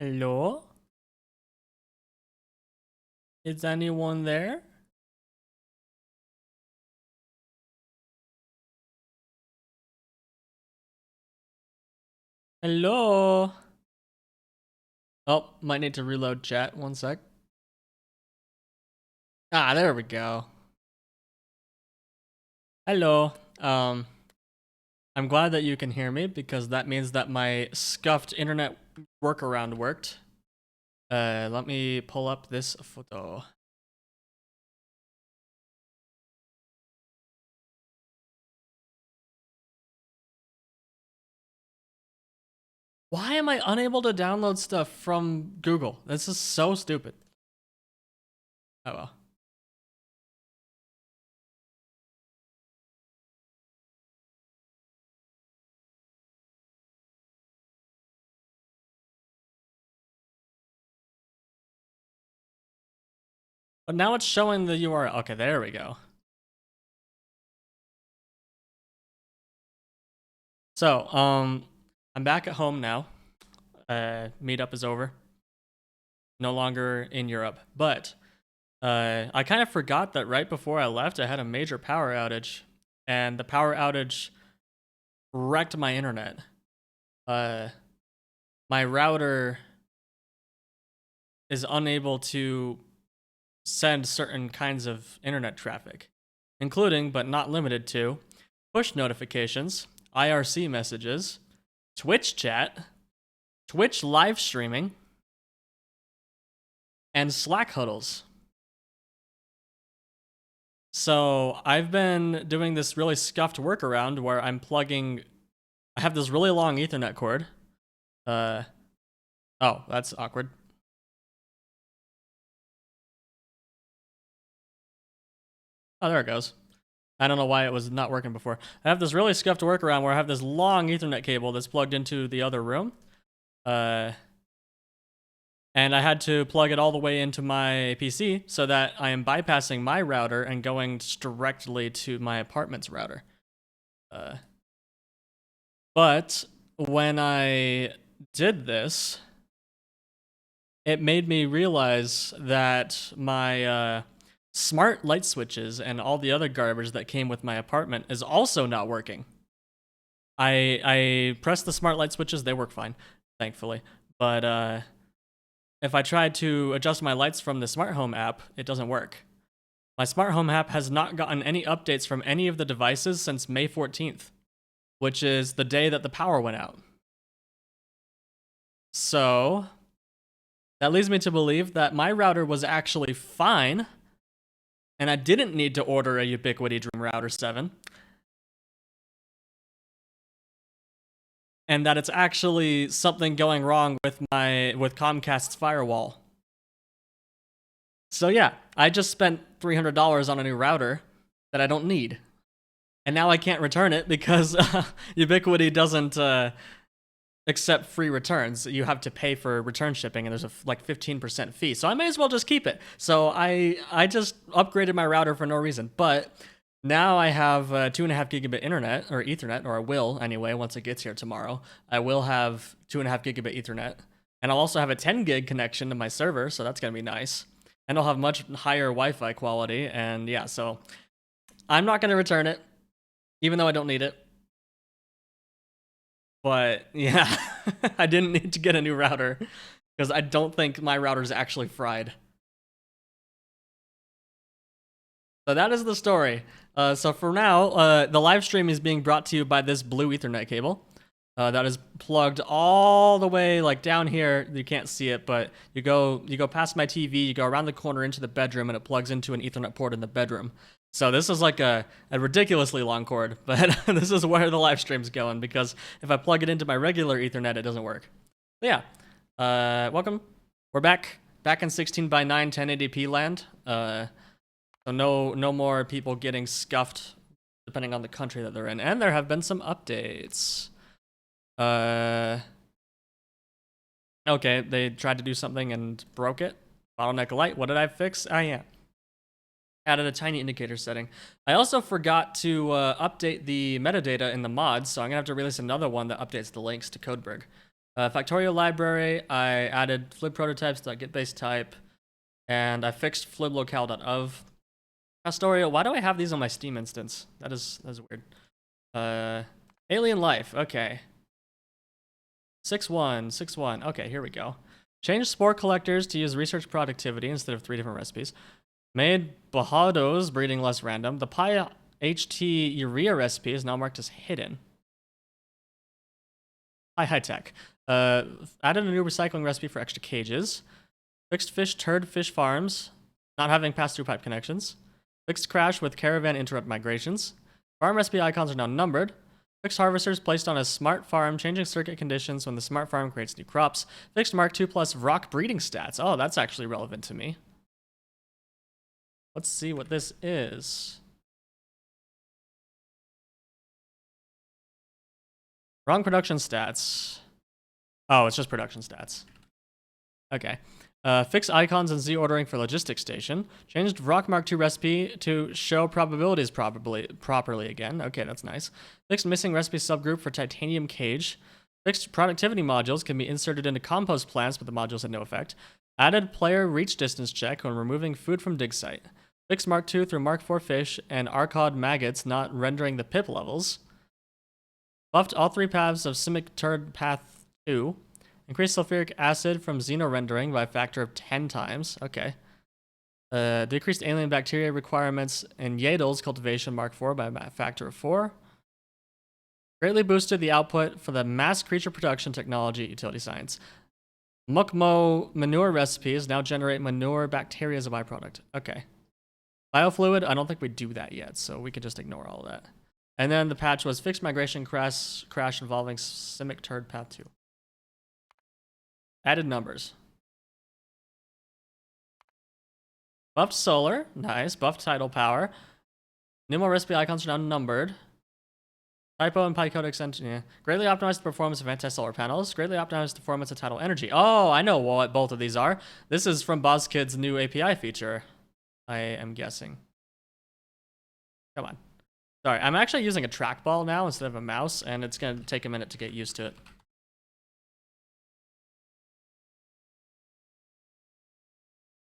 Hello? Is anyone there? Hello? Oh, might need to reload chat. One sec. Ah, there we go. Hello. I'm glad that you can hear me because that means that my scuffed internet workaround worked. Let me pull up this photo. Why am I unable to download stuff from Google? This is so stupid. Oh well. But now it's showing the URL. Okay, there we go. So, I'm back at home now. Meetup is over. No longer in Europe. But I kind of forgot that right before I left, I had a major power outage. And the power outage wrecked my internet. My router is unable to send certain kinds of internet traffic, including, but not limited to, push notifications, IRC messages, Twitch chat, Twitch live streaming, and Slack huddles. So I've been doing this really scuffed workaround where I'm plugging. I have this really long Ethernet cord. Oh, that's awkward. Oh, there it goes. I don't know why it was not working before. I have this really scuffed workaround where I have this long Ethernet cable that's plugged into the other room. And I had to plug it all the way into my PC so that I am bypassing my router and going directly to my apartment's router. But when I did this, it made me realize that my smart light switches and all the other garbage that came with my apartment is also not working. I pressed the smart light switches, they work fine, thankfully. But if I tried to adjust my lights from the smart home app, it doesn't work. My smart home app has not gotten any updates from any of the devices since May 14th, which is the day that the power went out. So that leads me to believe that my router was actually fine, and I didn't need to order a Ubiquiti Dream Router 7. And that it's actually something going wrong with Comcast's firewall. So yeah, I just spent $300 on a new router that I don't need. And now I can't return it because Ubiquiti doesn't accept free returns. You have to pay for return shipping, and there's a like 15% fee. So I may as well just keep it. So I just upgraded my router for no reason. But now I have 2.5 gigabit internet, or Ethernet, or I will anyway once it gets here tomorrow. I will have 2.5 gigabit Ethernet. And I'll also have a 10 gig connection to my server, so that's going to be nice. And I'll have much higher Wi-Fi quality, and yeah, so I'm not going to return it, even though I don't need it. But yeah, I didn't need to get a new router, because I don't think my router's actually fried. So that is the story. So for now, the live stream is being brought to you by this blue Ethernet cable. That is plugged all the way like down here. You can't see it, but you go past my TV, you go around the corner into the bedroom, and it plugs into an Ethernet port in the bedroom. So this is like a ridiculously long cord, but this is where the live stream's going, because if I plug it into my regular Ethernet, it doesn't work. But yeah, welcome. We're back in 16:9 1080p land. So no more people getting scuffed depending on the country that they're in, and there have been some updates. Okay, they tried to do something and broke it. Bottleneck light, what did I fix? Yeah. Added a tiny indicator setting. I also forgot to update the metadata in the mods, so I'm gonna have to release another one that updates the links to Codeberg. Factorial library, I added flib prototypes.get base type, and I fixed flib locale.of. Pastoria, why do I have these on my Steam instance? That's weird. Alien life, okay. 6-1. Okay, here we go. Change spore collectors to use research productivity instead of 3 different recipes. Made Bahados breeding less random. The Pi HT urea recipe is now marked as hidden. High tech. Added a new recycling recipe for extra cages. Fixed fish turd fish farms, not having pass-through pipe connections. Fixed crash with caravan interrupt migrations. Farm recipe icons are now numbered. Fixed harvesters placed on a smart farm, changing circuit conditions when the smart farm creates new crops. Fixed Mark II plus rock breeding stats. Oh, that's actually relevant to me. Let's see what this is. Wrong production stats. Oh, it's just production stats. Okay. Fix icons and Z ordering for logistics station. Changed Rock Mark II recipe to show probabilities properly again. Okay, that's nice. Fixed missing recipe subgroup for titanium cage. Fixed productivity modules can be inserted into compost plants, but the modules had no effect. Added player reach distance check when removing food from dig site. Fixed Mark II through Mark IV fish and Arcod maggots not rendering the pip levels. Buffed all 3 paths of Simic Turd Path 2. Increased sulfuric acid from xeno rendering by a factor of 10 times. Okay. Decreased alien bacteria requirements in Yadel's cultivation Mark IV by a factor of 4. Greatly boosted the output for the mass creature production technology utility science. Mukmo manure recipes now generate manure bacteria as a byproduct. Okay. Biofluid, I don't think we do that yet, so we could just ignore all of that. And then the patch was fixed migration crash involving Simic Turd Path 2. Added numbers. Buffed solar, nice. Buffed tidal power. Pneumo recipe icons are now numbered. Typo and PyCode extension, yeah. Greatly optimized the performance of anti-solar panels. Greatly optimized the performance of tidal energy. Oh, I know what both of these are. This is from BossKid's new API feature, I am guessing. Come on. Sorry, I'm actually using a trackball now instead of a mouse, and it's going to take a minute to get used to it.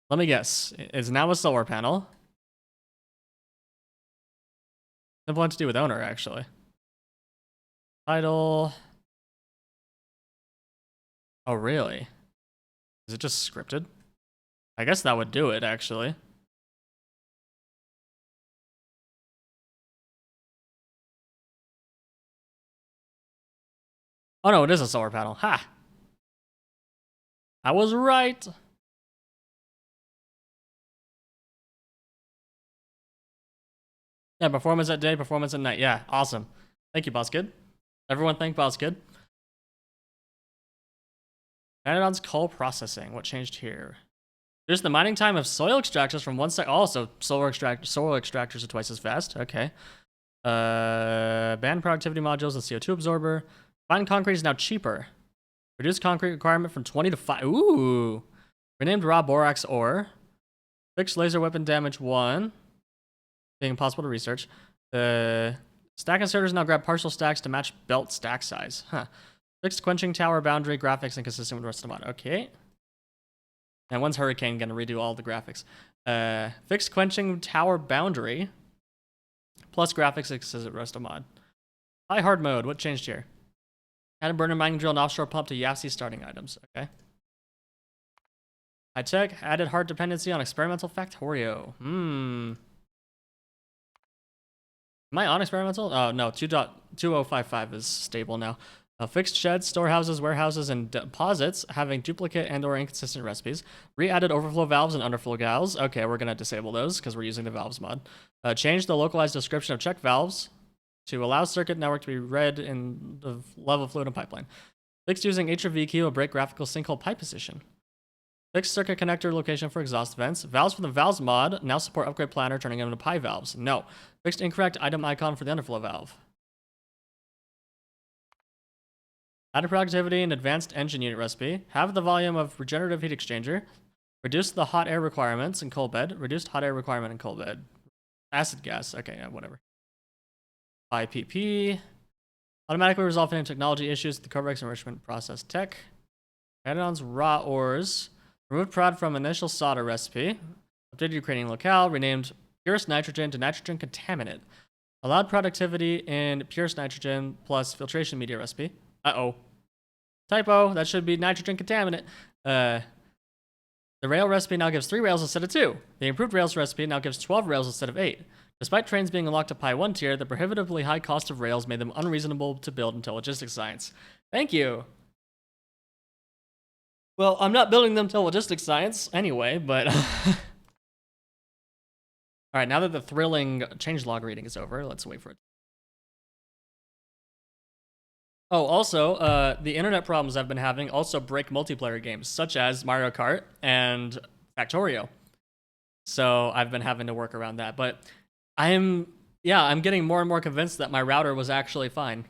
Let me guess. It's now a solar panel. Simple one to do with owner, actually. Title. Oh, really? Is it just scripted? I guess that would do it, actually. Oh no, it is a solar panel. Ha! I was right! Yeah, performance at day, performance at night. Yeah, awesome. Thank you, BossKid. Everyone thank BossKid. Manodon's coal processing. What changed here? There's the mining time of soil extractors from 1 sec. Oh, so soil extractors are twice as fast. Okay. Ban productivity modules and CO2 absorber. Fine concrete is now cheaper. Reduced concrete requirement from 20 to 5. Ooh. Renamed raw borax ore. Fixed laser weapon damage 1. Being impossible to research. Stack inserters now grab partial stacks to match belt stack size. Huh. Fixed quenching tower boundary graphics inconsistent with the rest of the mod. Okay. And when's Hurricane gonna redo all the graphics? Fixed quenching tower boundary. Plus graphics inconsistent with the rest of the mod. High hard mode. What changed here? Added burner mining drill and offshore pump to Yahtzee starting items. Okay. High tech. Added hard dependency on experimental Factorio. Am I on experimental? Oh, no. 2.2055 is stable now. Fixed sheds, storehouses, warehouses, and deposits having duplicate and or inconsistent recipes. Re-added overflow valves and underflow valves. Okay, we're going to disable those because we're using the valves mod. Changed the localized description of check valves to allow circuit network to be read in the level fluid and pipeline. Fixed using HRV will break graphical sinkhole pipe position. Fixed circuit connector location for exhaust vents. Valves from the valves mod now support upgrade planner, turning them into pi valves. No. Fixed incorrect item icon for the underflow valve. Added productivity and advanced engine unit recipe. Have the volume of regenerative heat exchanger. Reduce the hot air requirements in coal bed. Reduced hot air requirement in coal bed. Acid gas. Okay, yeah, whatever. IPP. Automatically resolve any technology issues with the Corvex enrichment process tech. Add-ons raw ores. Remove prod from initial solder recipe. Updated Ukrainian locale. Renamed purest nitrogen to nitrogen contaminant. Allowed productivity in purest nitrogen plus filtration media recipe. Uh-oh. Typo. That should be nitrogen contaminant. The rail recipe now gives 3 rails instead of 2. The improved rails recipe now gives 12 rails instead of 8. Despite trains being unlocked to Pi 1 tier, the prohibitively high cost of rails made them unreasonable to build until logistics science. Thank you. Well, I'm not building them till logistics science anyway, but... Alright, now that the thrilling changelog reading is over, let's wait for it. Oh, also, the internet problems I've been having also break multiplayer games, such as Mario Kart and Factorio. So I've been having to work around that, but I'm getting more and more convinced that my router was actually fine.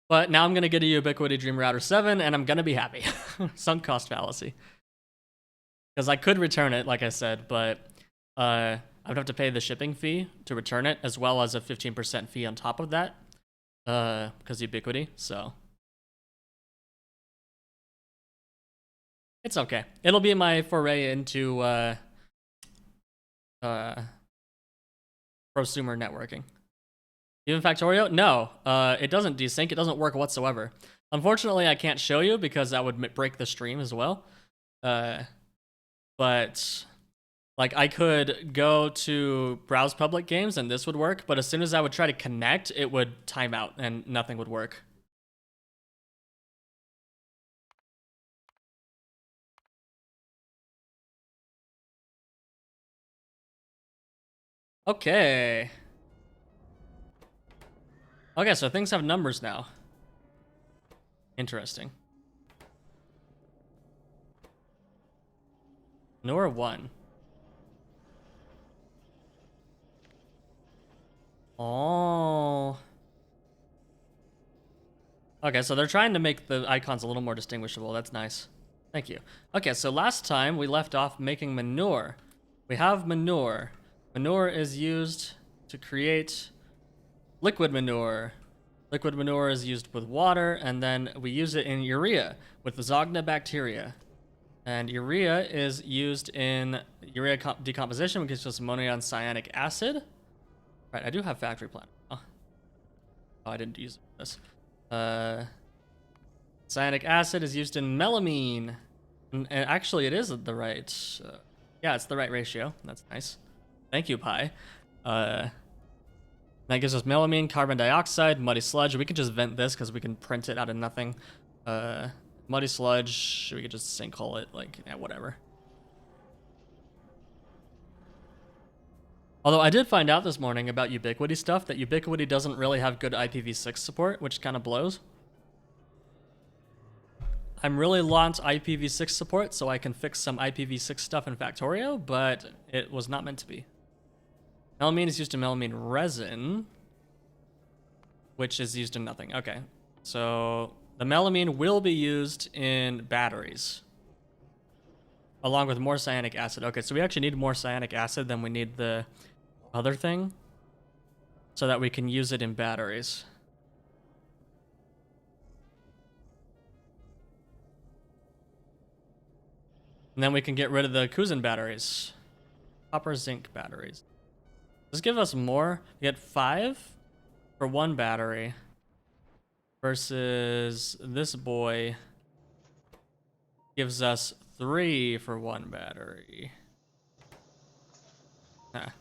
But now I'm gonna get a Ubiquiti Dream Router 7, and I'm gonna be happy. Sunk cost fallacy. Because I could return it, like I said, but I would have to pay the shipping fee to return it, as well as a 15% fee on top of that, because Ubiquiti, so. It's okay. It'll be my foray into prosumer networking. Even Factorio? No, it doesn't desync. It doesn't work whatsoever. Unfortunately, I can't show you because that would break the stream as well. But like I could go to browse public games and this would work, but as soon as I would try to connect, it would time out and nothing would work. Okay. Okay, so things have numbers now. Interesting. Nor 1. Oh. Okay, so they're trying to make the icons a little more distinguishable. That's nice. Thank you. Okay, so last time we left off making manure. We have manure. Manure is used to create liquid manure. Liquid manure is used with water, and then we use it in urea with the Zogna bacteria. And urea is used in urea decomposition, which gives us ammonia and cyanic acid. Right, I do have factory plan. Oh, I didn't use this. Cyanic acid is used in melamine. And actually, it is the right... yeah, it's the right ratio. That's nice. Thank you, Pi. That gives us melamine, carbon dioxide, muddy sludge. We can just vent this because we can print it out of nothing. Muddy sludge, we could just sinkhole it, like, yeah, whatever. Although I did find out this morning about Ubiquiti stuff, that Ubiquiti doesn't really have good IPv6 support, which kind of blows. I'm really low on IPv6 support, so I can fix some IPv6 stuff in Factorio, but it was not meant to be. Melamine is used in melamine resin, which is used in nothing. Okay, so the melamine will be used in batteries, along with more cyanic acid. Okay, so we actually need more cyanic acid than we need the other thing, so that we can use it in batteries. And then we can get rid of the Kuzin batteries. Copper zinc batteries. Just give us more. We get 5 for 1 battery. Versus this boy gives us 3 for 1 battery. Ah.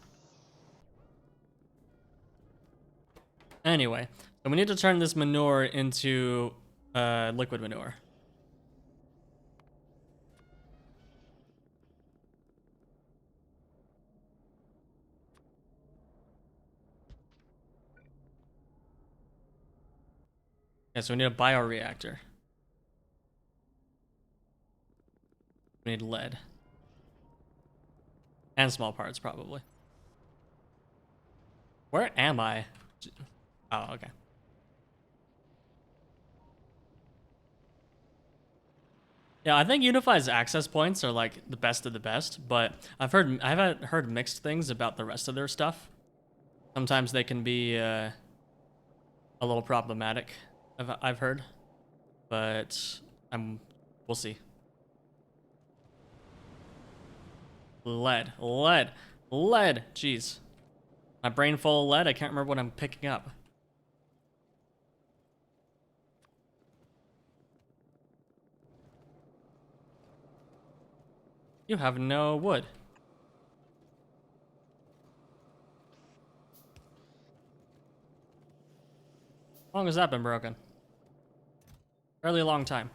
Anyway, so we need to turn this manure into liquid manure. Yeah, so we need a bioreactor. We need lead. And small parts, probably. Where am I? Oh, okay. Yeah, I think Unify's access points are like the best of the best, but I've heard mixed things about the rest of their stuff. Sometimes they can be a little problematic, I've heard, but we'll see. Lead, lead, lead. Jeez, my brain full of lead. I can't remember what I'm picking up. You have no wood. How long has that been broken? Fairly long time.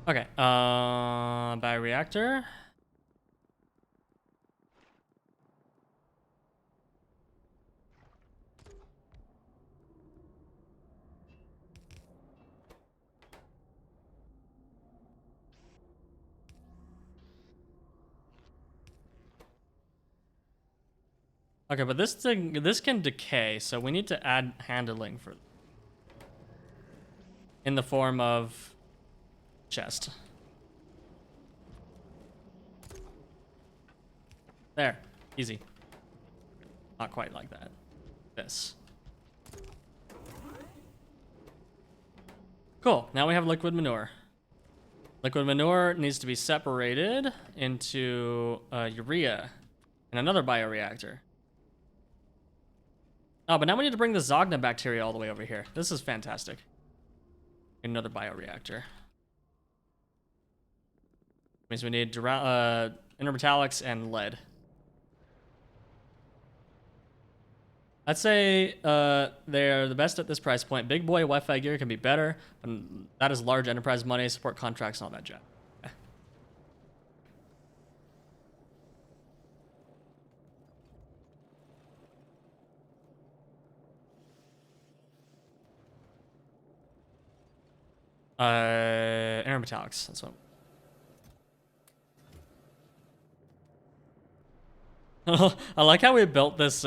Okay, bioreactor. Okay, but this can decay, so we need to add handling for in the form of chest. There, easy. Not quite like that. This. Cool, now we have liquid manure. Liquid manure needs to be separated into urea in another bioreactor. Oh, but now we need to bring the Zogna bacteria all the way over here. This is fantastic. Another bioreactor. Means we need intermetallics and lead. I'd say they're the best at this price point. Big boy Wi-Fi gear can be better, and that is large enterprise money, support contracts, and all that jazz. Intermetallics. That's what. I like how we built this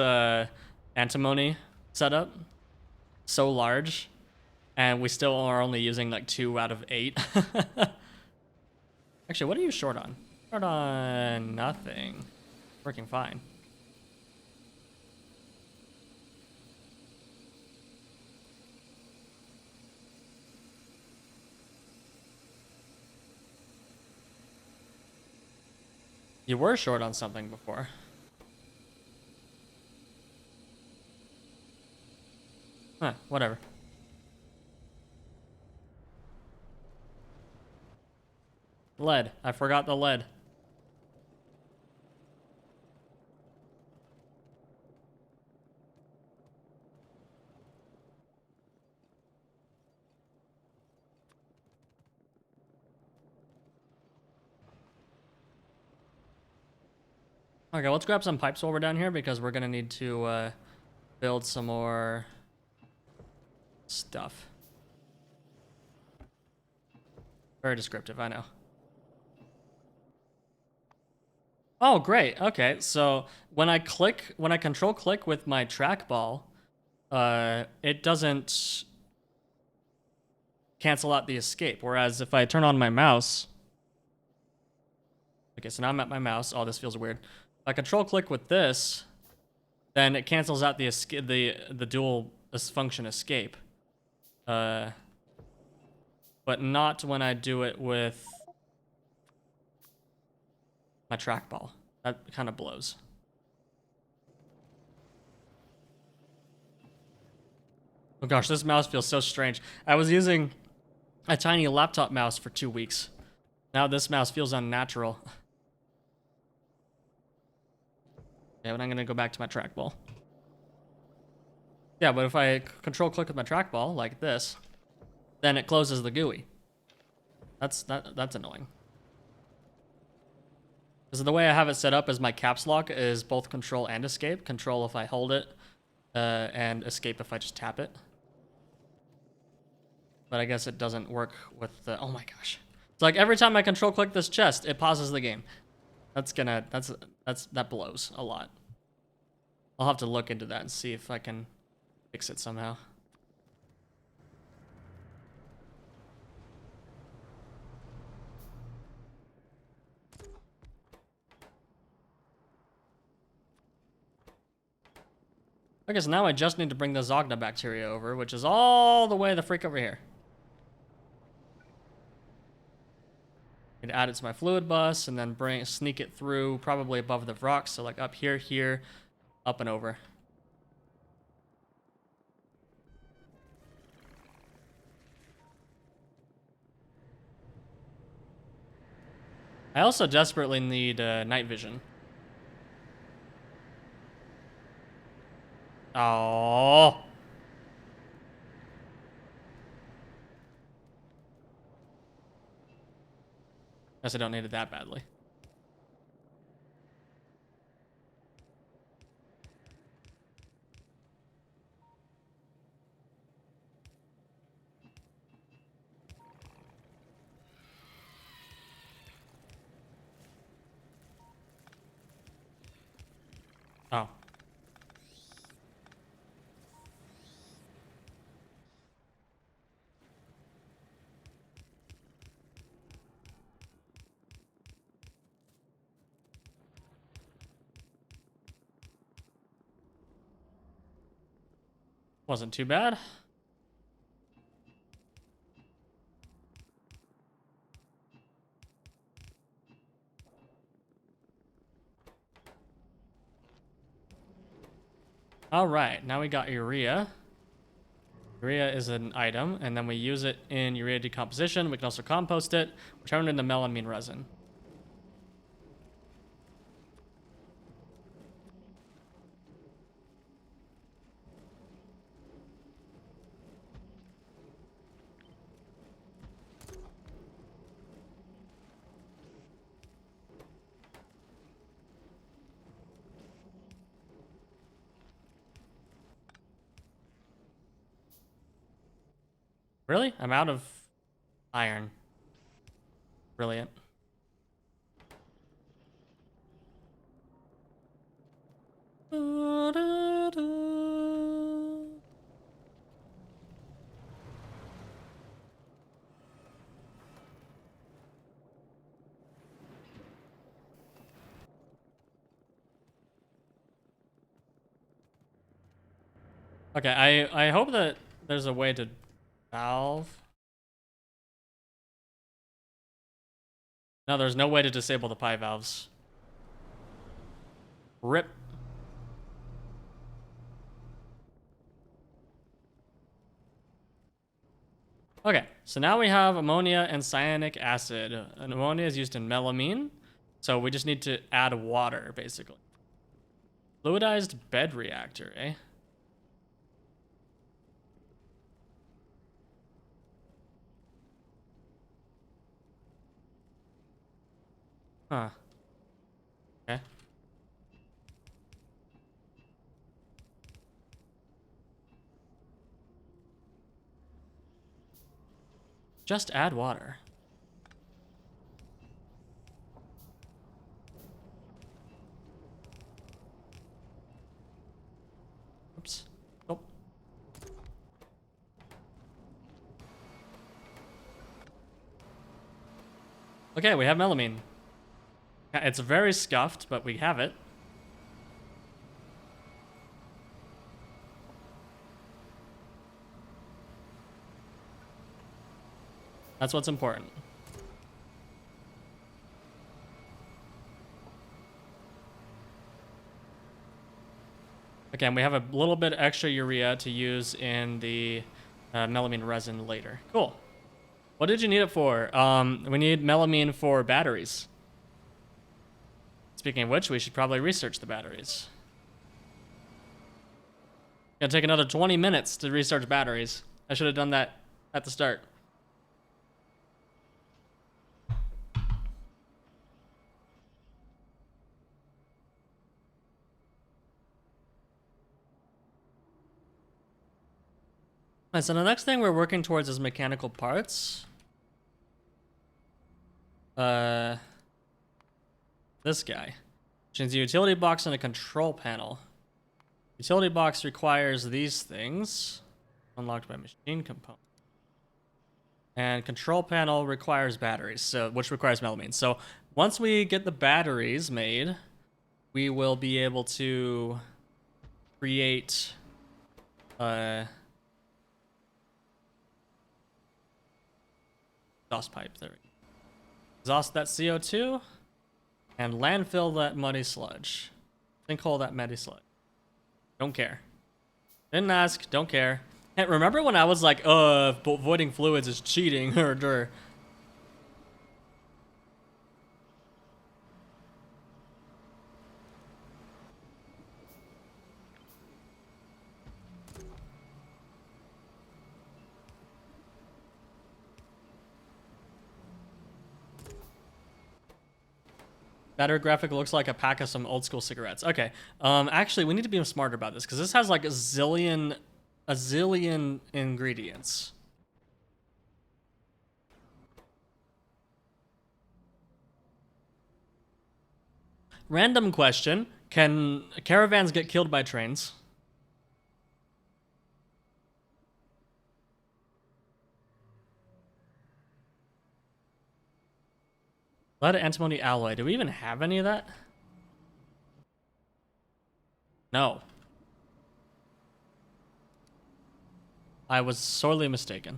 antimony setup so large, and we still are only using like 2 out of 8. Actually, what are you short on? Short on nothing. Working fine. You were short on something before. Huh, whatever. Lead. I forgot the lead. Okay, let's grab some pipes while we're down here because we're gonna need to build some more stuff. Very descriptive, I know. Oh, great. Okay, so when I control click with my trackball, it doesn't cancel out the escape. Whereas if I turn on my mouse, okay, so now I'm at my mouse. Oh, this feels weird. If I control click with this, then it cancels out the dual function escape. But not when I do it with my trackball. That kind of blows. Oh gosh, this mouse feels so strange. I was using a tiny laptop mouse for 2 weeks. Now this mouse feels unnatural. Yeah, but I'm gonna go back to my trackball. Yeah, but if I control click with my trackball like this, then it closes the GUI. That's annoying. Because the way I have it set up is my caps lock is both control and escape. Control if I hold it, and escape if I just tap it. But I guess it doesn't work with the, oh my gosh. It's like every time I control click this chest, it pauses the game. That blows a lot. I'll have to look into that and see if I can fix it somehow. Okay, so now I just need to bring the Zogna bacteria over, which is all the way the freak over here. And add it to my fluid bus and then sneak it through probably above the rocks. So like up here, here, up and over. I also desperately need night vision. Oh. Guess I don't need it that badly. Oh. Wasn't too bad. All right, now we got urea. Urea is an item, and then we use it in urea decomposition. We can also compost it, turn it into melamine resin. Really? I'm out of iron. Brilliant. Okay, I hope that there's a way to valve. No, there's no way to disable the pi valves. RIP. Okay, so now we have ammonia and cyanic acid. And ammonia is used in melamine, so we just need to add water, basically. Fluidized bed reactor, eh? Huh. Okay. Just add water. Oops. Oh. Okay, we have melamine. It's very scuffed, but we have it. That's what's important. Okay, and we have a little bit extra urea to use in the melamine resin later. Cool. What did you need it for? We need melamine for batteries. Speaking of which, we should probably research the batteries. Gonna take another 20 minutes to research batteries. I should have done that at the start. Alright, so the next thing we're working towards is mechanical parts. The this guy, which needs a utility box and a control panel. Utility box requires these things, unlocked by machine component. And control panel requires batteries, so which requires melamine. So once we get the batteries made, we will be able to create exhaust pipe. There we go. Exhaust that CO2 and landfill that muddy sludge. Sinkhole that muddy sludge. Don't care. Didn't ask, don't care. And remember when I was like, voiding fluids is cheating or Better graphic looks like a pack of some old school cigarettes. Okay. Actually, we need to be smarter about this because this has like a zillion ingredients. Random question: can caravans get killed by trains? Lead antimony alloy. Do we even have any of that? No. I was sorely mistaken.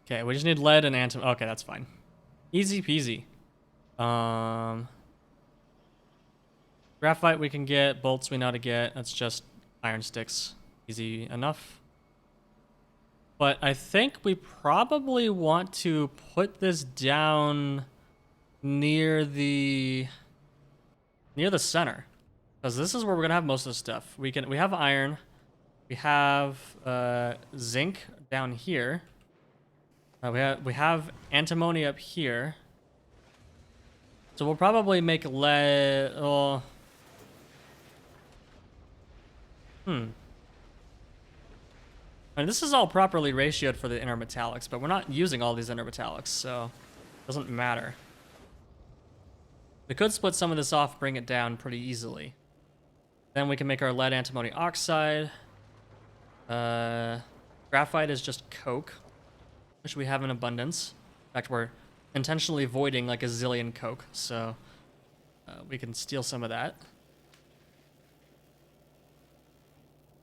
Okay, we just need lead and antimony. Okay, that's fine. Easy peasy. Graphite we can get. Bolts we know how to get. That's just iron sticks. Easy enough. But I think we probably want to put this down near the center, because this is where we're gonna have most of the stuff. We have iron, we have zinc down here. We have antimony up here. So we'll probably make lead. Oh. I mean, this is all properly ratioed for the intermetallics, but we're not using all these intermetallics, so it doesn't matter. We could split some of this off, bring it down pretty easily. Then we can make our lead antimony oxide. Graphite is just coke, which we have in abundance. In fact, we're intentionally voiding like a zillion coke, so we can steal some of that.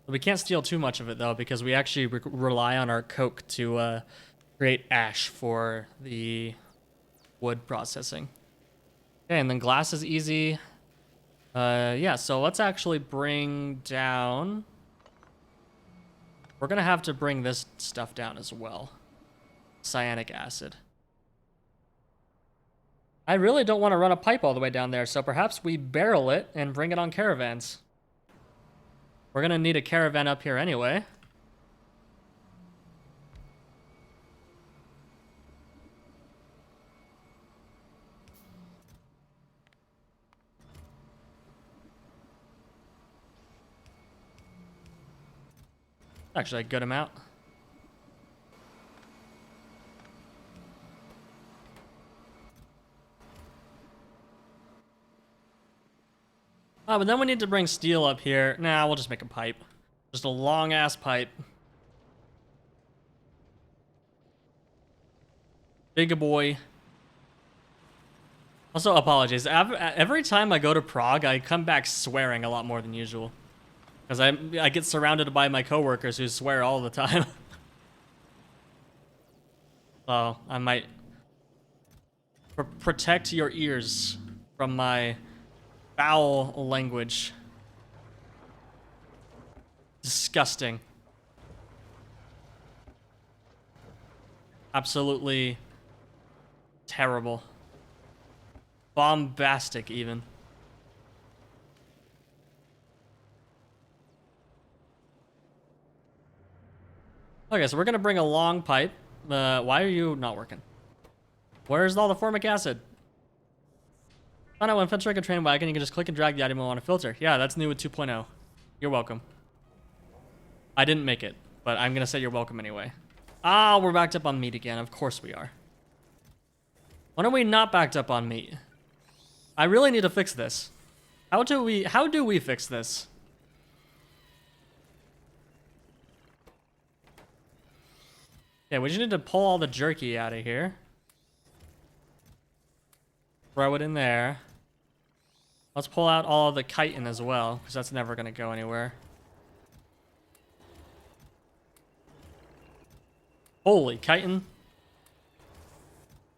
We can't steal too much of it, though, because we actually rely on our coke to create ash for the wood processing. Okay, and then glass is easy. Yeah, so let's actually bring down... We're going to have to bring this stuff down as well. Cyanic acid. I really don't want to run a pipe all the way down there, so perhaps we barrel it and bring it on caravans. We're gonna need a caravan up here anyway. Actually, a good amount. Oh, but then we need to bring steel up here. Nah, we'll just make a pipe. Just a long-ass pipe. Big boy. Also, apologies. Every time I go to Prague, I come back swearing a lot more than usual. Because I get surrounded by my coworkers who swear all the time. So, I might protect your ears from my foul language. Disgusting. Absolutely terrible. Bombastic, even. Okay, so we're gonna bring a long pipe. Why are you not working? Where's all the formic acid? Oh no, when filtering a train wagon, you can just click and drag the item on a filter. Yeah, that's new with 2.0. You're welcome. I didn't make it, but I'm gonna say you're welcome anyway. Ah, we're backed up on meat again. Of course we are. When are we not backed up on meat? I really need to fix this. How do we fix this? Yeah, we just need to pull all the jerky out of here. Throw it in there. Let's pull out all of the chitin as well, because that's never going to go anywhere. Holy chitin.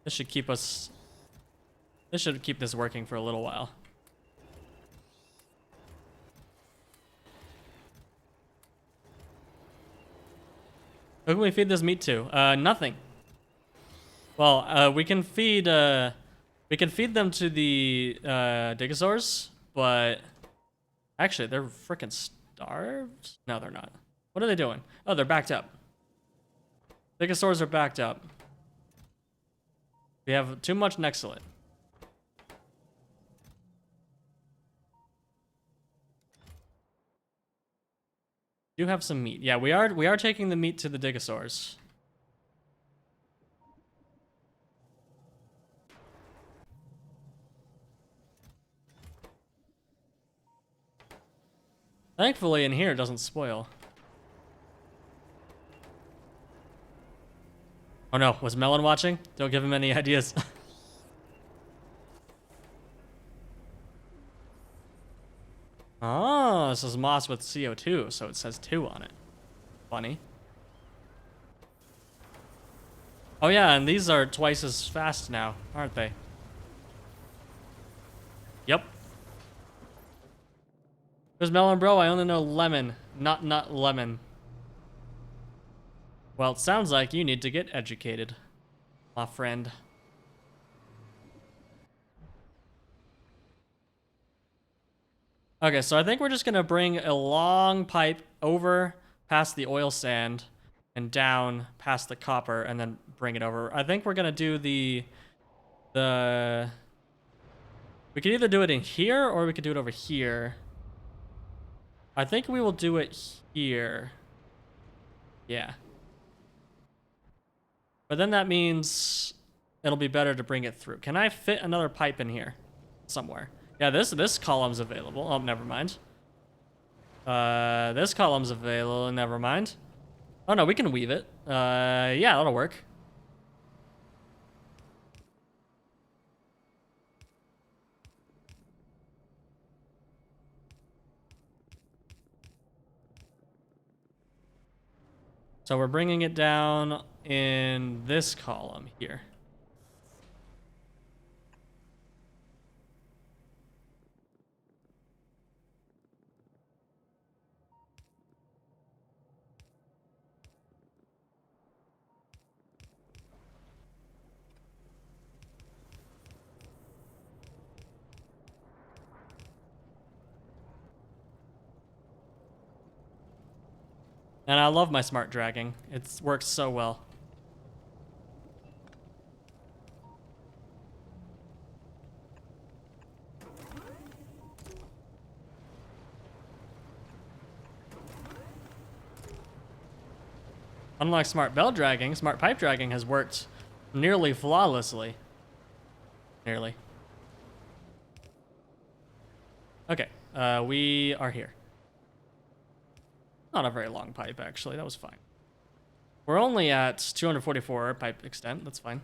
This should keep us... This should keep this working for a little while. Who can we feed this meat to? Nothing. Well, we can feed them to the Digosaurs, but actually they're freaking starved. No, they're not. What are they doing? Oh, they're backed up. Digosaurs are backed up. We have too much Nexilate. Do have some meat. Yeah, we are taking the meat to the Digosaurs. Thankfully in here it doesn't spoil. Oh no, was Melon watching? Don't give him any ideas. Oh, this is moss with CO2, so it says 2 on it. Funny. Oh yeah, and these are twice as fast now, aren't they? Yep. Who's Melon Bro? I only know lemon, not lemon. Well, it sounds like you need to get educated, my friend. Okay, so I think we're just gonna bring a long pipe over past the oil sand and down past the copper and then bring it over. I think we're gonna do we could either do it in here or we could do it over here. I think we will do it here. Yeah. But then that means it'll be better to bring it through. Can I fit another pipe in here somewhere? Yeah, this column's available. Oh, never mind. This column's available. Never mind. Oh no, we can weave it. Yeah, that'll work. So we're bringing it down in this column here. And I love my smart dragging. It works so well. Unlike smart bell dragging, smart pipe dragging has worked nearly flawlessly. Nearly. Okay, we are here. Not a very long pipe, actually. That was fine. We're only at 244 pipe extent. That's fine.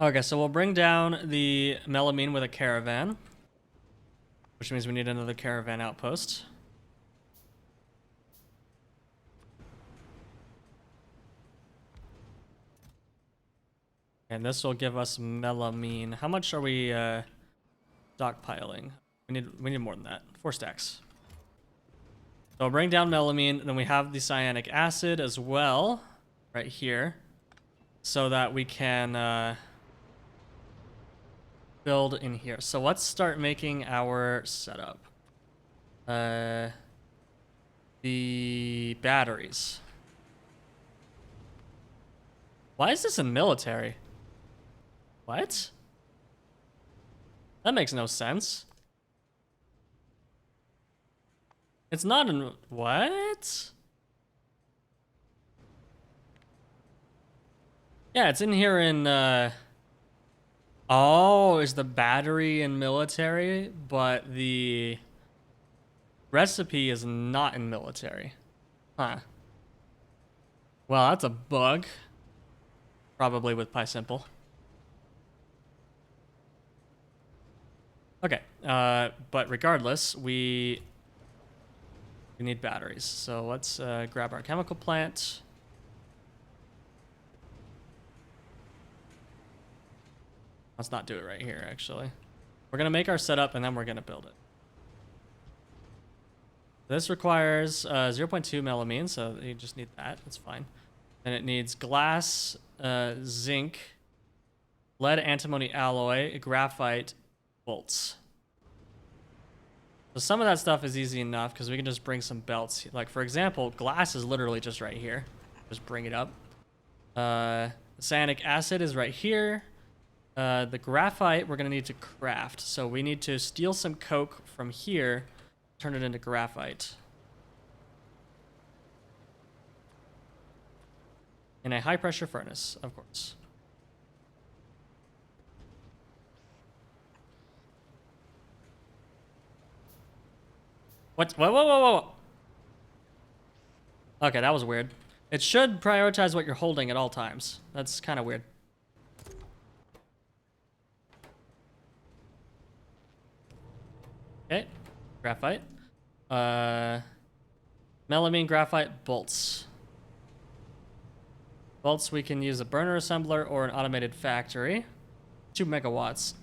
Okay, so we'll bring down the melamine with a caravan, which means we need another caravan outpost. And this will give us melamine. How much are we stockpiling? We need more than that. 4 stacks. So I'll bring down melamine, then we have the cyanic acid as well, right here, so that we can build in here. So let's start making our setup. The batteries. Why is this in military? What? That makes no sense. It's not in... What? Yeah, it's in here in... Oh, is the battery in military, but the recipe is not in military. Huh. Well, that's a bug. Probably with PySimple. Okay, but regardless, we need batteries. So let's grab our chemical plant. Let's not do it right here, actually. We're gonna make our setup and then we're gonna build it. This requires 0.2 melamine, so you just need that. That's fine. Then it needs glass, zinc, lead antimony alloy, graphite, bolts. So some of that stuff is easy enough because we can just bring some belts. Like, for example, glass is literally just right here. Just bring it up. Cyanic acid is right here. The graphite we're going to need to craft. So we need to steal some coke from here, turn it into graphite. In a high pressure furnace, of course. What? Whoa, whoa, whoa, whoa. Okay, that was weird. It should prioritize what you're holding at all times. That's kind of weird. Okay, graphite. Melamine, graphite, bolts. Bolts, we can use a burner assembler or an automated factory. 2 megawatts.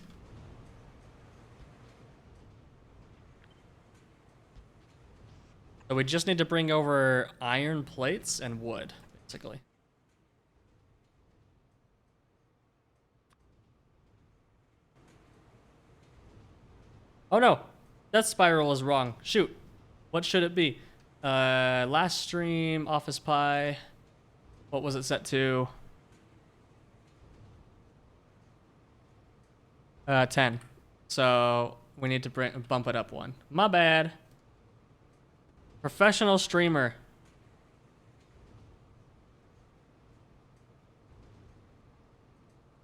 So we just need to bring over iron plates and wood, basically. Oh no, that spiral is wrong. Shoot. What should it be? Last stream, Office Pi. What was it set to? 10. So we need to bump it up 1. My bad. Professional streamer.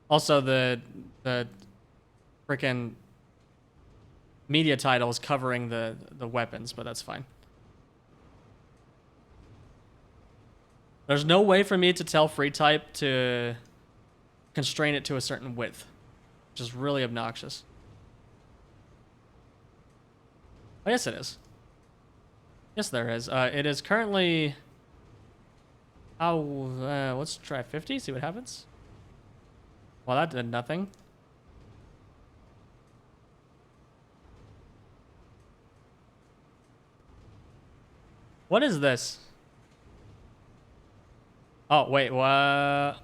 Also, the freaking media title is covering the weapons, but that's fine. There's no way for me to tell free type to constrain it to a certain width, which is really obnoxious. Oh, yes, it is. Yes, there is. It is currently... let's try 50, see what happens. Well, that did nothing. What is this? Oh, wait, what?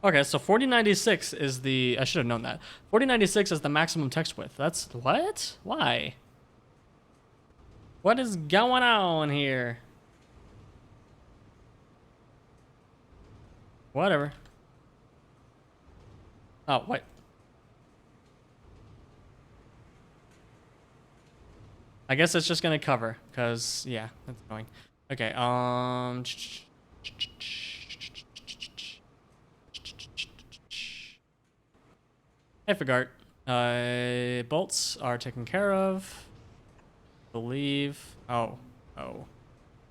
Okay, so 4096 is the... I should have known that. 4096 is the maximum text width. That's... What? Why? What is going on here? Whatever. Oh, wait. I guess it's just gonna cover, because, yeah, that's annoying. Okay, Hey, Fagart. Bolts are taken care of. believe. Oh.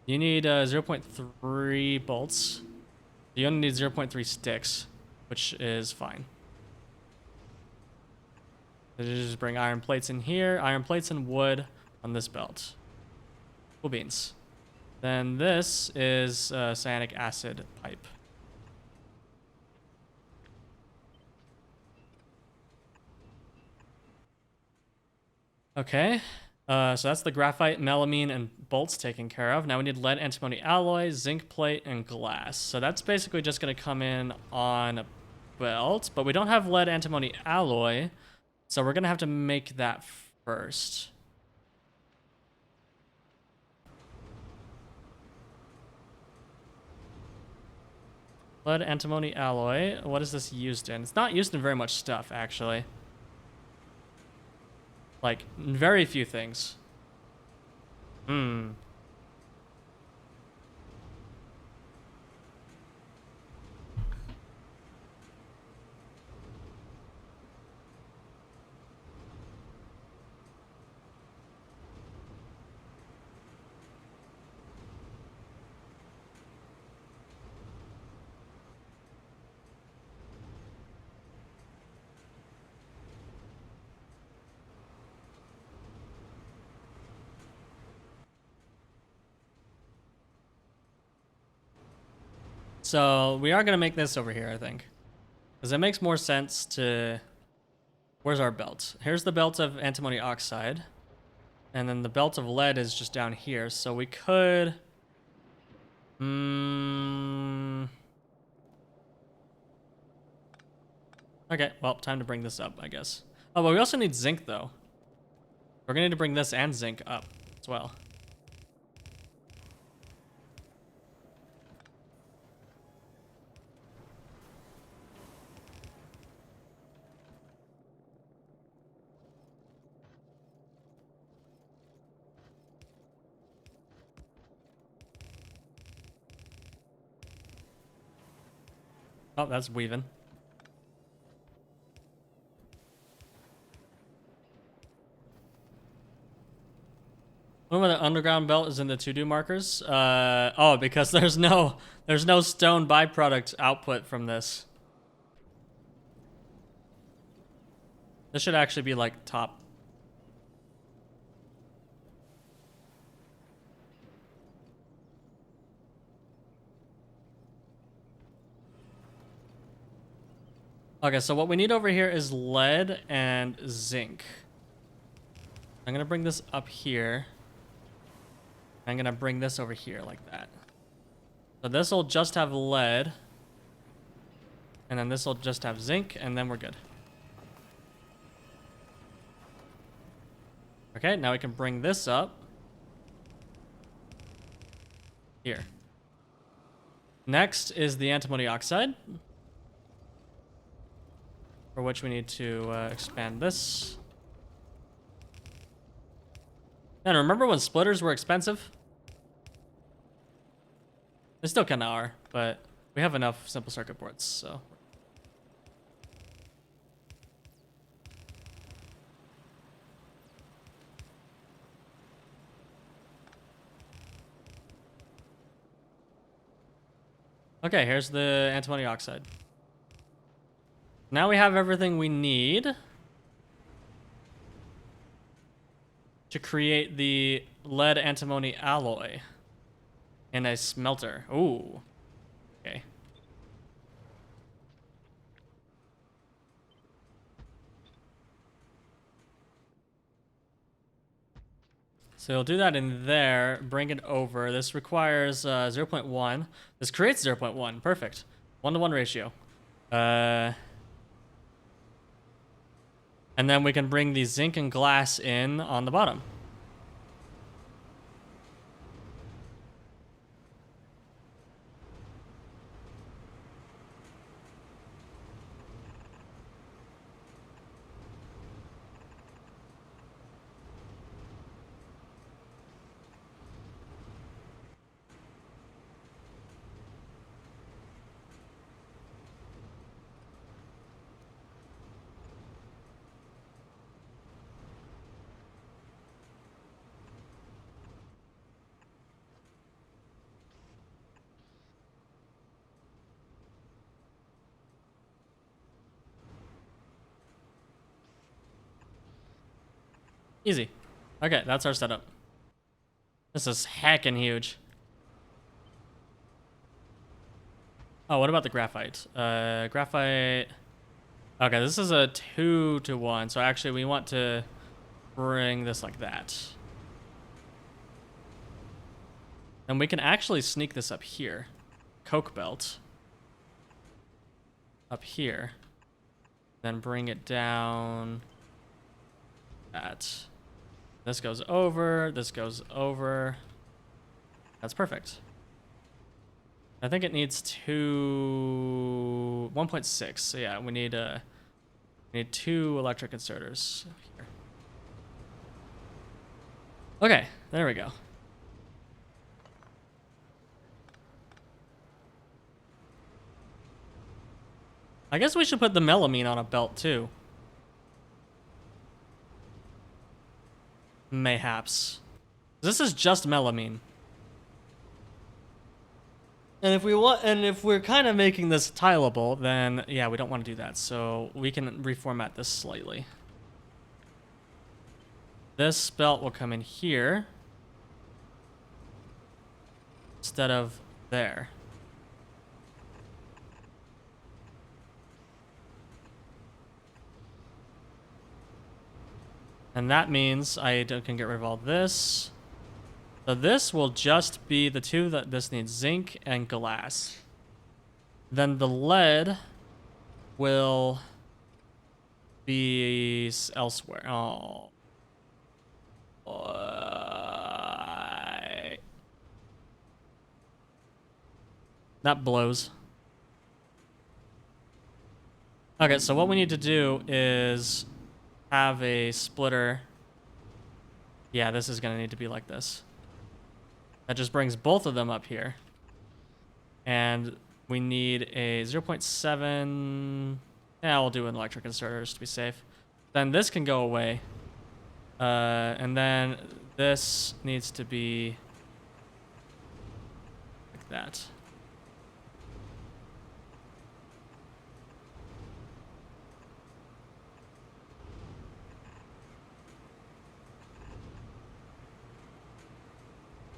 You need 0.3 bolts. You only need 0.3 sticks, which is fine. So just bring iron plates in here, iron plates and wood on this belt. Cool beans. Then this is cyanic acid pipe. Okay. So that's the graphite, melamine, and bolts taken care of. Now we need lead, antimony alloy, zinc plate, and glass. So that's basically just going to come in on a belt, but we don't have lead, antimony alloy, so we're going to have to make that first. Lead, antimony alloy. What is this used in? It's not used in very much stuff, actually. Like, very few things. So we are going to make this over here, I think. Because it makes more sense to... Where's our belt? Here's the belt of antimony oxide. And then the belt of lead is just down here. So we could... Okay, well, time to bring this up, I guess. Oh, but we also need zinc, though. We're going to need to bring this and zinc up as well. Oh, that's weaving. Remember the underground belt is in the to-do markers? Oh, because there's no stone byproduct output from this. This should actually be like top. Okay, so what we need over here is lead and zinc. I'm gonna bring this up here. I'm gonna bring this over here like that. So this will just have lead. And then this will just have zinc, and then we're good. Okay, now we can bring this up. Here. Next is the antimony oxide, for which we need to expand this. And remember when splitters were expensive? They still kind of are, but we have enough simple circuit boards, so. Okay, here's the antimony oxide. Now we have everything we need to create the lead antimony alloy in a smelter. Ooh. Okay. So you'll do that in there, bring it over. This requires 0.1. This creates 0.1. Perfect. 1-to-1 ratio. And then we can bring the zinc and glass in on the bottom. Easy. Okay, that's our setup. This is heckin' huge. Oh, what about the graphite? Graphite... Okay, this is a 2-to-1, so actually we want to bring this like that. And we can actually sneak this up here. Coke belt. Up here. Then bring it down. That. This goes over. This goes over. That's perfect. I think it needs 1.6. So yeah, we need 2 electric inserters here. Okay, there we go. I guess we should put the melamine on a belt too. Mayhaps. This is just melamine. And if we're kind of making this tileable, then yeah, we don't want to do that. So we can reformat this slightly. This belt will come in here instead of there. And that means I can get rid of all this. So this will just be the 2 that this needs, zinc and glass. Then the lead will be elsewhere. Oh. That blows. Okay, so what we need to do is have a splitter. Yeah, this is gonna need to be like this. That just brings both of them up here. And we need a 0.7. Yeah, we'll do an electric inserters to be safe. Then this can go away. And then this needs to be like that.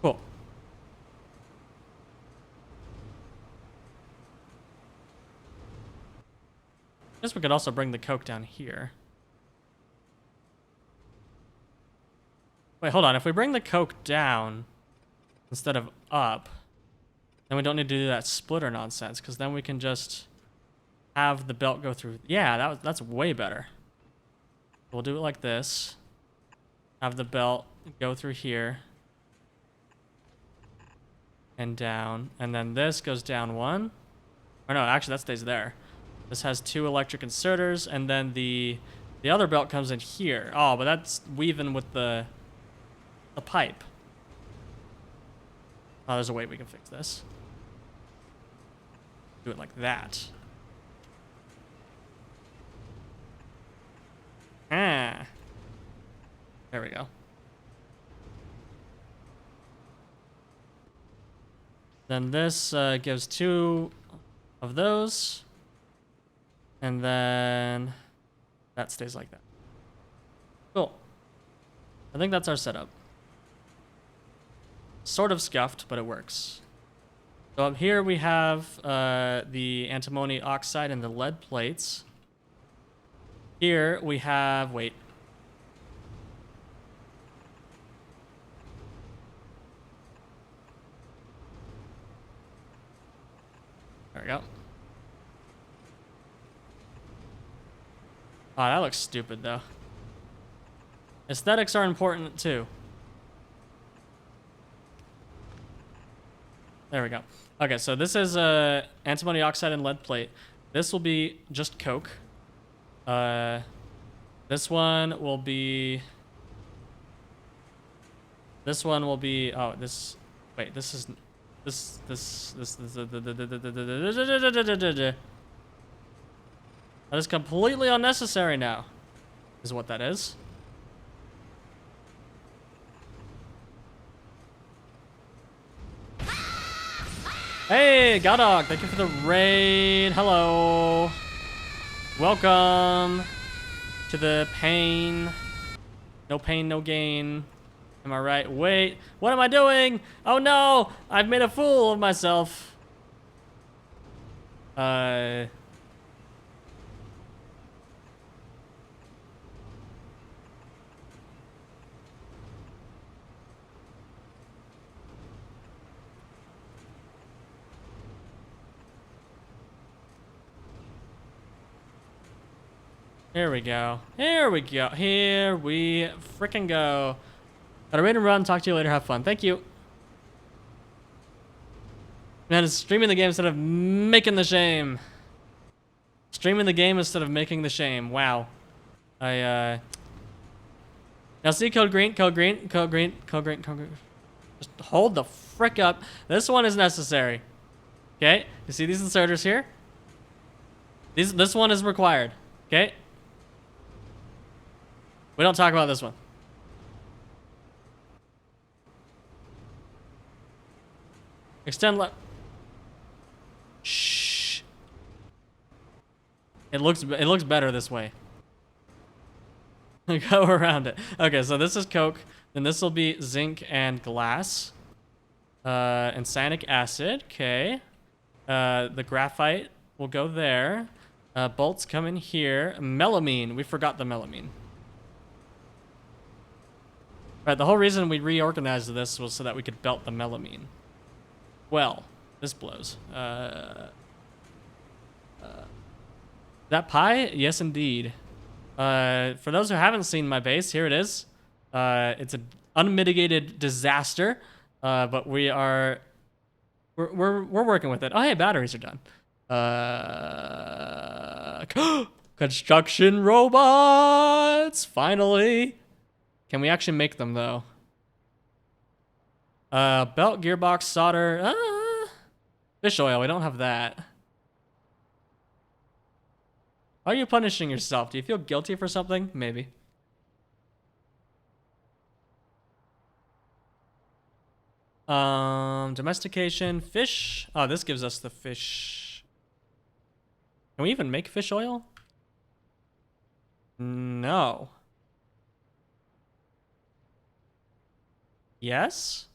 Cool. Guess we could also bring the coke down here. Wait, hold on. If we bring the coke down instead of up, then we don't need to do that splitter nonsense, because then we can just have the belt go through. Yeah, that's way better. We'll do it like this. Have the belt go through here. And down. And then this goes down 1. Or no, actually that stays there. This has 2 electric inserters, and then the other belt comes in here. Oh, but that's weaving with the pipe. Oh, there's a way we can fix this. Do it like that. Ah. There we go. Then this gives 2 of those. And then that stays like that. Cool. I think that's our setup. Sort of scuffed, but it works. So up here we have the antimony oxide and the lead plates. Here we have, wait. There we go. Oh, that looks stupid though. Aesthetics are important too. There we go. Okay, so this is antimony oxide and lead plate. This will be just coke. This one will be. This one will be. Oh, this. Wait, this is. This. That is completely unnecessary now. Is what that is. Hey, Godog, thank you for the raid. Hello. Welcome to the pain. No pain, no gain. Am I right? Wait, what am I doing? Oh no, I've made a fool of myself. Here we go. Here we go. Here we frickin' go. Gotta read and run. Talk to you later. Have fun. Thank you. Man, it's streaming the game instead of making the shame. Streaming the game instead of making the shame. Wow. Now see code green, code green, code green, code green, code green. Just hold the frick up. This one is necessary. Okay? You see these inserters here? This one is required. Okay? We don't talk about this one. Extend left. Shh. It looks better this way. Go around it. Okay, so this is coke. Then this will be zinc and glass. And cyanic acid. Okay. The graphite will go there. Bolts come in here. Melamine. We forgot the melamine. Right, the whole reason we reorganized this was so that we could belt the melamine. Well, this blows. That pie? Yes, indeed. For those who haven't seen my base, here it is. It's an unmitigated disaster, but we're working with it. Oh, hey, batteries are done. Construction robots, finally. Can we actually make them though? Belt, gearbox, solder, fish oil. We don't have that. Are you punishing yourself? Do you feel guilty for something? Maybe. Domestication, fish. Oh, this gives us the fish. Can we even make fish oil? No. Yes?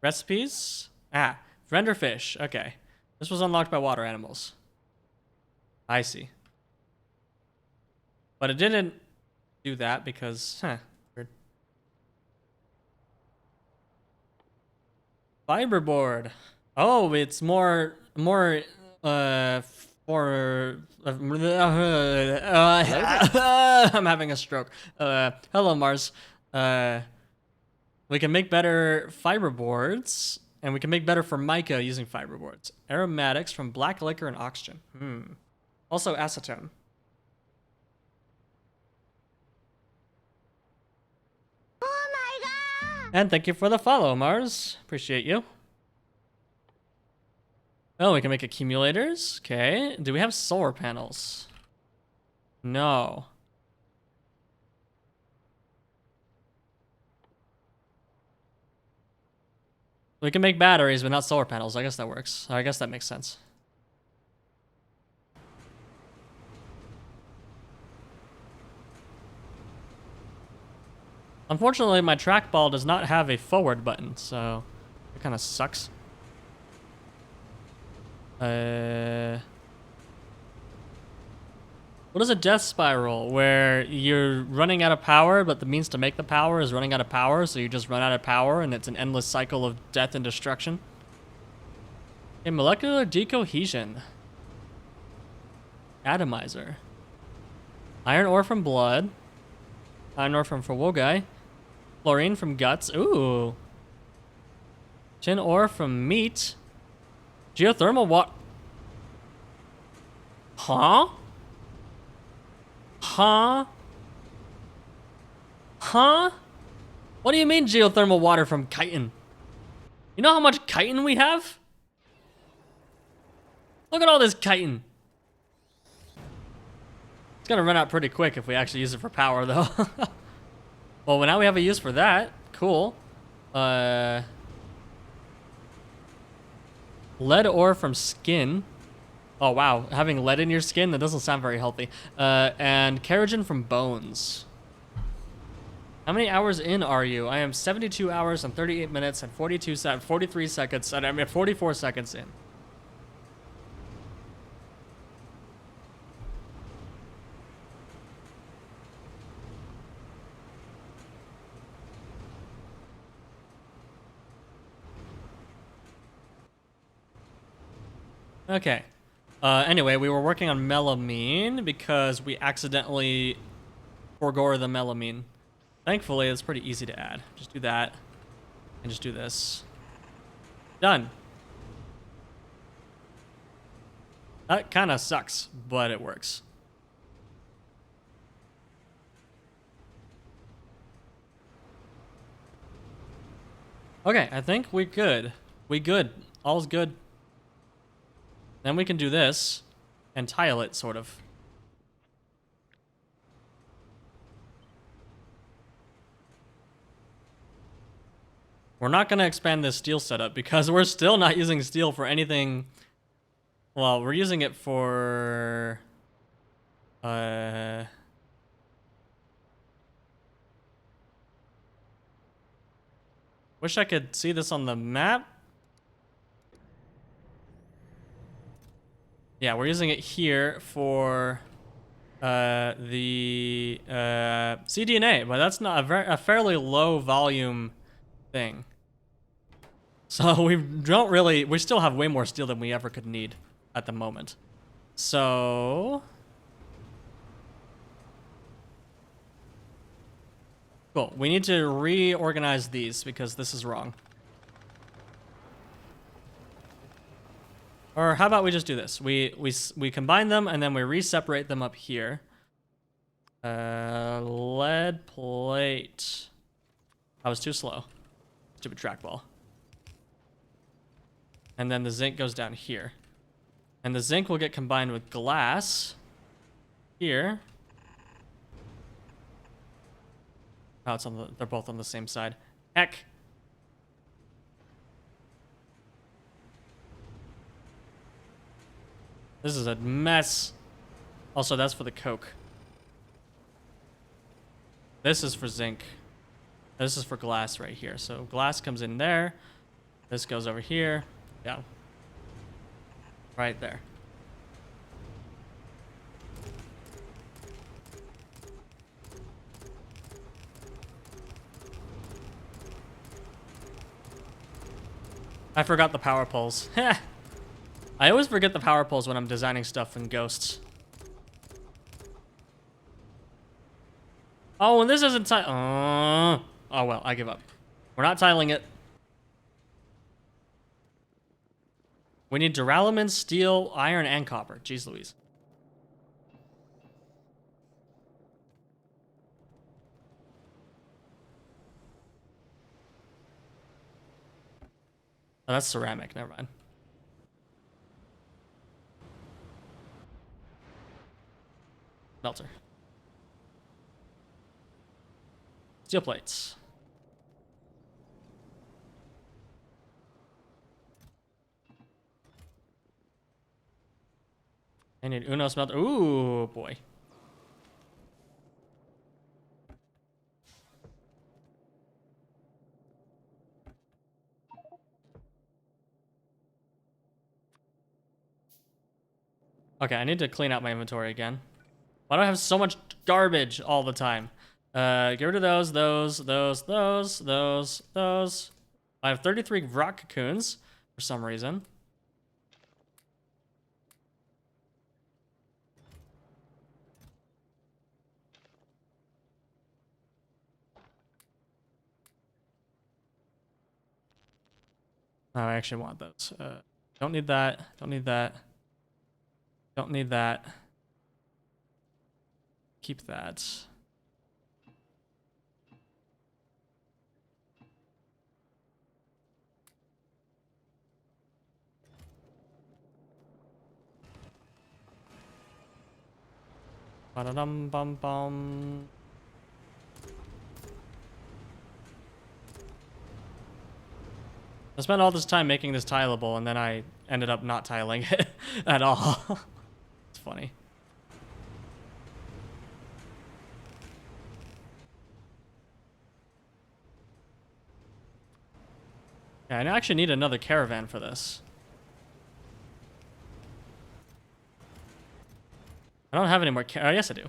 Recipes? Ah, render fish. Okay. This was unlocked by water animals. I see. But it didn't do that because, weird. Fiberboard. Oh, it's more, for, I'm having a stroke. Hello, Mars. We can make better fiberboards, and we can make better formica using fiberboards. Aromatics from black liquor and oxygen. Also acetone. Oh my god! And thank you for the follow, Mars. Appreciate you. Oh, we can make accumulators. Okay. Do we have solar panels? No. We can make batteries, but not solar panels. I guess that works. I guess that makes sense. Unfortunately, my trackball does not have a forward button, so it kind of sucks. What is a death spiral? Where you're running out of power, but the means to make the power is running out of power, so you just run out of power, and it's an endless cycle of death and destruction. A molecular decohesion. Atomizer. Iron ore from blood. Iron ore from Auogs. Fluorine from guts. Ooh. Tin ore from meat. Geothermal water. Huh? Huh? Huh? What do you mean geothermal water from chitin? You know how much chitin we have? Look at all this chitin. It's gonna run out pretty quick if we actually use it for power, though. Well, now we have a use for that. Cool. Lead ore from skin. Oh, wow. Having lead in your skin? That doesn't sound very healthy. And keratin from bones. How many hours in are you? I am 72 hours and 38 minutes and 43 seconds, and I'm 44 seconds in. Okay. Anyway, we were working on melamine because we accidentally forgore the melamine. Thankfully, it's pretty easy to add. Just do that, and just do this. Done. That kind of sucks, but it works. Okay, I think we good. We good. All's good. Then we can do this and tile it, sort of. We're not going to expand this steel setup because we're still not using steel for anything. Well, we're using it for... Wish I could see this on the map. Yeah, we're using it here for the CDNA, but that's not a fairly low volume thing. So we still have way more steel than we ever could need at the moment. So... Cool, we need to reorganize these because this is wrong. Or how about we just do this? We combine them and then we re-separate them up here. Lead plate. I was too slow. Stupid trackball. And then the zinc goes down here. And the zinc will get combined with glass here. Oh, it's on they're both on the same side. Heck. This is a mess. Also, that's for the coke. This is for zinc. This is for glass right here. So glass comes in there. This goes over here. Yeah. Right there. I forgot the power poles. Heh. I always forget the power poles when I'm designing stuff in Ghosts. Oh, and this isn't oh well, I give up. We're not tiling it. We need duralumin, steel, iron, and copper. Jeez Louise. Oh, that's ceramic. Never mind. Melter. Steel plates. I need Uno smelter. Ooh, boy. Okay, I need to clean out my inventory again. Why do I have so much garbage all the time? Get rid of those. I have 33 rock cocoons for some reason. Oh, I actually want those. Don't need that. Don't need that. Don't need that. Keep that. Ba-da-dum-bum-bum. I spent all this time making this tileable, and then I ended up not tiling it at all. It's funny. Yeah, I actually need another caravan for this. I don't have any more yes, I do.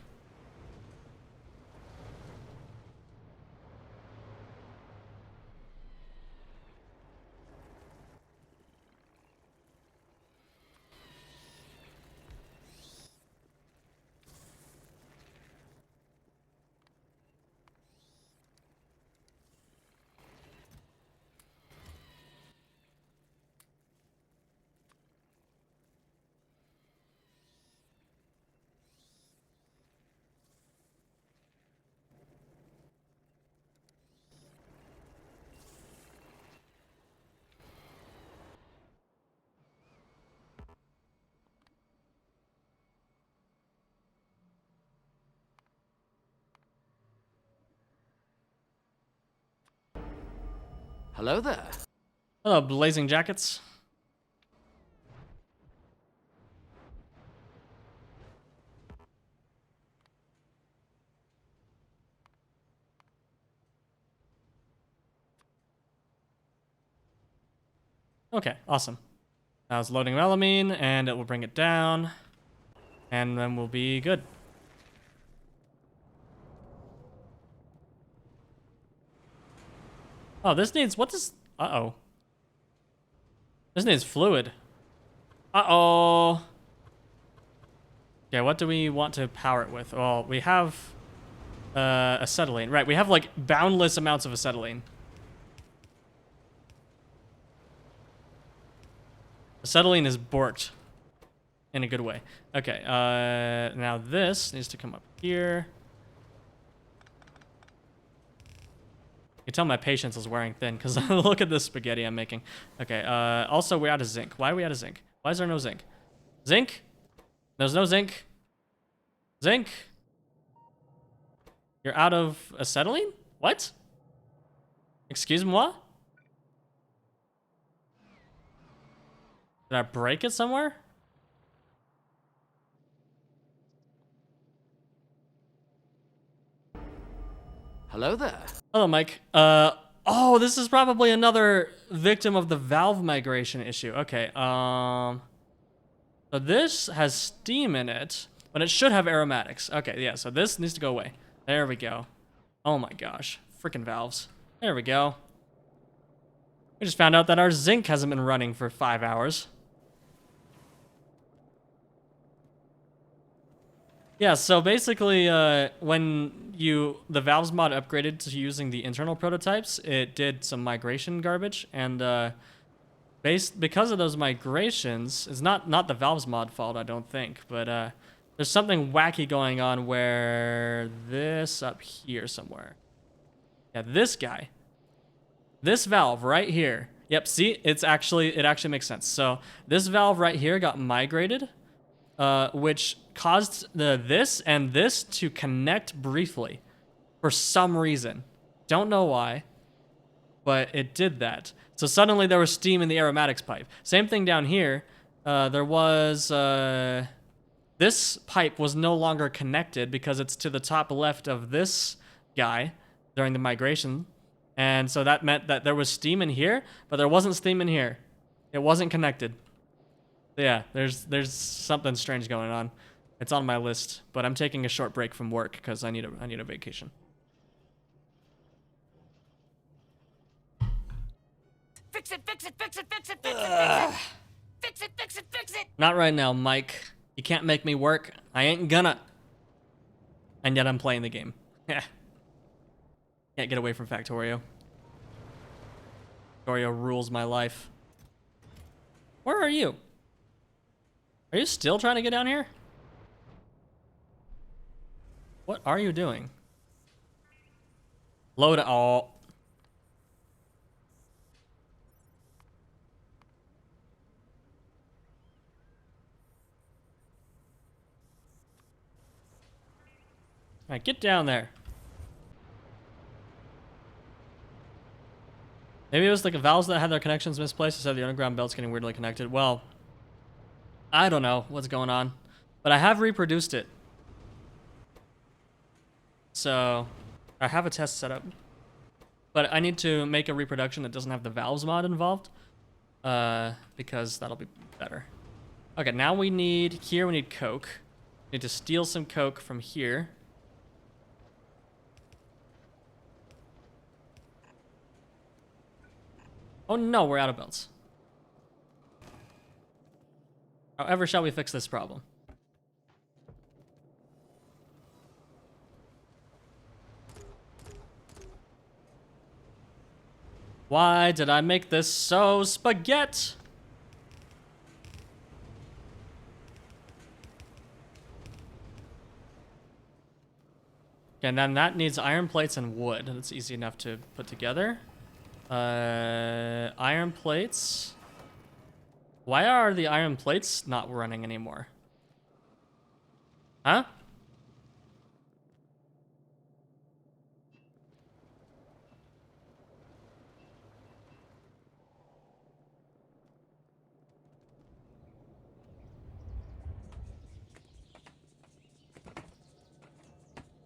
Hello there. Hello, blazing jackets. Okay, awesome. Now it's loading melamine, and it will bring it down, and then we'll be good. Oh, this needs, what does, uh-oh. This needs fluid. Uh-oh. Okay, what do we want to power it with? Well, we have acetylene. Right, we have like boundless amounts of acetylene. Acetylene is borked in a good way. Okay, now this needs to come up here. You can tell my patience is wearing thin because look at this spaghetti I'm making. Okay, also we're out of zinc. Why are we out of zinc? Why is there no zinc? Zinc? There's no zinc. Zinc? You're out of acetylene? What? Excuse-moi? Did I break it somewhere? Hello there. Hello, Mike. Oh, this is probably another victim of the valve migration issue. Okay, so this has steam in it, but it should have aromatics. Okay, yeah, so this needs to go away. There we go. Oh my gosh, freaking valves. There we go. We just found out that our zinc hasn't been running for 5 hours. Yeah, so basically, when the valves mod upgraded to using the internal prototypes, it did some migration garbage, and because of those migrations, it's not the valves mod fault, I don't think, but there's something wacky going on where this up here somewhere. Yeah, this guy. This valve right here. Yep, see, it actually makes sense. So this valve right here got migrated, which caused this and this to connect briefly for some reason. Don't know why, but it did that. So suddenly there was steam in the aromatics pipe. Same thing down here. There was this pipe was no longer connected because it's to the top left of this guy during the migration. And so that meant that there was steam in here, but there wasn't steam in here. It wasn't connected. Yeah, there's something strange going on. It's on my list, but I'm taking a short break from work because I need a vacation. Fix it, fix it, fix it, fix it, fix it, fix it. Fix it, fix it, fix it. Not right now, Mike. You can't make me work. I ain't gonna. And yet I'm playing the game. Yeah. Can't get away from Factorio. Factorio rules my life. Where are you? Are you still trying to get down here? What are you doing? Load it all. Alright, get down there. Maybe it was like the valves that had their connections misplaced instead of the underground belts getting weirdly connected. Well, I don't know what's going on, but I have reproduced it. So, I have a test set up. But I need to make a reproduction that doesn't have the valves mod involved, because that'll be better. Okay, now we need coke. Need to steal some coke from here. Oh no, we're out of belts. However, shall we fix this problem? Why did I make this so spaghetti? Okay, and then that needs iron plates and wood. That's easy enough to put together. Iron plates. Why are the iron plates not running anymore? Huh?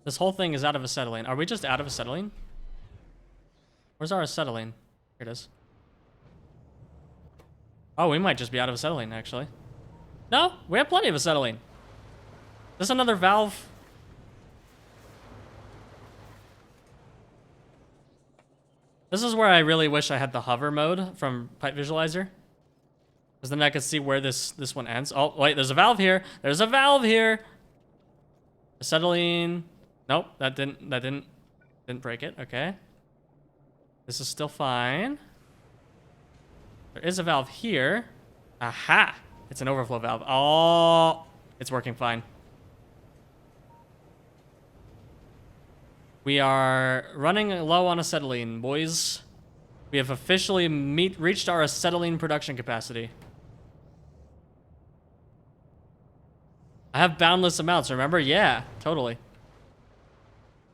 This whole thing is out of acetylene. Are we just out of acetylene? Where's our acetylene? Here it is. Oh, we might just be out of acetylene, actually. No, we have plenty of acetylene. There's another valve. This is where I really wish I had the hover mode from Pipe Visualizer. Because then I could see where this one ends. Oh, wait, there's a valve here. There's a valve here. Acetylene. Nope, that didn't break it. Okay. This is still fine. There is a valve here. Aha! It's an overflow valve. Oh, it's working fine. We are running low on acetylene, boys. We have officially reached our acetylene production capacity. I have boundless amounts, remember? Yeah, totally.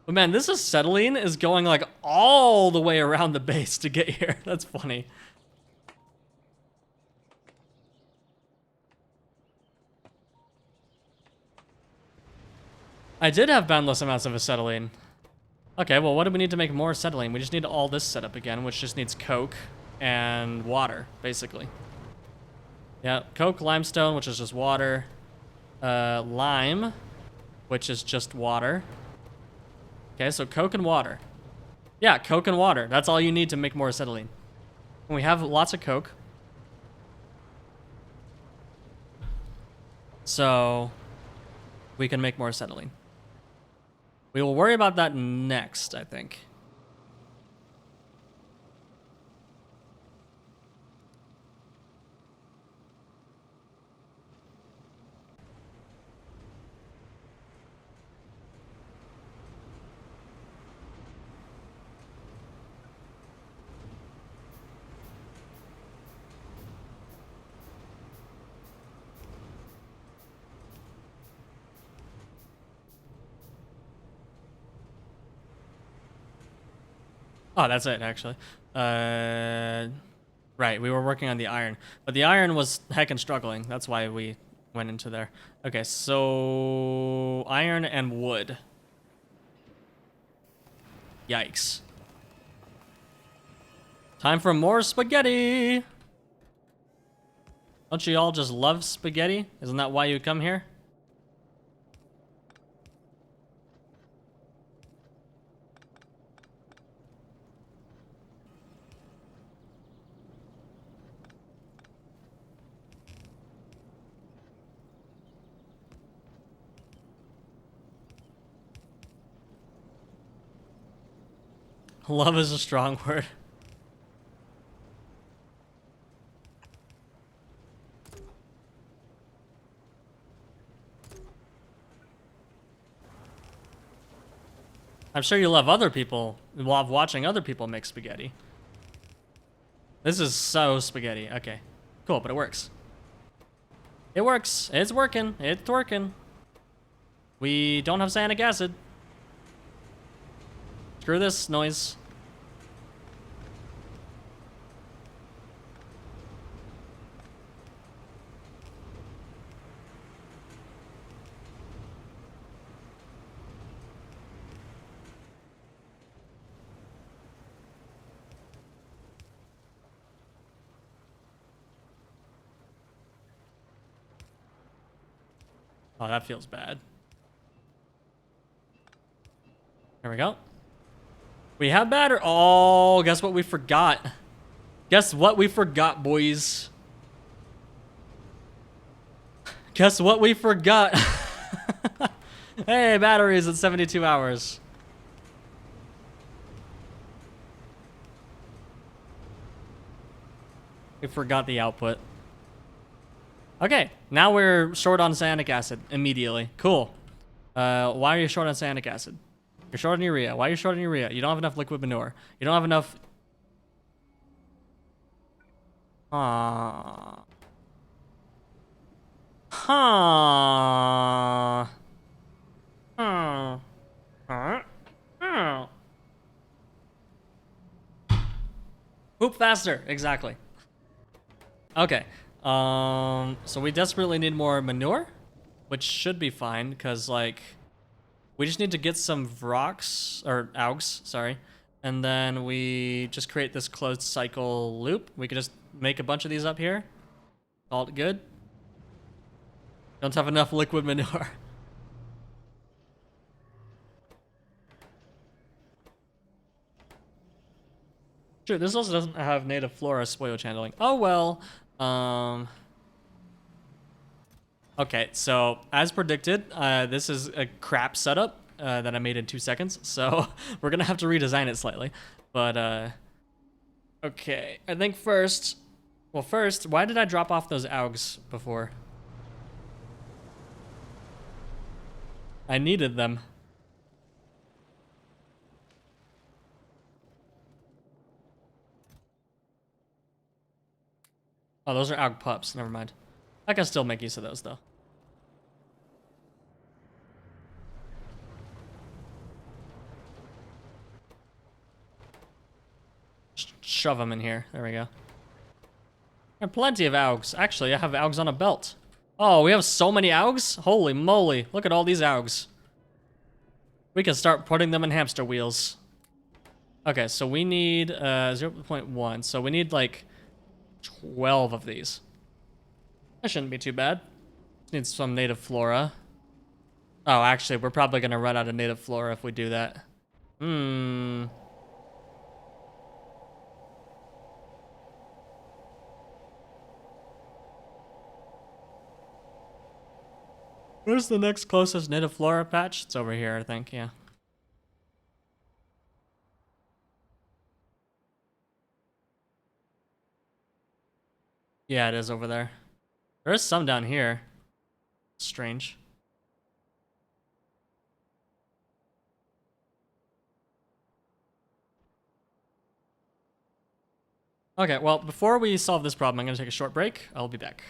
But man, this acetylene is going like all the way around the base to get here. That's funny. I did have boundless amounts of acetylene. Okay, well, what do we need to make more acetylene? We just need all this set up again, which just needs coke and water, basically. Yeah, coke, limestone, which is just water. Lime, which is just water. Okay, so coke and water. Yeah, coke and water. That's all you need to make more acetylene. And we have lots of coke. So we can make more acetylene. We will worry about that next, I think. Oh, that's it, actually. Right, we were working on the iron. But the iron was heckin' struggling. That's why we went into there. Okay, so iron and wood. Yikes. Time for more spaghetti! Don't you all just love spaghetti? Isn't that why you come here? Love is a strong word. I'm sure you love other people, love watching other people make spaghetti. This is so spaghetti. Okay, cool, but it works. It works. It's working. It's working. We don't have cyanic acid. Screw this noise. Oh, that feels bad. There we go. We have batter. Oh, guess what we forgot? Guess what we forgot, boys? Guess what we forgot? Hey, batteries at 72 hours. We forgot the output. Okay, now we're short on cyanic acid immediately. Cool. Why are you short on cyanic acid? You're short on urea. Why are you short on urea? You don't have enough liquid manure. You don't have enough... Huh. Huh. Huh. Huh. Huh. Poop faster. Exactly. Okay. So we desperately need more manure, which should be fine, because, like, we just need to get some rocks, or Auogs, sorry, and then we just create this closed cycle loop. We could just make a bunch of these up here. All good. Don't have enough liquid manure. Sure, this also doesn't have native flora spoil channeling. Oh well. Okay, so as predicted, this is a crap setup that I made in 2 seconds, so we're gonna have to redesign it slightly. But okay, I think first, why did I drop off those Auogs before? I needed them. Oh, those are Aug pups. Never mind. I can still make use of those though. Shove them in here. There we go. And plenty of Auogs. Actually, I have Auogs on a belt. Oh, we have so many Auogs? Holy moly. Look at all these Auogs. We can start putting them in hamster wheels. Okay, so we need 0.1. So we need like 12 of these. That shouldn't be too bad. Need some native flora. Oh, actually, we're probably going to run out of native flora if we do that. Where's the next closest native flora patch? It's over here, I think, yeah. Yeah, it is over there. There is some down here. Strange. Okay, well, before we solve this problem, I'm going to take a short break. I'll be back.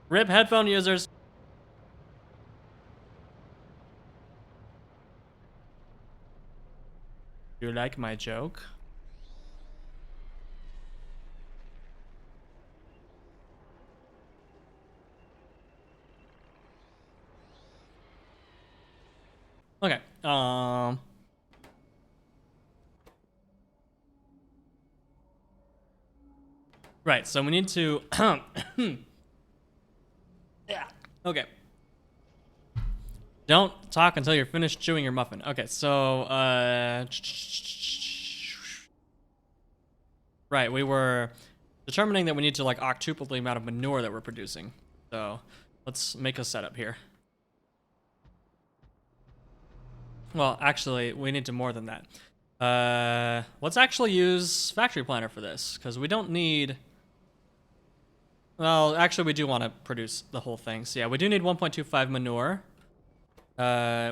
Rip headphone users. You like my joke? Okay. Right. So we need to. Yeah. Okay. Don't talk until you're finished chewing your muffin. Okay. So right. We were determining that we need to like octuple the amount of manure that we're producing. So let's make a setup here. Well, actually, we need to more than that. Let's actually use Factory Planner for this, because we don't need... Well, actually, we do want to produce the whole thing. So yeah, we do need 1.25 manure,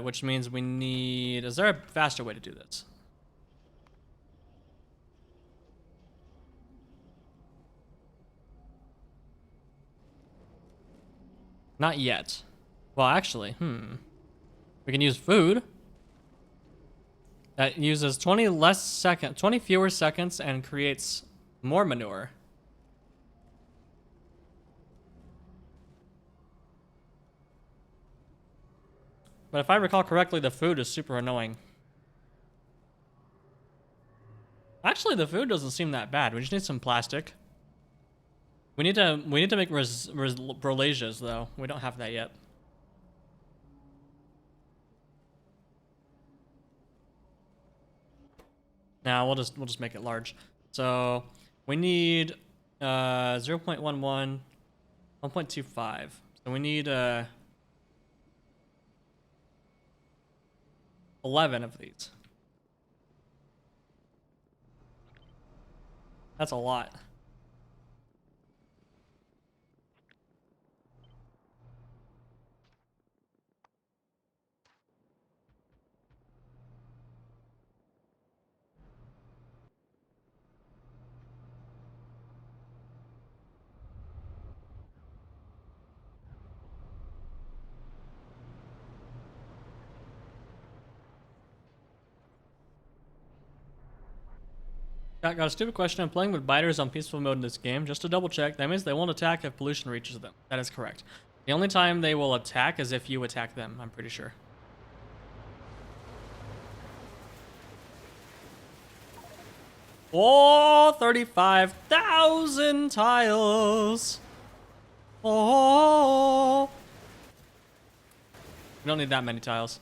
which means we need... Is there a faster way to do this? Not yet. Well, actually, we can use food. That uses 20 fewer seconds and creates more manure. But if I recall correctly, the food is super annoying. Actually, the food doesn't seem that bad. We just need some plastic. We need to make brolasias though. We don't have that yet. Now we'll just make it large. So we need 0.11, 1.25. So we need 11 of these. That's a lot. Got a stupid question. I'm playing with biters on peaceful mode in this game. Just to double check, that means they won't attack if pollution reaches them. That is correct. The only time they will attack is if you attack them, I'm pretty sure. Oh, 35,000 tiles. Oh. We don't need that many tiles.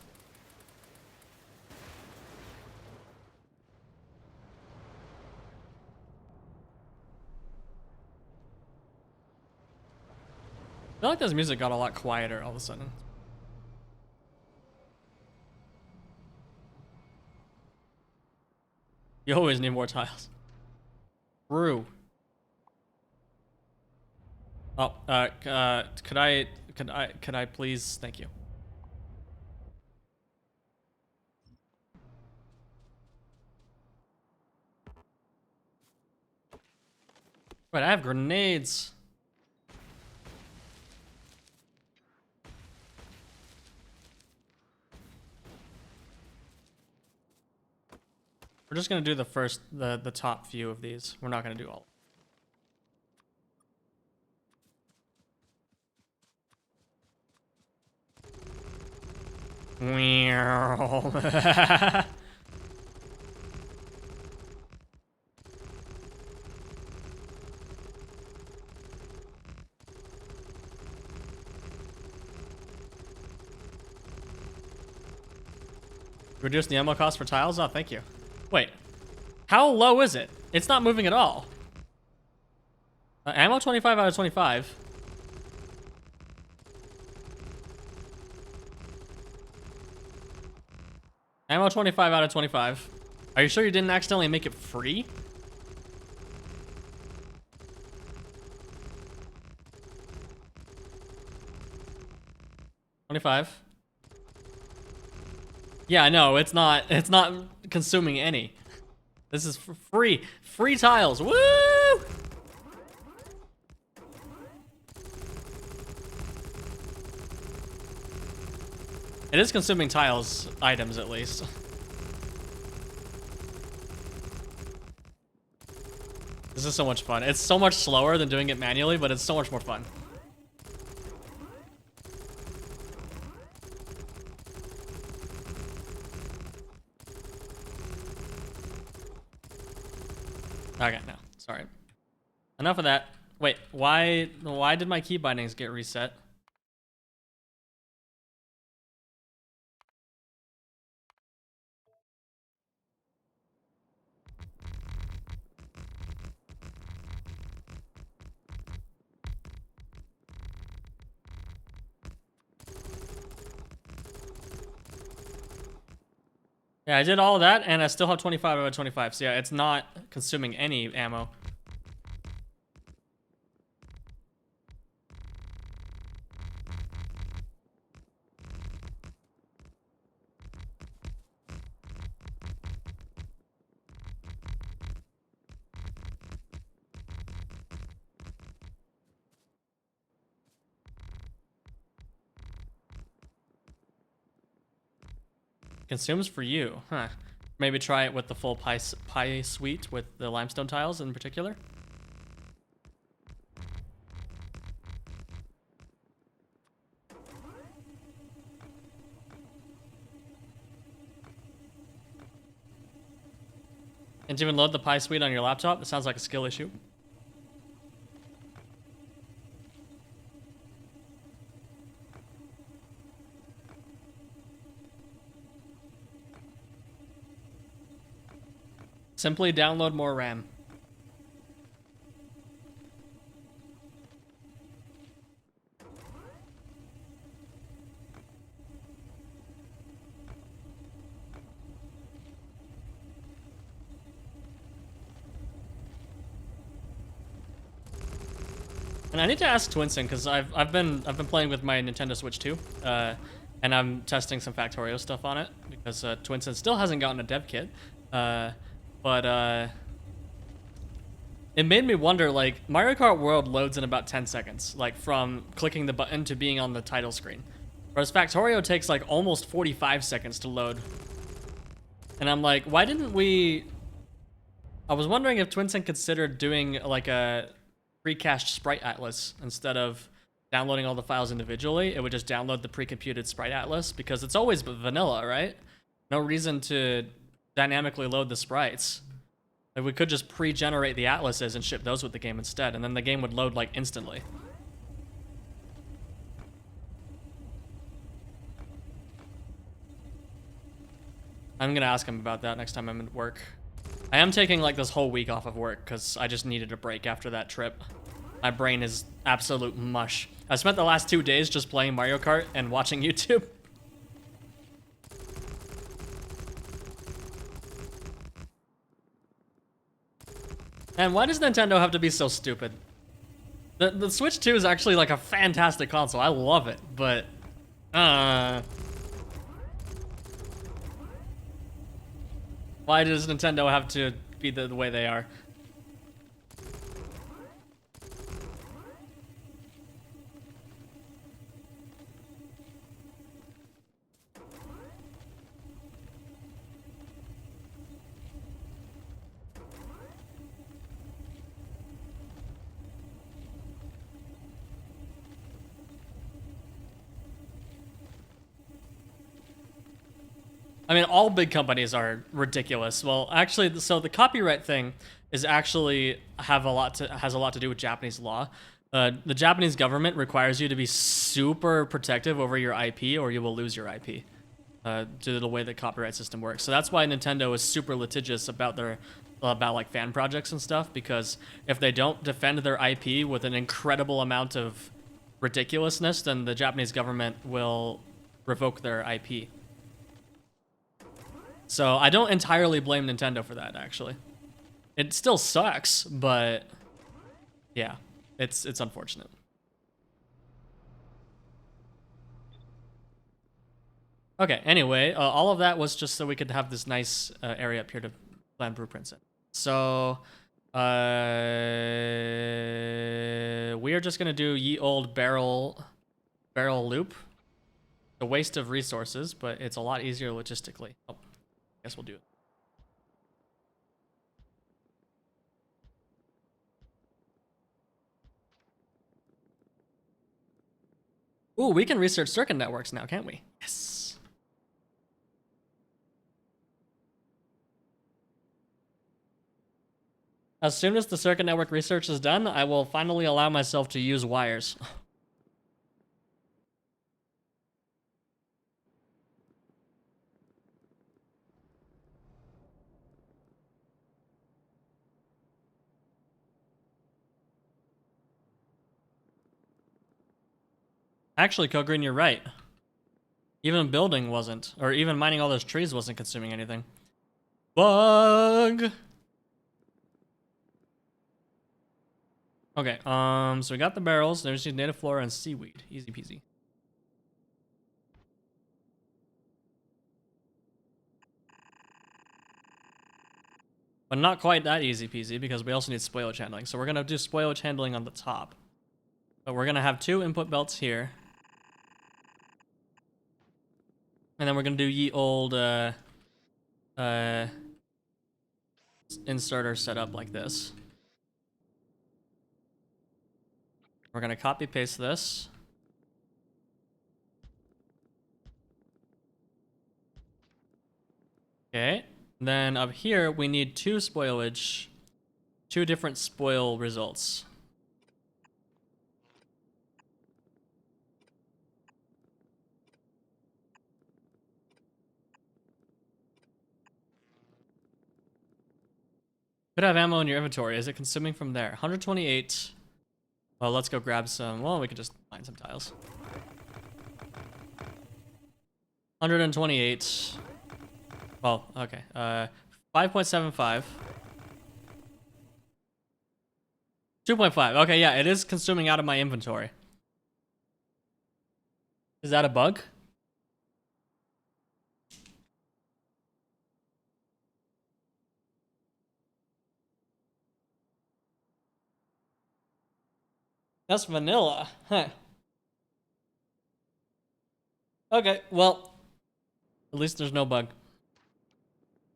I feel like this music got a lot quieter all of a sudden. You always need more tiles. True. Oh, could I please? Thank you. Right, I have grenades. We're just gonna do the top few of these. We're not gonna do all. Reduce the ammo cost for tiles? Oh, thank you. Wait, how low is it? It's not moving at all. Ammo 25 out of 25. Ammo 25 out of 25. Are you sure you didn't accidentally make it free? $25. Yeah, no, it's not consuming any. This is free. Free tiles. Woo! It is consuming tiles items at least. This is so much fun. It's so much slower than doing it manually, but it's so much more fun. Okay, no, sorry. Enough of that. Wait, why did my key bindings get reset? Yeah, I did all of that, and I still have 25 out of 25. So yeah, it's not consuming any ammo. Consumes for you, huh? Maybe try it with the full pie suite with the limestone tiles in particular. And to even load the pie suite on your laptop, it sounds like a skill issue. Simply download more RAM. And I need to ask Twinson because I've been playing with my Nintendo Switch 2, and I'm testing some Factorio stuff on it because Twinson still hasn't gotten a dev kit. But it made me wonder, like, Mario Kart World loads in about 10 seconds, like from clicking the button to being on the title screen. Whereas Factorio takes like almost 45 seconds to load. And I'm like, why didn't we... I was wondering if Twinson considered doing like a pre-cached sprite atlas instead of downloading all the files individually. It would just download the pre-computed sprite atlas because it's always vanilla, right? No reason to dynamically load the sprites. Like, we could just pre-generate the atlases and ship those with the game instead, and then the game would load like instantly. I'm gonna ask him about that next time I'm at work. I am taking like this whole week off of work because I just needed a break after that trip. My brain is absolute mush. I spent the last 2 days just playing Mario Kart and watching YouTube. And why does Nintendo have to be so stupid? The Switch 2 is actually like a fantastic console. I love it, but why does Nintendo have to be the way they are? I mean, all big companies are ridiculous. Well, actually, so the copyright thing is actually has a lot to do with Japanese law. The Japanese government requires you to be super protective over your IP, or you will lose your IP. Due to the way the copyright system works. So that's why Nintendo is super litigious about like fan projects and stuff, because if they don't defend their IP with an incredible amount of ridiculousness, then the Japanese government will revoke their IP. So I don't entirely blame Nintendo for that, actually. It still sucks, but yeah, it's unfortunate. Okay, anyway, all of that was just so we could have this nice area up here to plan blueprints in. So we are just gonna do ye old barrel loop. a waste of resources, but it's a lot easier logistically. Oh, I guess we'll do it. Ooh, we can research circuit networks now, can't we? Yes. As soon as the circuit network research is done, I will finally allow myself to use wires. Actually, Kogreen, you're right. Even building wasn't, or even mining all those trees wasn't consuming anything. Bug! Okay, so we got the barrels. Now we just need native flora and seaweed. Easy peasy. But not quite that easy peasy because we also need spoilage handling. So we're gonna do spoilage handling on the top. But we're gonna have 2 input belts here. And then we're gonna do ye old inserter setup like this. We're gonna copy paste this. Okay. Then up here we need 2 spoilage, 2 different spoil results. Could have ammo in your inventory. Is it consuming from there? 128. Well, let's go grab some. Well, we could just find some tiles. 128. Well, okay. 5.75. 2.5. Okay, yeah, it is consuming out of my inventory. Is that a bug? That's vanilla. Huh. Okay, well, at least there's no bug.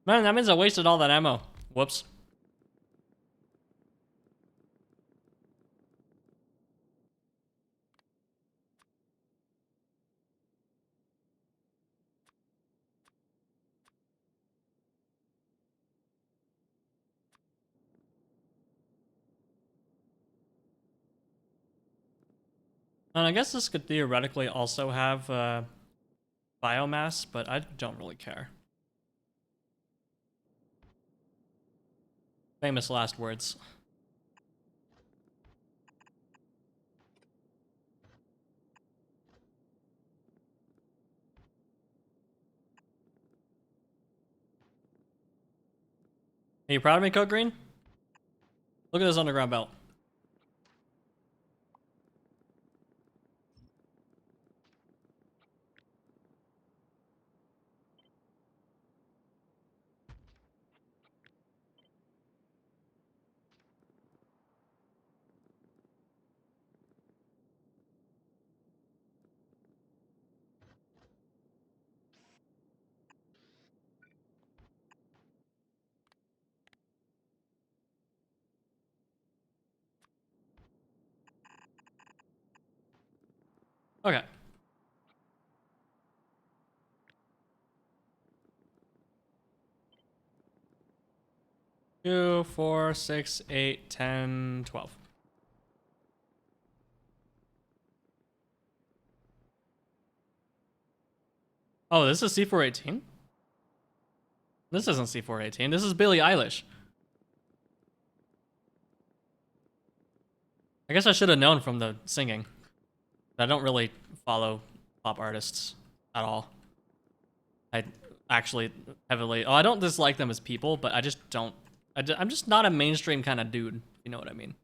Man, that means I wasted all that ammo. Whoops. And I guess this could theoretically also have biomass, but I don't really care. Famous last words. Are you proud of me, Code Green? Look at this underground belt. Okay. 2, 4, 6, 8, 10, 12. Oh, this is C418? This isn't C418. This is Billie Eilish. I guess I should have known from the singing. I don't really follow pop artists at all. I actually heavily... Oh, I don't dislike them as people, but I just don't... I'm just not a mainstream kind of dude. You know what I mean?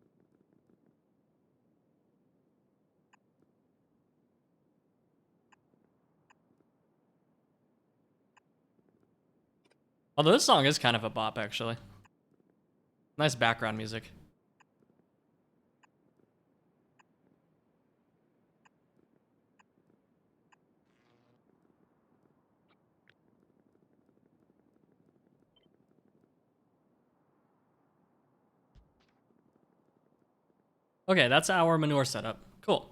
Although this song is kind of a bop, actually. Nice background music. Okay, that's our manure setup. Cool.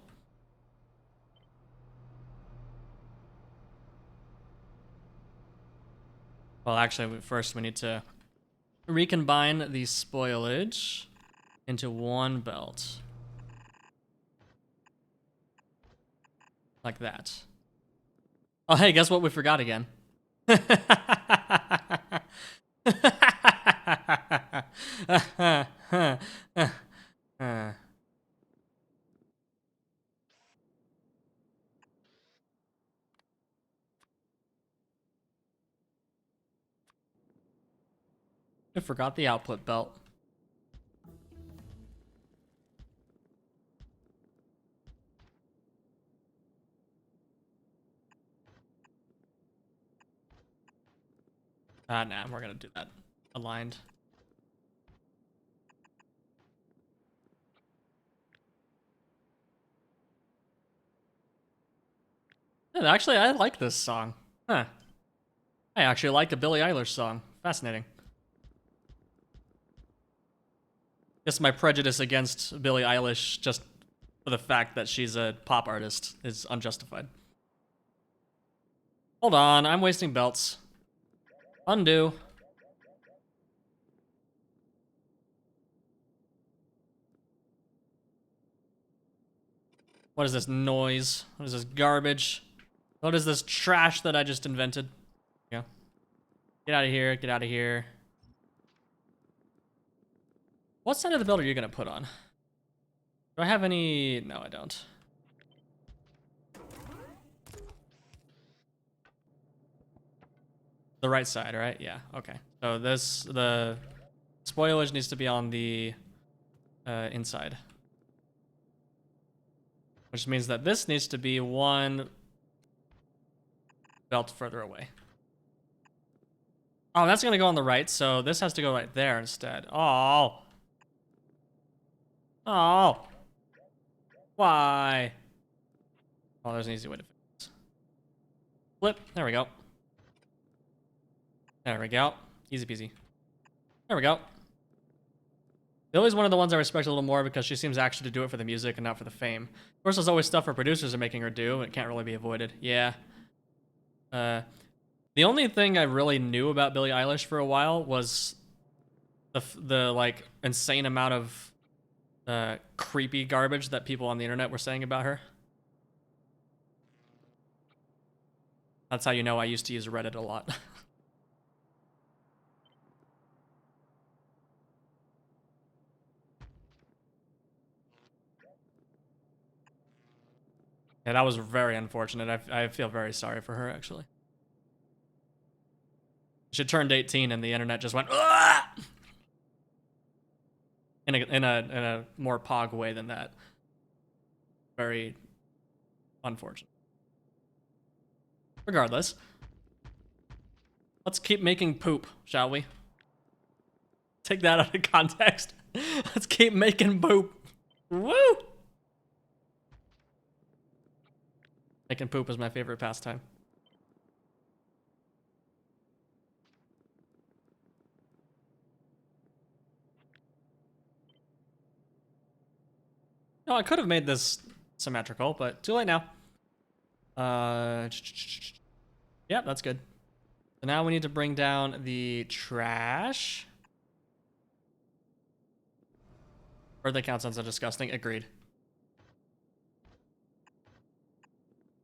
Well, actually, first we need to recombine the spoilage into one belt. Like that. Oh, hey, guess what we forgot again? I forgot the output belt. Nah, we're gonna do that aligned. Yeah, actually, I like this song. Huh. I actually like a Billie Eilish song. Fascinating. Guess my prejudice against Billie Eilish just for the fact that she's a pop artist is unjustified. Hold on, I'm wasting belts. Undo. What is this noise? What is this garbage? What is this trash that I just invented? Yeah. Get out of here, get out of here. What side of the belt are you gonna put on? Do I have any? No, I don't. The right side, right? Yeah, okay. So the spoilage needs to be on the inside. Which means that this needs to be one belt further away. Oh, that's gonna go on the right, so this has to go right there instead. Oh. Oh. Why? Oh, there's an easy way to fix this. Flip. There we go. There we go. Easy peasy. There we go. Lily's one of the ones I respect a little more because she seems actually to do it for the music and not for the fame. Of course, there's always stuff her producers are making her do. It can't really be avoided. Yeah. The only thing I really knew about Billie Eilish for a while was the like insane amount of creepy garbage that people on the internet were saying about her. That's how you know I used to use Reddit a lot. Yeah, that was very unfortunate. I feel very sorry for her, actually. She turned 18 and the internet just went, "Ugh!" In a more pog way than that. Very unfortunate. Regardless, let's keep making poop, shall we? Take that out of context. Let's keep making poop. Woo! Making poop is my favorite pastime. No, I could have made this symmetrical, but too late now. Yep, that's good. So now we need to bring down the trash. Birthday count sounds so disgusting. Agreed.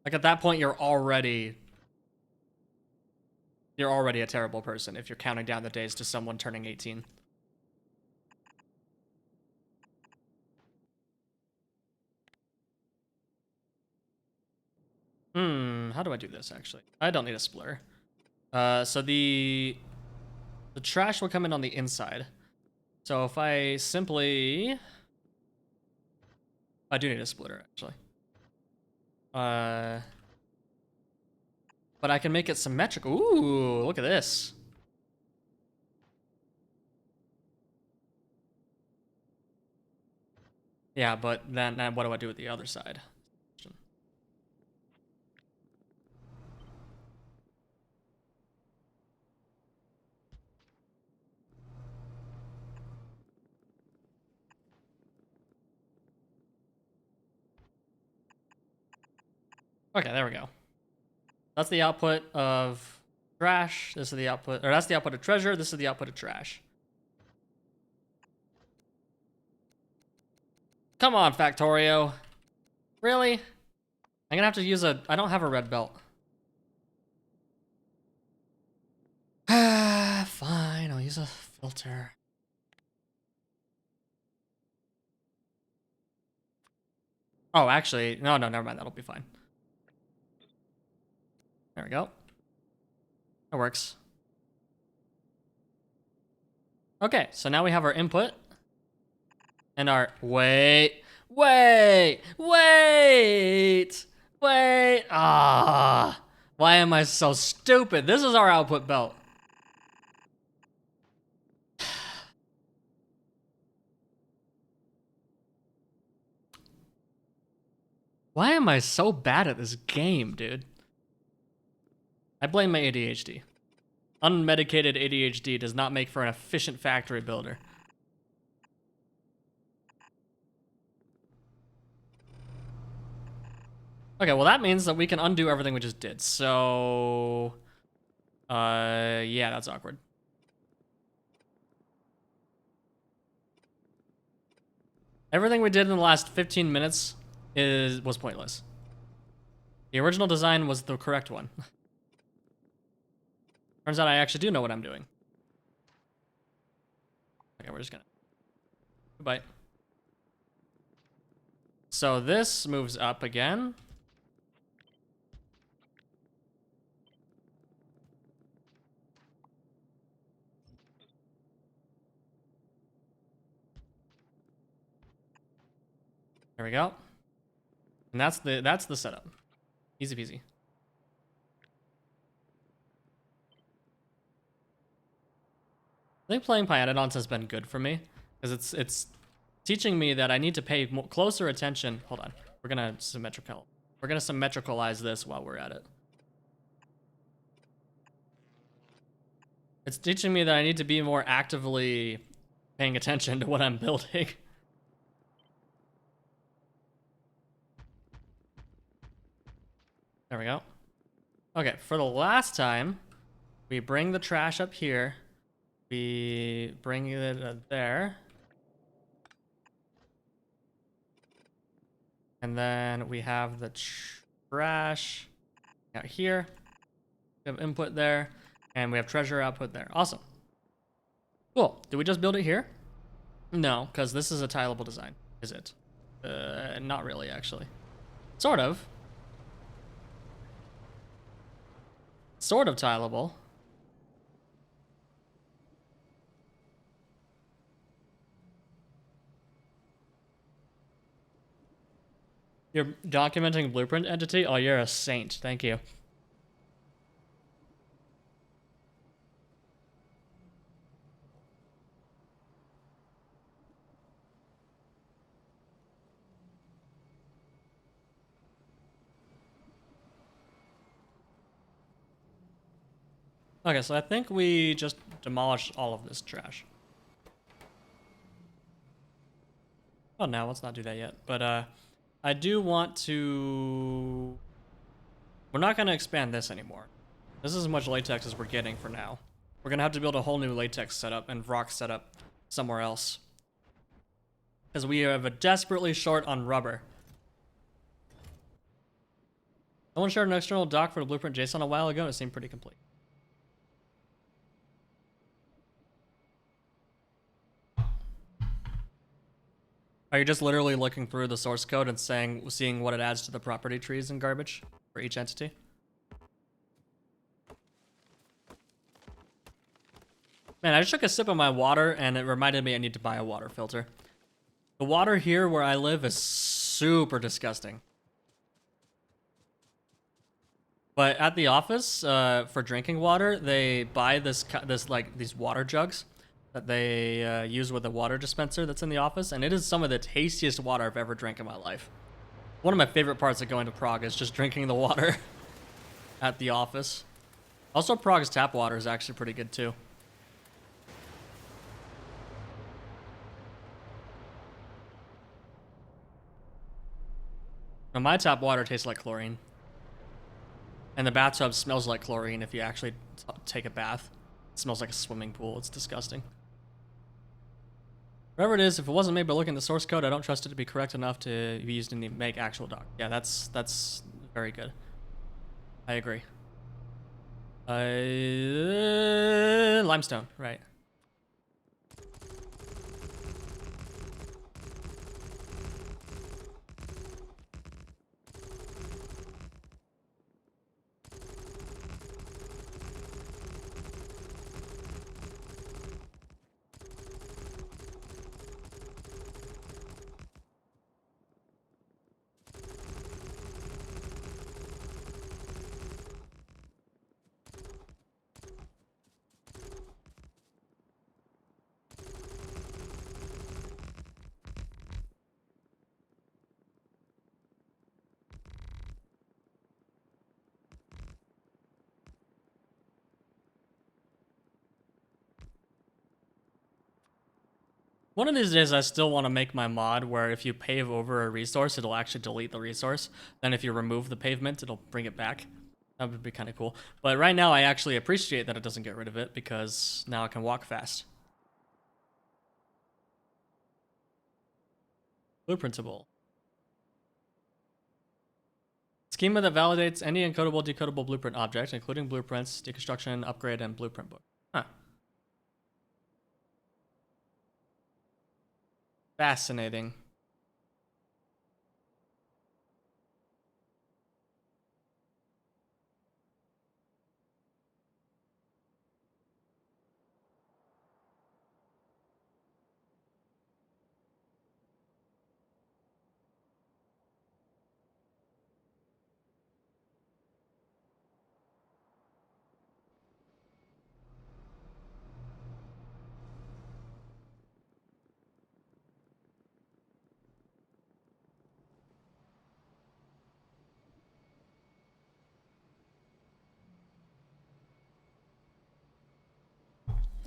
Like at that point, you're already a terrible person if you're counting down the days to someone turning 18. How do I do this actually? I don't need a splitter. So the trash will come in on the inside. So if I simply, I do need a splitter actually. But I can make it symmetrical. Ooh, look at this. Yeah, but then what do I do with the other side? Okay, there we go. That's the output of trash. This is the output, or that's the output of treasure. This is the output of trash. Come on, Factorio. Really? I'm gonna have to use I don't have a red belt. Fine, I'll use a filter. Oh, actually, no, never mind. That'll be fine. There we go. That works. Okay, so now we have our input. And our, wait. Ah, why am I so stupid? This is our output belt. Why am I so bad at this game, dude? I blame my ADHD. Unmedicated ADHD does not make for an efficient factory builder. Okay, well that means that we can undo everything we just did. So, yeah, that's awkward. Everything we did in the last 15 minutes was pointless. The original design was the correct one. Turns out I actually do know what I'm doing. Okay, we're just gonna... Goodbye. So this moves up again. There we go. And that's the setup. Easy peasy. I think playing Pyadodons has been good for me because it's teaching me that I need to pay closer attention. Hold on, we're gonna symmetricalize this while we're at it. It's teaching me that I need to be more actively paying attention to what I'm building. There we go. Okay, for the last time, we bring the trash up here. We bring it there. And then we have the trash out here. We have input there. And we have treasure output there. Awesome. Cool. Did we just build it here? No, because this is a tileable design. Is it? Not really, actually. Sort of. Sort of tileable. You're documenting blueprint entity? Oh, you're a saint. Thank you. Okay, so I think we just demolished all of this trash. Oh, no, let's not do that yet. But I do want to... We're not going to expand this anymore. This is as much latex as we're getting for now. We're going to have to build a whole new latex setup and rock setup somewhere else. Because we have a desperately short on rubber. Someone shared an external doc for the blueprint JSON a while ago and it seemed pretty complete. Are you just literally looking through the source code and seeing what it adds to the property trees and garbage for each entity? Man, I just took a sip of my water and it reminded me I need to buy a water filter. The water here where I live is super disgusting. But at the office, for drinking water, they buy these water jugs that they use with a water dispenser that's in the office, and it is some of the tastiest water I've ever drank in my life. One of my favorite parts of going to Prague is just drinking the water at the office. Also, Prague's tap water is actually pretty good too. Now, my tap water tastes like chlorine. And the bathtub smells like chlorine if you actually take a bath. It smells like a swimming pool. It's disgusting. Whatever it is, if it wasn't made by looking at the source code, I don't trust it to be correct enough to be used to make actual dock. Yeah, that's very good. I agree. Limestone, right. One of these days, I still want to make my mod where if you pave over a resource, it'll actually delete the resource. Then if you remove the pavement, it'll bring it back. That would be kind of cool. But right now, I actually appreciate that it doesn't get rid of it because now I can walk fast. Blueprintable. Schema that validates any encodable, decodable blueprint object, including blueprints, deconstruction, upgrade, and blueprint book. Huh. Fascinating.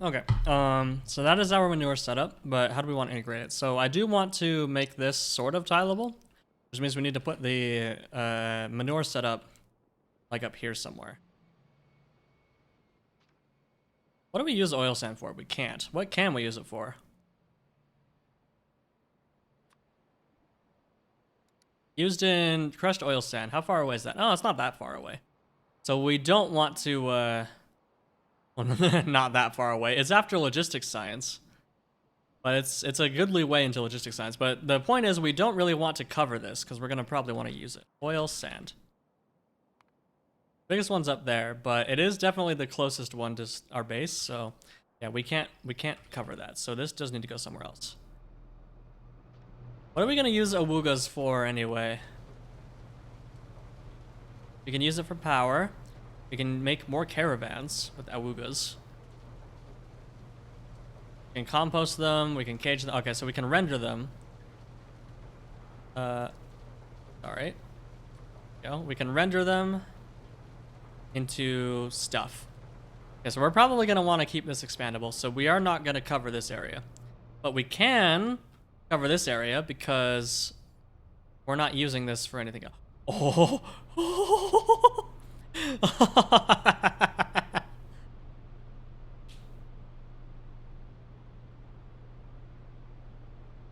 Okay, so that is our manure setup, but how do we want to integrate it? So I do want to make this sort of tileable, which means we need to put the manure setup like up here somewhere. What do we use oil sand for? We can't. What can we use it for? Used in crushed oil sand. How far away is that? Oh, it's not that far away. So we don't want to, well, not that far away. It's after logistics science. But it's a goodly way into logistics science. But the point is we don't really want to cover this because we're going to probably want to use it. Oil sand. Biggest one's up there, but it is definitely the closest one to our base. So yeah, we can't cover that. So this does need to go somewhere else. What are we going to use Auogs for anyway? We can use it for power. We can make more caravans with Auogs. We can compost them. We can cage them. Okay, so we can render them. All right. Go. We can render them into stuff. Okay, so we're probably going to want to keep this expandable. So we are not going to cover this area. But we can cover this area because we're not using this for anything else. Oh.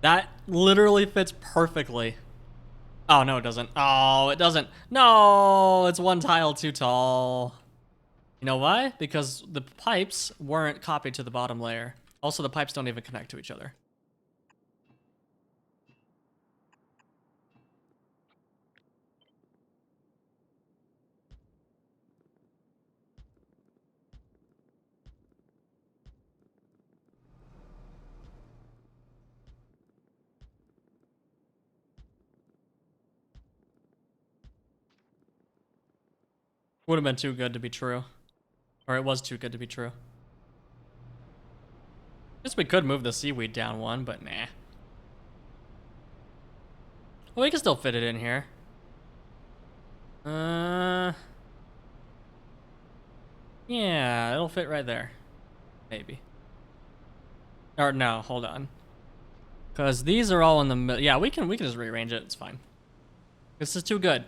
That literally fits perfectly. Oh, no, it doesn't. Oh, it doesn't. No, it's one tile too tall. You know why? Because the pipes weren't copied to the bottom layer. Also, the pipes don't even connect to each other. Would have been too good to be true. Or it was too good to be true. Guess we could move the seaweed down one, but nah. Well, we can still fit it in here. Yeah, it'll fit right there. Maybe. Or no, hold on. Because these are all in the middle. Yeah, we can just rearrange it. It's fine. This is too good.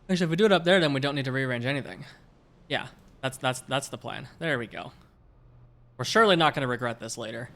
Actually, if we do it up there, then we don't need to rearrange anything. Yeah, that's the plan. There we go. We're surely not going to regret this later.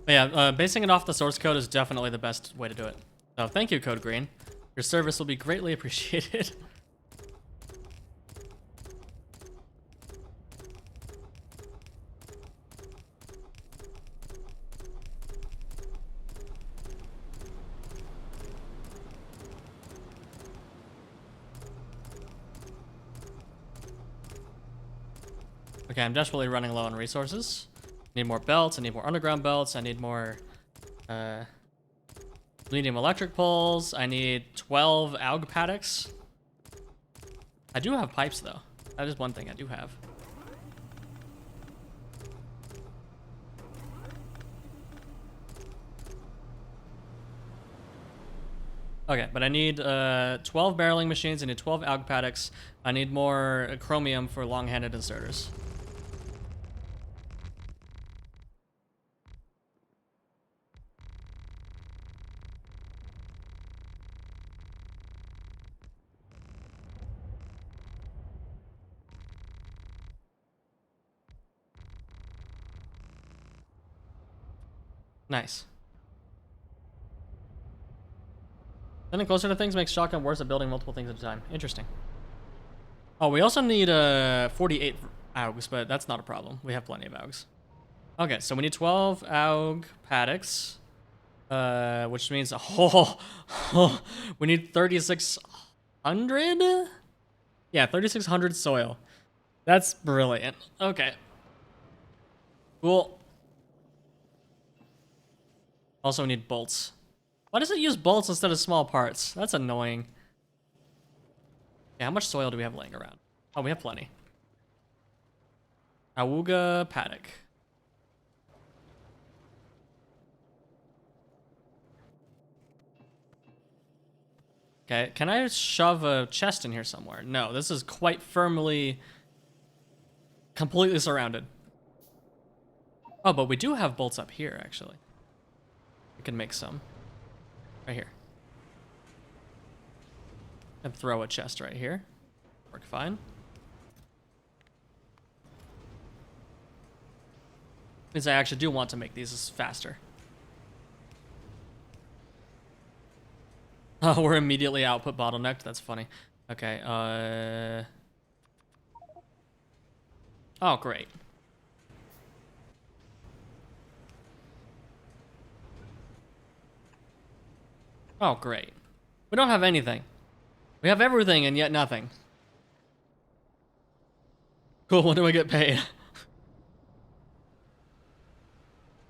But yeah, basing it off the source code is definitely the best way to do it. So thank you, Code Green. Your service will be greatly appreciated. Okay, I'm desperately running low on resources. I need more belts, I need more underground belts, I need more medium electric poles, I need 12 Aug paddocks. I do have pipes though. That is one thing I do have. Okay, but I need 12 barreling machines, I need 12 Aug paddocks, I need more chromium for long-handed inserters. Nice. Getting closer to things makes shotgun worse at building multiple things at a time. Interesting. Oh, we also need 48 Augs, but that's not a problem. We have plenty of Augs. Okay, so we need 12 Aug paddocks, which means we need 3,600. Yeah, 3,600 soil. That's brilliant. Okay. Cool. Also, we need bolts. Why does it use bolts instead of small parts? That's annoying. Yeah, how much soil do we have laying around? Oh, we have plenty. Auga paddock. Okay, can I shove a chest in here somewhere? No, this is quite firmly, completely surrounded. Oh, but we do have bolts up here, actually. We can make some. Right here. And throw a chest right here. Work fine. Means I actually do want to make these faster. Oh, we're immediately output bottlenecked. That's funny. Okay, oh, great. Oh, great. We don't have anything. We have everything and yet nothing. Cool, when do I get paid?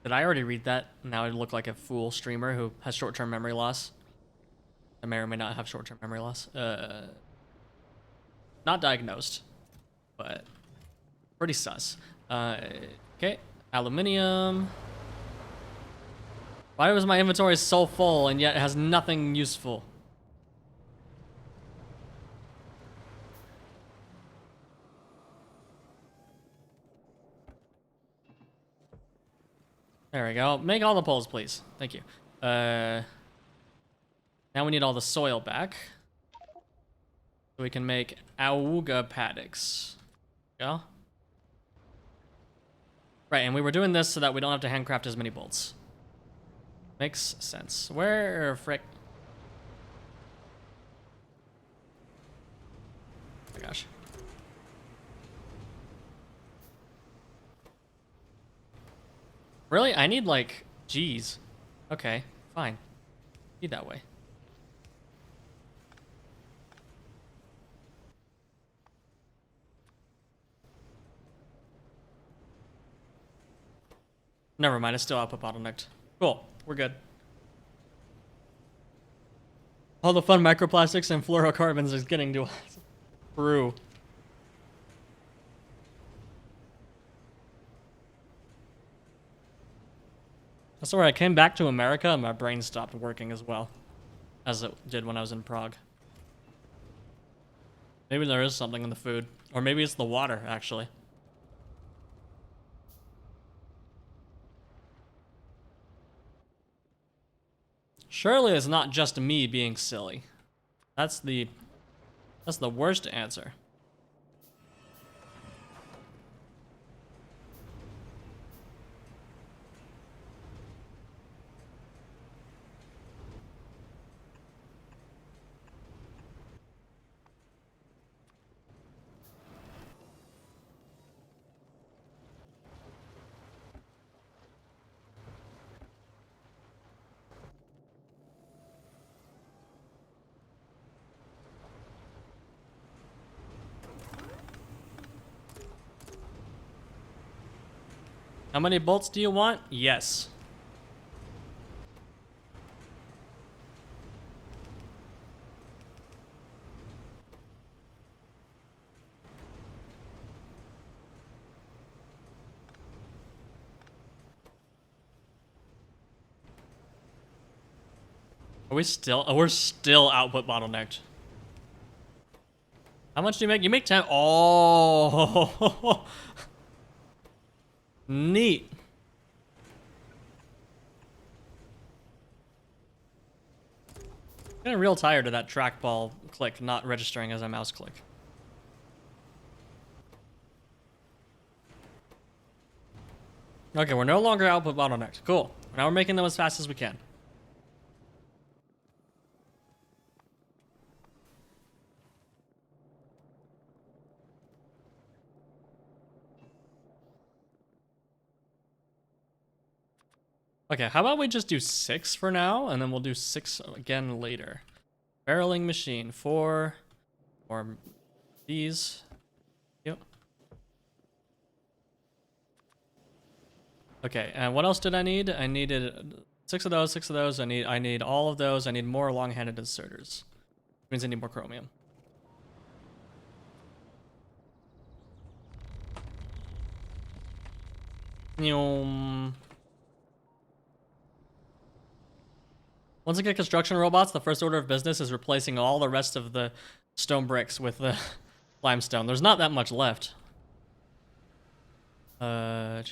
Did I already read that? Now I look like a fool streamer who has short-term memory loss. I may or may not have short-term memory loss. Not diagnosed, but pretty sus. Okay, aluminium. Why was my inventory so full and yet it has nothing useful? There we go. Make all the poles, please. Thank you. Now we need all the soil back. So we can make Auga paddocks. Go. Right, and we were doing this so that we don't have to handcraft as many bolts. Makes sense. Where frick? Oh my gosh. Really? I need like, geez. Okay, fine. Be that way. Never mind, it's still output bottlenecked. Cool, we're good. All the fun microplastics and fluorocarbons is getting to us. Through. That's where I came back to America and my brain stopped working as well as it did when I was in Prague. Maybe there is something in the food. Or maybe it's the water, actually. Surely it's not just me being silly. That's the worst answer. How many bolts do you want? Yes. Are we still? Oh, we're still output bottlenecked. How much do you make? You make 10. Oh, neat. I'm getting real tired of that trackball click not registering as a mouse click. Okay, we're no longer output bottlenecked. Cool. Now we're making them as fast as we can. Okay, how about we just do 6 for now, and then we'll do 6 again later. Barreling machine, 4 these. Yep. Okay, and what else did I need? I needed 6 of those, 6 of those. I need all of those. I need more long-handed inserters. Which means I need more chromium. Once I get construction robots, the first order of business is replacing all the rest of the stone bricks with the limestone. There's not that much left. I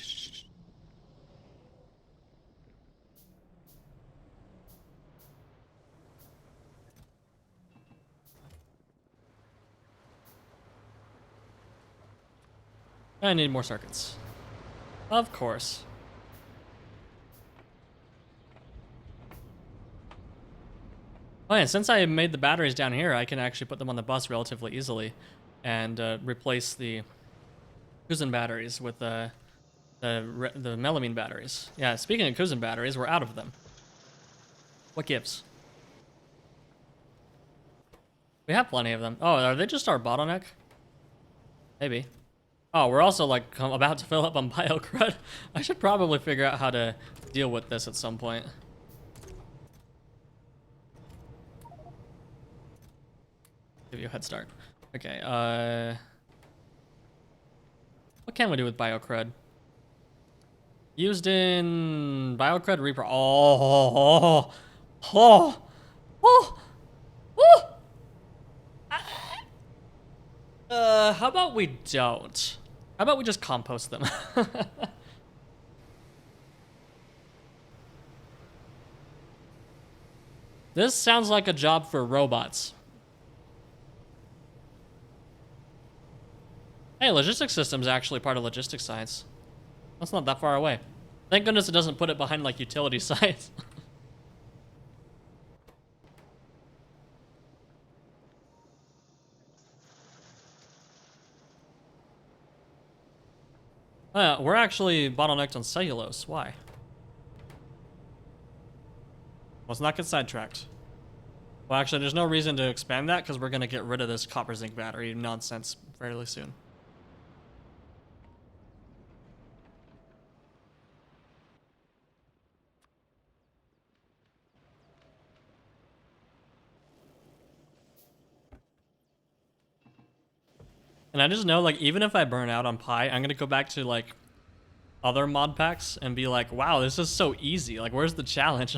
need more circuits. Of course. Oh yeah, since I made the batteries down here, I can actually put them on the bus relatively easily and replace the Kuzin batteries with the melamine batteries. Yeah, speaking of Kuzin batteries, we're out of them. What gives? We have plenty of them. Oh, are they just our bottleneck? Maybe. Oh, we're also like about to fill up on biocrud. I should probably figure out how to deal with this at some point. Give you a head start. Okay, what can we do with biocrud? Used in biocrud reaper. Oh, oh, oh, oh. How about we don't? How about we just compost them? This sounds like a job for robots. Hey, logistics system's actually part of logistics science. That's not that far away. Thank goodness it doesn't put it behind like utility science. Oh yeah, we're actually bottlenecked on cellulose. Why? Let's not get sidetracked. Well, actually, there's no reason to expand that because we're going to get rid of this copper zinc battery nonsense fairly soon. And I just know, like, even if I burn out on Pi, I'm going to go back to, like, other mod packs and be like, wow, this is so easy. Like, where's the challenge?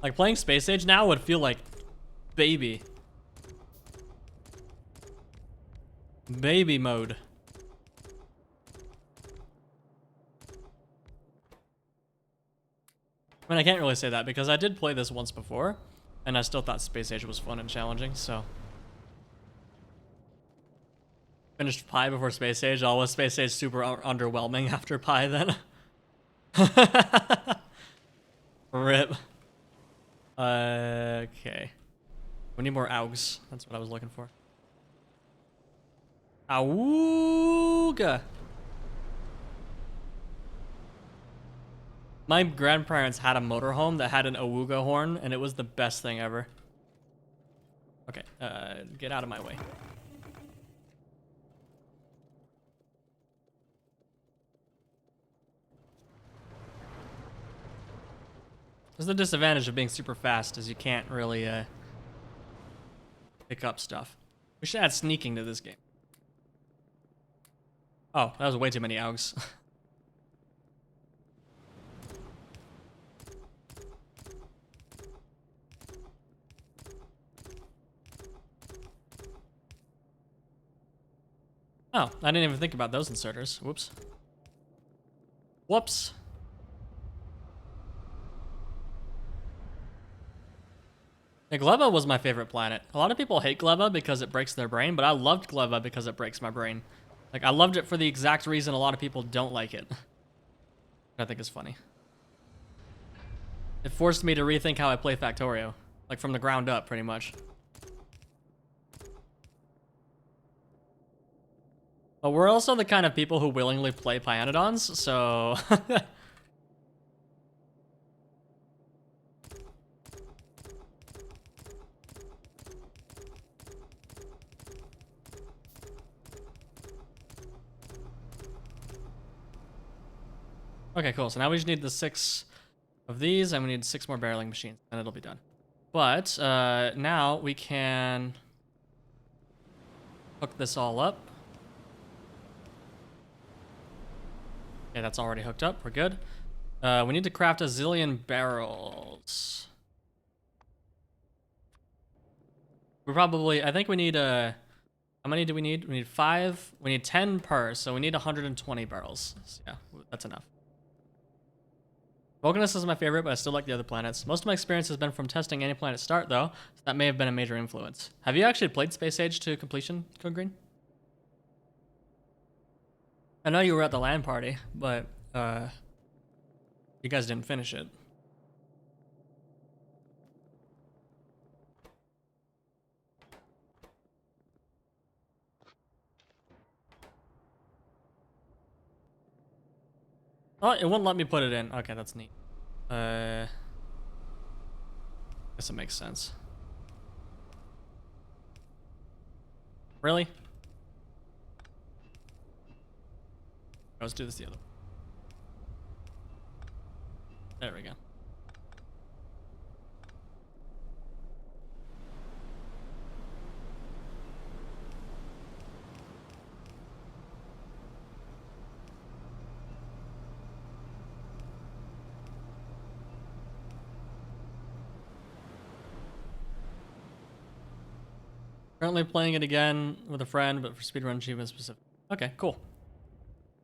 Like, playing Space Age now would feel like baby. Baby mode. I mean, I can't really say that because I did play this once before, and I still thought Space Age was fun and challenging, so. Finished Pi before Space Age. Oh, was Space Age super underwhelming after Pi then? Rip. Okay. We need more Auogs. That's what I was looking for. Auga. My grandparents had a motorhome that had an Auga horn, and it was the best thing ever. Okay, get out of my way. There's the disadvantage of being super fast, is you can't really pick up stuff. We should add sneaking to this game. Oh, that was way too many Augs. Oh, I didn't even think about those inserters. Whoops. Whoops. Yeah, Gleva was my favorite planet. A lot of people hate Gleva because it breaks their brain, but I loved Gleva because it breaks my brain. Like, I loved it for the exact reason a lot of people don't like it. I think is funny. It forced me to rethink how I play Factorio. Like, from the ground up, pretty much. But we're also the kind of people who willingly play Pyanodons, so... Okay, cool. So now we just need the 6 of these, and we need 6 more barreling machines, and it'll be done. But now we can hook this all up. Okay, that's already hooked up. We're good. We need to craft a zillion barrels. We probably, I think we need how many do we need? We need 5. We need 10 per, so we need 120 barrels. So yeah, that's enough. Vulcanus is my favorite, but I still like the other planets. Most of my experience has been from testing any planet start, though, so that may have been a major influence. Have you actually played Space Age to completion, Code Green? I know you were at the LAN party, but you guys didn't finish it. Oh, it wouldn't let me put it in. Okay, that's neat. Guess it makes sense. Really? Let's do this the other way. There we go. Currently playing it again with a friend, but for speedrun achievement specific. Okay, cool.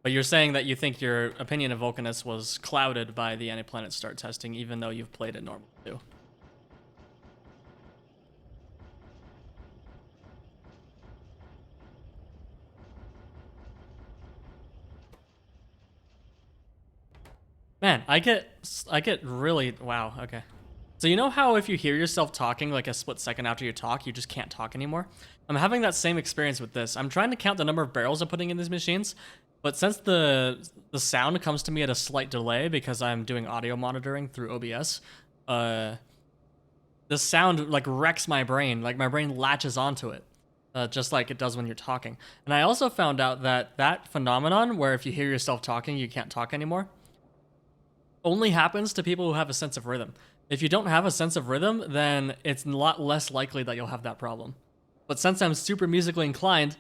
But you're saying that you think your opinion of Vulcanus was clouded by the Anti-Planet Start testing, even though you've played it normally too. Man, I get really, wow, okay. So you know how if you hear yourself talking like a split second after you talk, you just can't talk anymore? I'm having that same experience with this. I'm trying to count the number of barrels I'm putting in these machines, but since the sound comes to me at a slight delay because I'm doing audio monitoring through OBS, the sound like wrecks my brain. Like my brain latches onto it, just like it does when you're talking. And I also found out that that phenomenon where if you hear yourself talking, you can't talk anymore, only happens to people who have a sense of rhythm. If you don't have a sense of rhythm, then it's a lot less likely that you'll have that problem. But since I'm super musically inclined,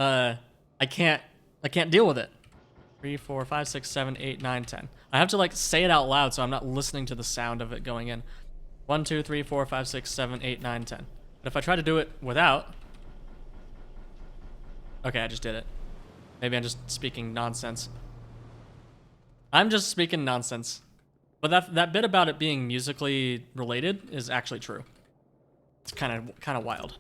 I can't I can't deal with it. 3, 4, 5, 6, 7, 8, 9, 10. I have to like say it out loud so I'm not listening to the sound of it going in. 1, 2, 3, 4, 5, 6, 7, 8, 9, 10. But if I try to do it without... Okay, I just did it. Maybe I'm just speaking nonsense. I'm just speaking nonsense. But that bit about it being musically related is actually true. It's kind of wild.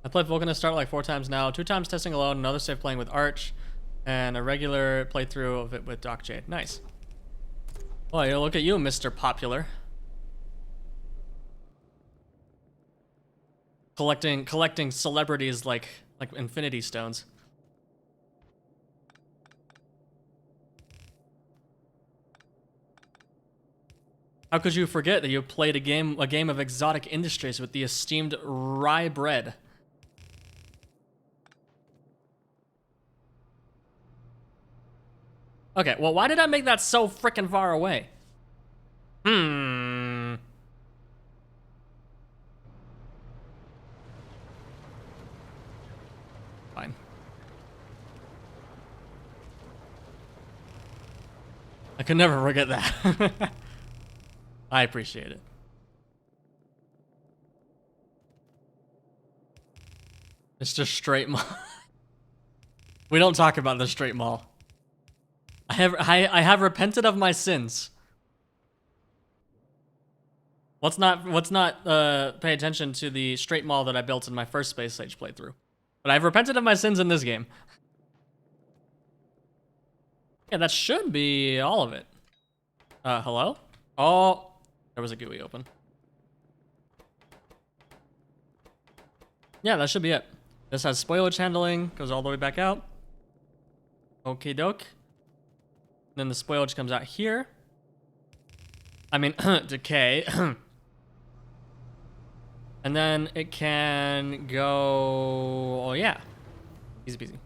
I played Vulcanist Start like 4 times now. 2 times testing alone, another save playing with Arch, and a regular playthrough of it with Doc Jade. Nice. Well, you look at you, Mr. Popular. Collecting celebrities like Infinity Stones. How could you forget that you played a game of exotic industries with the esteemed rye bread? Okay, well, why did I make that so frickin' far away? Fine. I could never forget that. I appreciate it. It's just straight mall. We don't talk about the straight mall. I have repented of my sins. Let's not pay attention to the straight mall that I built in my first Space Age playthrough. But I've repented of my sins in this game. Yeah, that should be all of it. Hello? Oh, there was a GUI open. Yeah, that should be it. This has spoilage handling, goes all the way back out. Okie doke. Then the spoilage comes out here. I mean, decay. And then it can go, oh yeah. Easy peasy.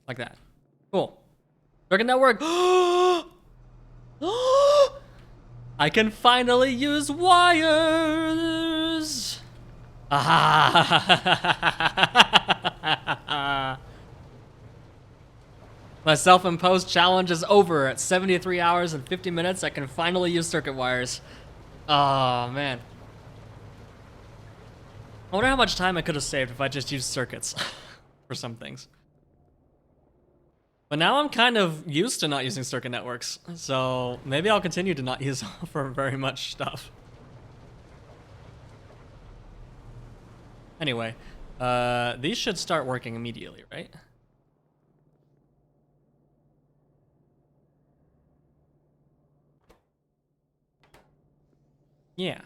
Like that. Cool. Circuit network. I can finally use wires. Ah. My self-imposed challenge is over. At 73 hours and 50 minutes, I can finally use circuit wires. Oh, man. I wonder how much time I could have saved if I just used circuits for some things. But now I'm kind of used to not using circuit networks, so maybe I'll continue to not use them for very much stuff. Anyway, these should start working immediately, right? Yeah.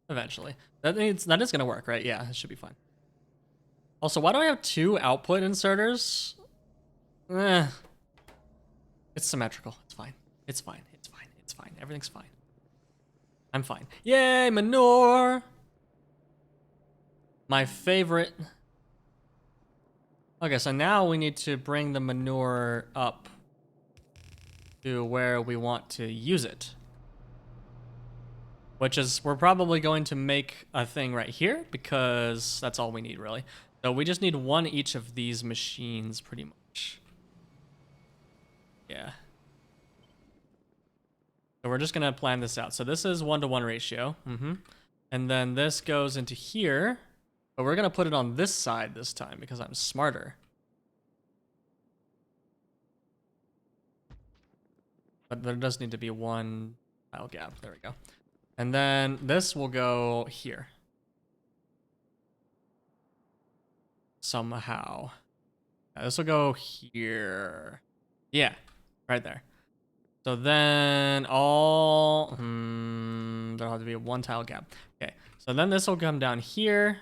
Eventually. That is gonna work, right? Yeah, it should be fine. Also, why do I have 2 output inserters? It's symmetrical. It's fine. It's fine. It's fine. It's fine. Everything's fine. I'm fine. Yay, manure! My favorite. Okay, so now we need to bring the manure up to where we want to use it. Which is, we're probably going to make a thing right here because that's all we need, really. So we just need 1 each of these machines, pretty much. Yeah. So we're just gonna plan this out. So this is 1-to-1 ratio. And then this goes into here, but we're gonna put it on this side this time because I'm smarter. But there does need to be 1 tile gap. There we go. And then this will go here. Somehow. This will go here. Yeah, right there. So then all, there'll have to be 1 tile gap. Okay, so then this will come down here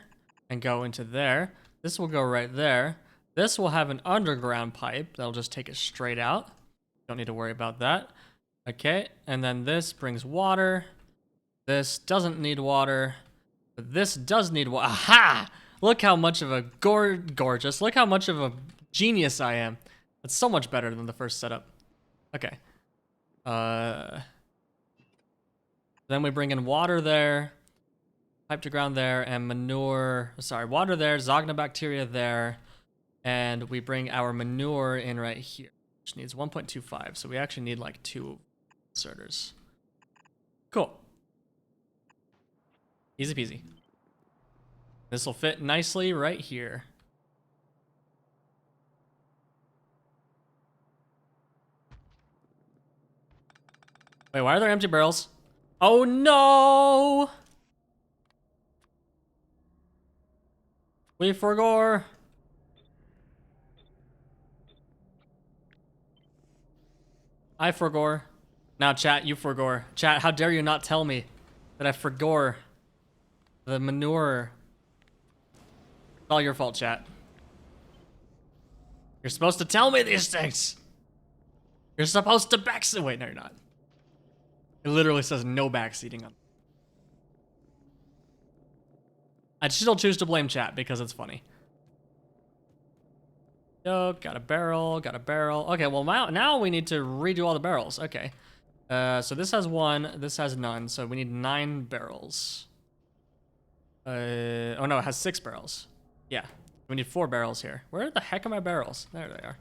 and go into there. This will go right there. This will have an underground pipe that'll just take it straight out. Don't need to worry about that. Okay, and then this brings water. This doesn't need water, but this does need water. Aha! Look how much of a gorgeous, look how much of a genius I am. That's so much better than the first setup. Okay. Then we bring in water there, pipe to ground there, and manure. Sorry, water there, Zognobacteria there, and we bring our manure in right here, which needs 1.25. So we actually need like 2 inserters. Cool. Easy peasy. This will fit nicely right here. Wait, why are there empty barrels? Oh no! We forgore. I forgore. Now, chat, you forgore. Chat, how dare you not tell me that I forgore the manure? It's all your fault, chat. You're supposed to tell me these things. You're supposed to backseat. Wait, no, you're not. It literally says no backseating on. I still choose to blame chat because it's funny. Yo, got a barrel, got a barrel. Okay, well now we need to redo all the barrels. Okay. So this has 1, this has none, so we need 9 barrels. Oh no, it has 6 barrels. Yeah, we need 4 barrels here. Where the heck are my barrels? There they are.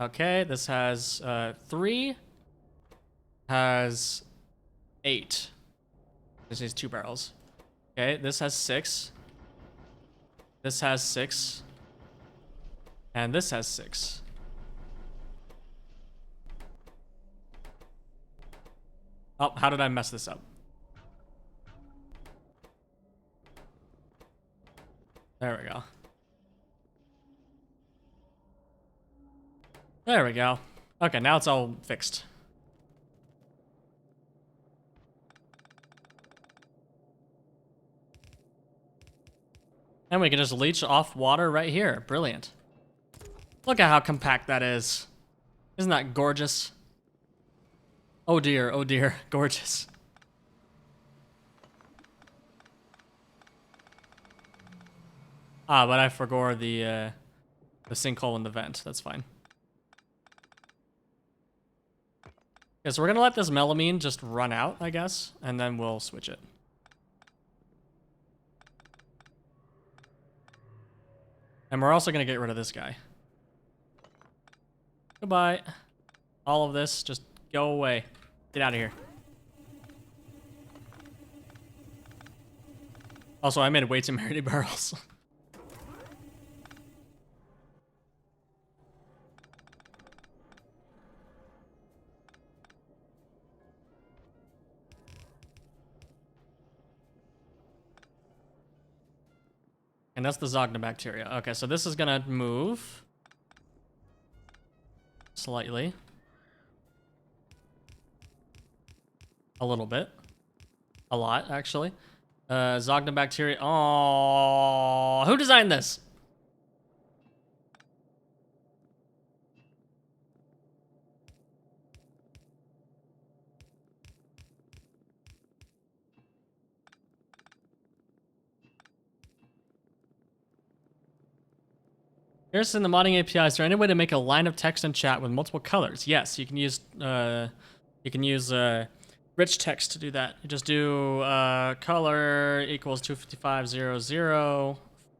Okay, this has 3, has 8. This needs 2 barrels. Okay, this has 6. This has 6. And this has 6. Oh, how did I mess this up? There we go. There we go. Okay, now it's all fixed. And we can just leach off water right here. Brilliant. Look at how compact that is. Isn't that gorgeous? Oh dear, gorgeous. Ah, but I forgore the sinkhole in the vent. That's fine. Okay, so we're gonna let this melamine just run out, I guess, and then we'll switch it. And we're also gonna get rid of this guy. Goodbye. All of this, just go away. Get out of here. Also, I made way too many barrels. And that's the Zognobacteria. Okay, so this is gonna move slightly. A little bit. A lot, actually. Zognobacteria. Oh, who designed this? Here's in the modding API. Is there any way to make a line of text in chat with multiple colors? Yes, you can use rich text to do that. You just do color equals 25500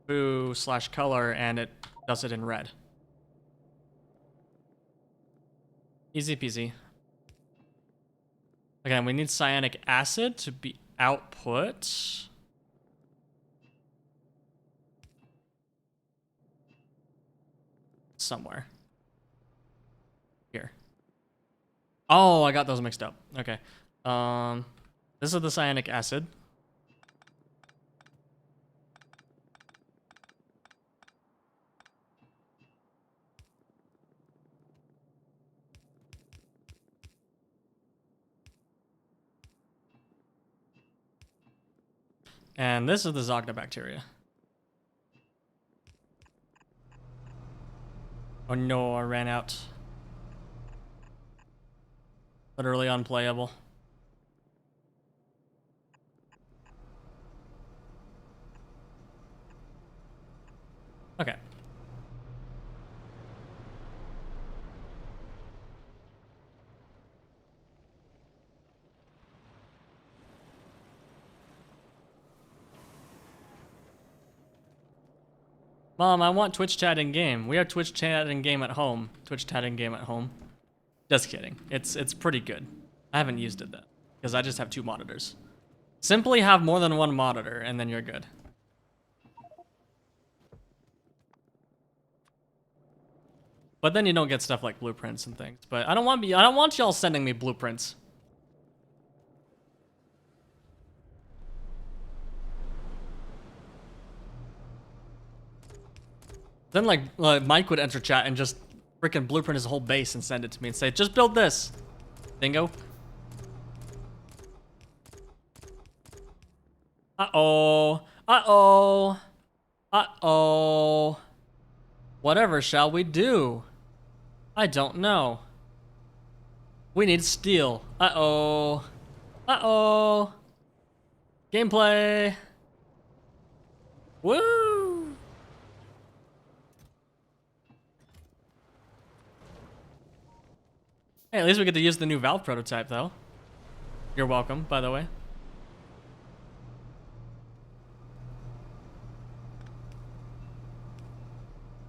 foo / color, and it does it in red. Easy peasy. Again, we need cyanic acid to be output. Somewhere. Here. Oh, I got those mixed up. Okay. This is the cyanic acid. And this is the Zognobacteria. Oh no, I ran out. Literally unplayable. Okay. Mom, I want Twitch chat in game. We have Twitch chat in game at home. Twitch chat in game at home. Just kidding. It's pretty good. I haven't used it though, because I just have 2 monitors. Simply have more than 1 monitor, and then you're good. But then you don't get stuff like blueprints and things. But I don't want y'all sending me blueprints. Then like Mike would enter chat and just freaking blueprint his whole base and send it to me and say, just build this. Dingo. Uh-oh. Uh-oh. Uh-oh. Whatever shall we do? I don't know. We need steel. Uh-oh. Uh-oh. Gameplay. Woo! Hey, at least we get to use the new Valve prototype, though. You're welcome, by the way.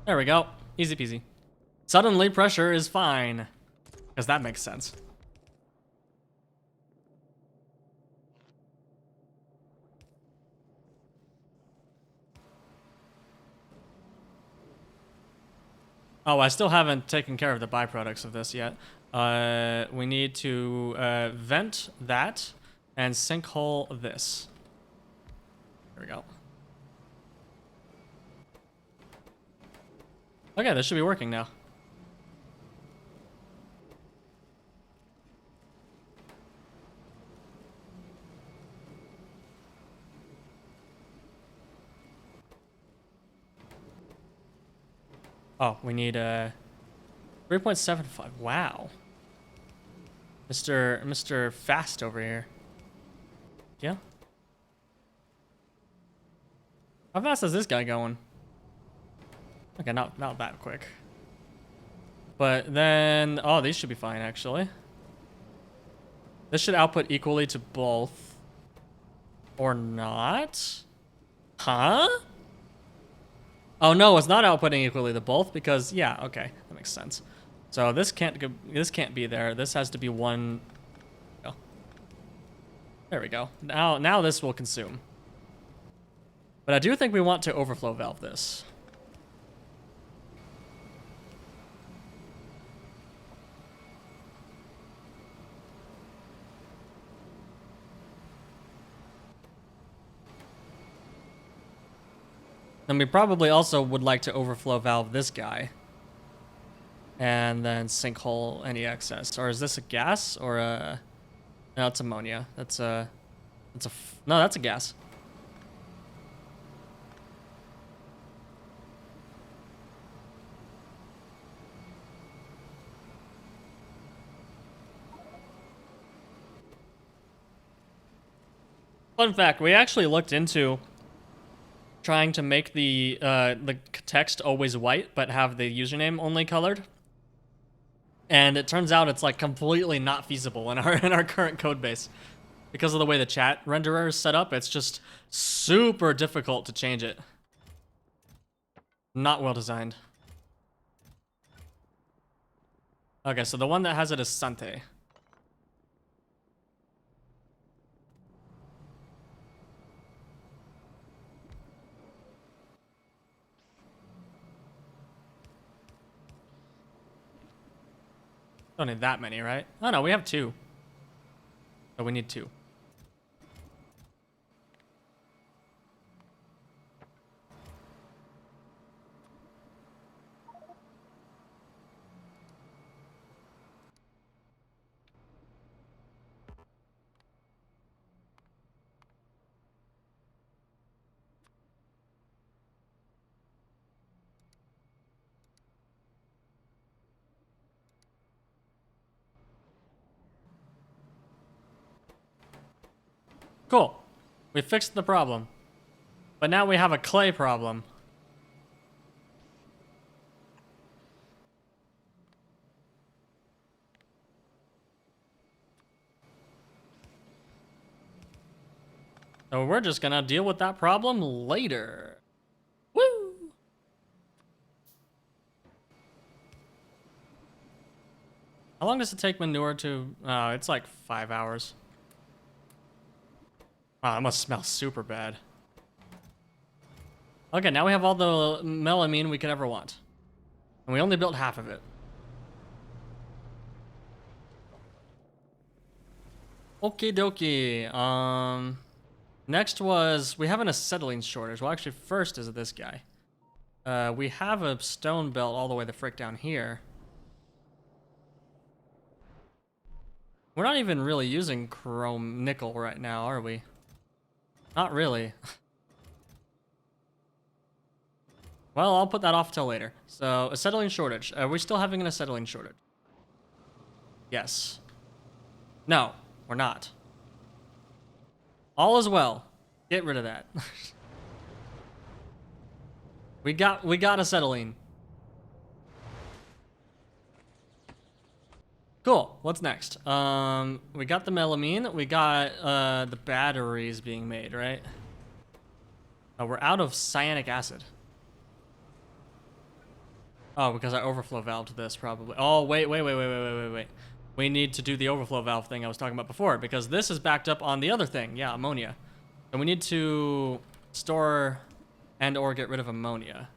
There we go. Easy peasy. Suddenly pressure is fine. Because that makes sense. Oh, I still haven't taken care of the byproducts of this yet. We need to vent that and sinkhole this. There we go. Okay, this should be working now. Oh, we need 3.75. Wow. Mr. Fast over here. Yeah. How fast is this guy going? Okay, not that quick. But then, oh, these should be fine actually. This should output equally to both. Or not? Huh? Oh no, it's not outputting equally to both because yeah, okay, that makes sense. So this can't be there. This has to be one. Oh. There we go. Now this will consume. But I do think we want to overflow valve this. And we probably also would like to overflow valve this guy. And then sinkhole any excess. Or is this a gas or a... No, it's ammonia. That's a... No, that's a gas. Fun fact, we actually looked into trying to make the text always white, but have the username only colored. And it turns out it's like completely not feasible in our current code base. Because of the way the chat renderer is set up, it's just super difficult to change it. Not well designed. Okay, so the one that has it is Sante. Don't need that many, right? Oh no, we have 2. So we need 2. Cool. We fixed the problem. But now we have a clay problem. So we're just gonna deal with that problem later. Woo! How long does it take manure to... Oh, it's like 5 hours. Wow, that must smell super bad. Okay, now we have all the melamine we could ever want. And we only built half of it. Okie dokie. Next was... We have an acetylene shortage. Well, actually, first is this guy. We have a stone belt all the way the frick down here. We're not even really using chrome nickel right now, are we? Not really. Well, I'll put that off till later. So, acetylene shortage. Are we still having an acetylene shortage? Yes. No, we're not. All is well. Get rid of that. we got acetylene. Cool. What's next? We got the melamine. We got the batteries being made, right? Oh, we're out of cyanic acid. Oh, because I overflow valved this probably. Oh, wait. We need to do the overflow valve thing I was talking about before because this is backed up on the other thing. Yeah, ammonia. And we need to store and or get rid of ammonia.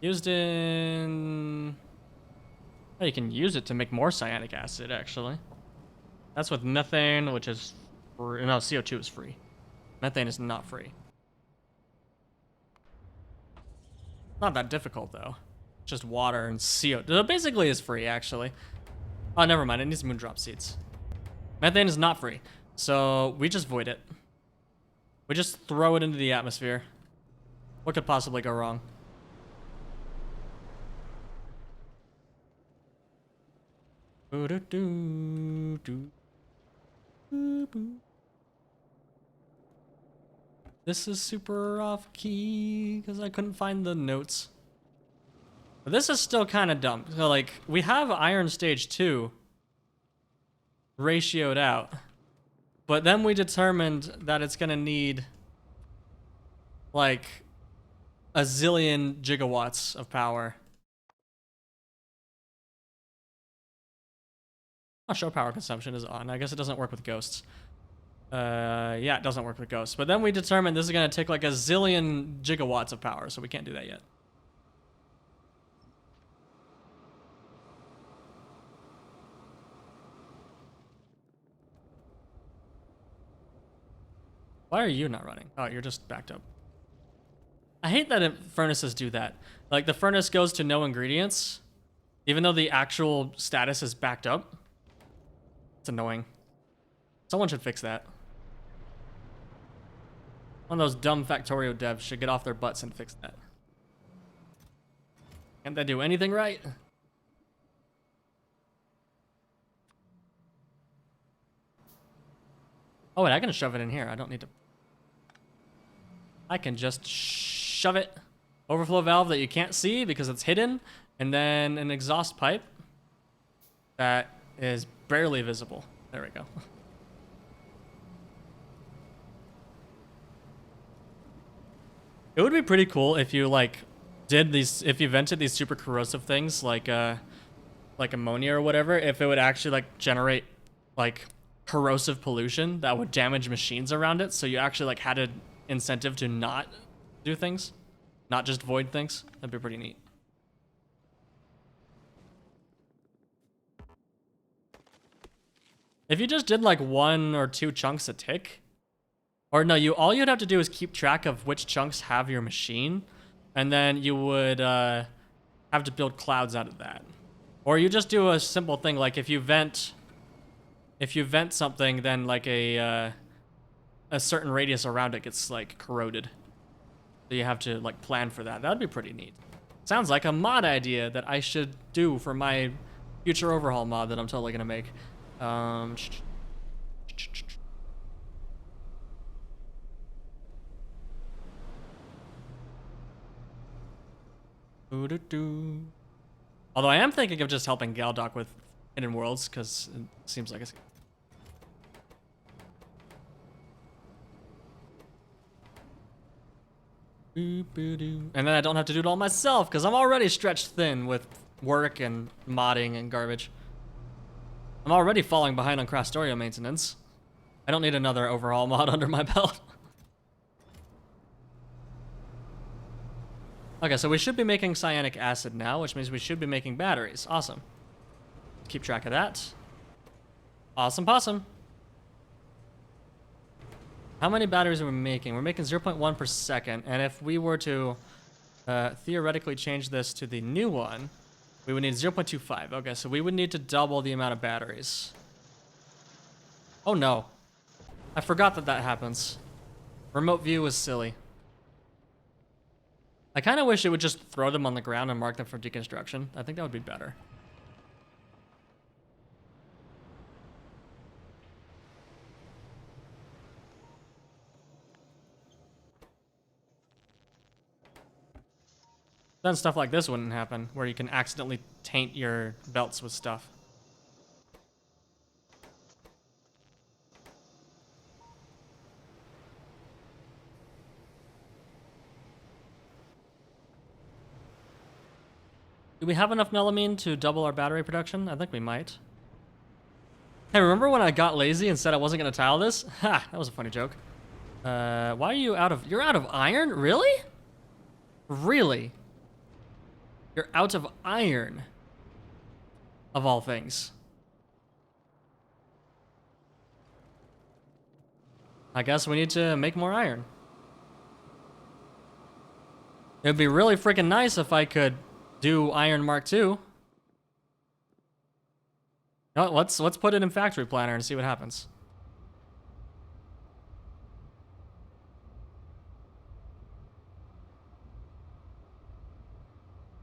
Used in... Oh, you can use it to make more cyanic acid, actually. That's with methane, which is free. No, CO2 is free. Methane is not free. Not that difficult, though. Just water and CO2. So basically, is free, actually. Oh, never mind. It needs moondrop seeds. Methane is not free. So, we just void it. We just throw it into the atmosphere. What could possibly go wrong? This is super off key because I couldn't find the notes. But this is still kind of dumb. So, like, we have iron stage 2 ratioed out, but then we determined that it's gonna need like a zillion gigawatts of power. Oh, show power consumption is on. I guess it doesn't work with ghosts. Yeah, it doesn't work with ghosts. But then we determined this is gonna take like a zillion gigawatts of power, so we can't do that yet. Why are you not running? Oh, you're just backed up. I hate that furnaces do that. Like, the furnace goes to no ingredients, even though the actual status is backed up. It's annoying. Someone should fix that. One of those dumb Factorio devs should get off their butts and fix that. Can't they do anything right? Oh, wait, I can shove it in here. I don't need to... I can just shove it. Overflow valve that you can't see because it's hidden. And then an exhaust pipe that is barely visible. There we go. It would be pretty cool if you, like, if you vented these super corrosive things, like ammonia or whatever, if it would actually, like, generate, like, corrosive pollution that would damage machines around it, so you actually, like, had an incentive to not do things, not just void things. That'd be pretty neat. If you just did, like, 1 or 2 chunks a tick, or no, all you'd have to do is keep track of which chunks have your machine, and then you would have to build clouds out of that. Or you just do a simple thing, like if you vent something, then like a certain radius around it gets like corroded. So you have to like plan for that. That'd be pretty neat. Sounds like a mod idea that I should do for my future overhaul mod that I'm totally gonna make. Although I am thinking of just helping Galdoc with Hidden Worlds, because it seems like it's... And then I don't have to do it all myself, because I'm already stretched thin with work and modding and garbage. I'm already falling behind on Crastoria maintenance. I don't need another overhaul mod under my belt. Okay, so we should be making cyanic acid now, which means we should be making batteries. Awesome. Keep track of that. Awesome possum. How many batteries are we making? We're making 0.1 per second, and if we were to theoretically change this to the new one, we would need 0.25. Okay, so we would need to double the amount of batteries. Oh no. I forgot that that happens. Remote view was silly. I kind of wish it would just throw them on the ground and mark them for deconstruction. I think that would be better. Then stuff like this wouldn't happen, where you can accidentally taint your belts with stuff. Do we have enough melamine to double our battery production? I think we might. Hey, remember when I got lazy and said I wasn't gonna tile this? Ha, that was a funny joke. Why are you out of... You're out of iron? Really? Really? You're out of iron. Of all things. I guess we need to make more iron. It'd be really freaking nice if I could do Iron Mark II. No, let's put it in Factory Planner and see what happens.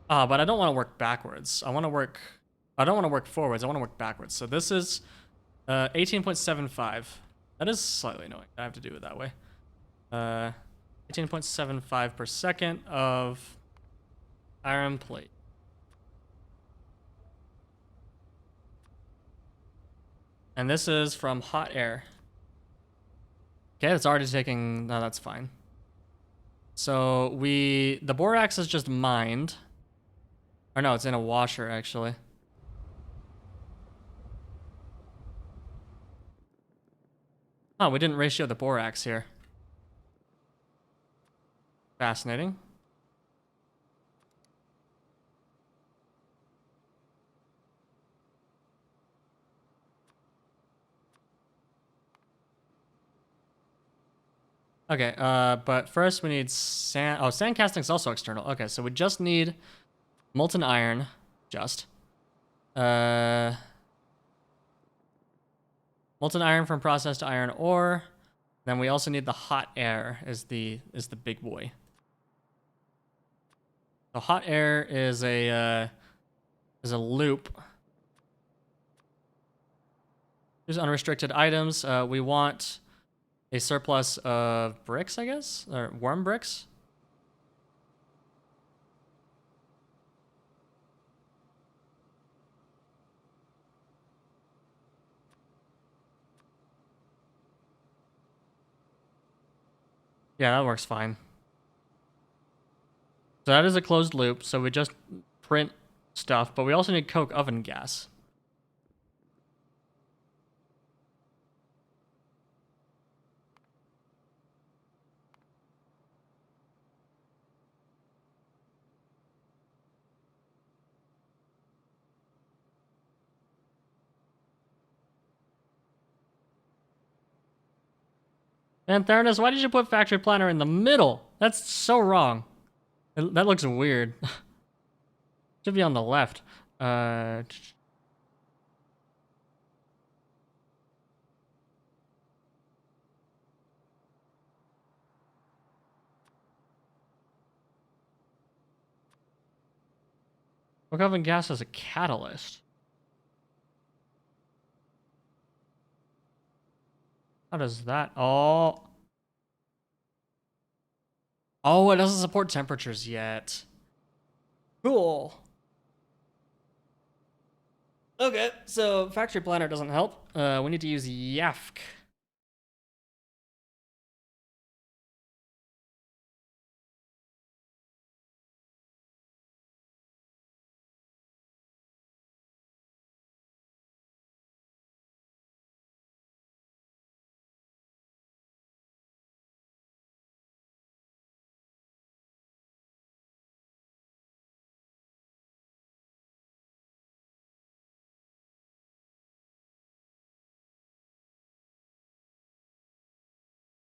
But I don't want to work backwards. I don't want to work forwards. I want to work backwards. So this is 18.75. That is slightly annoying. I have to do it that way. 18.75 per second of iron plate. And this is from hot air. Okay, it's already taking... No, that's fine. So the borax is just mined. Or no, it's in a washer, actually. Oh, we didn't ratio the borax here. Fascinating. Okay, but first we need sand. Oh, sand casting is also external. Okay, so we just need molten iron. Just. Molten iron from processed iron ore. Then we also need the hot air is the big boy. The hot air is a loop. Here's unrestricted items. We want a surplus of bricks, I guess, or worm bricks. Yeah, that works fine. So that is a closed loop, so we just print stuff, but we also need coke oven gas. And Theranos, why did you put Factory Planner in the middle? That's so wrong. That looks weird. Should be on the left. Coke oven gas is a catalyst. How does that? Oh. Oh, it doesn't support temperatures yet. Cool. Okay, so Factory Planner doesn't help. We need to use YAFK.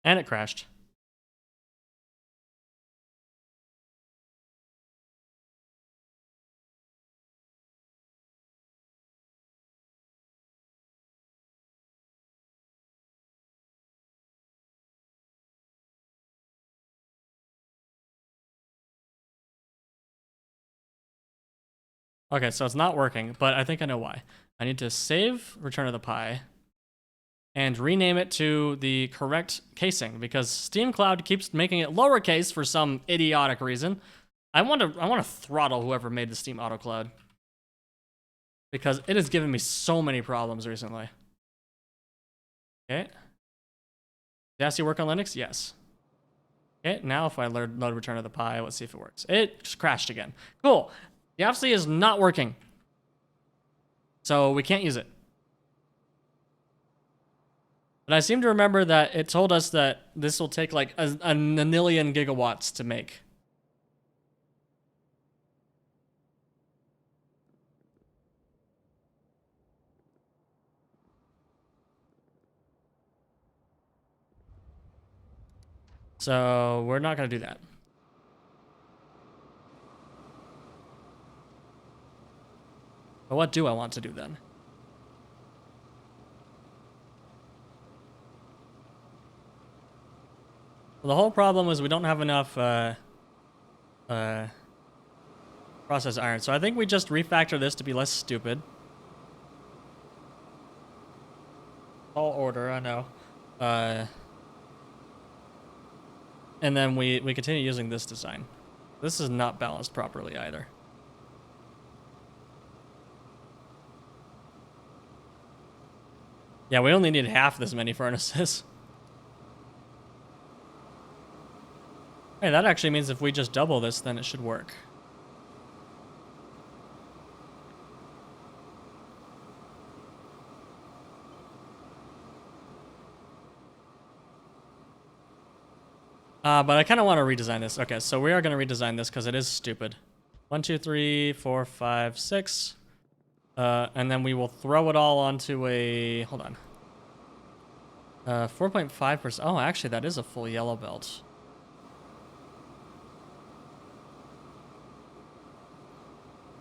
And it crashed. Okay, so it's not working, but I think I know why. I need to save Return of the Pie and rename it to the correct casing because Steam Cloud keeps making it lowercase for some idiotic reason. I want to throttle whoever made the Steam Auto Cloud because it has given me so many problems recently. Okay. Does work on Linux? Yes. Okay, now if I load Return of the Pie, let's see if it works. It just crashed again. Cool. The FC is not working. So we can't use it. But I seem to remember that it told us that this will take like a nillion gigawatts to make. So we're not going to do that. But what do I want to do then? Well, the whole problem is we don't have enough processed iron. So I think we just refactor this to be less stupid. Tall order, I know. And then we continue using this design. This is not balanced properly either. Yeah, we only need half this many furnaces. Hey, that actually means if we just double this, then it should work. But I kind of want to redesign this. Okay, so we are going to redesign this because it is stupid. 1, 2, 3, 4, 5, 6. And then we will throw it all onto a... Hold on. 4.5%. Oh, actually, that is a full yellow belt.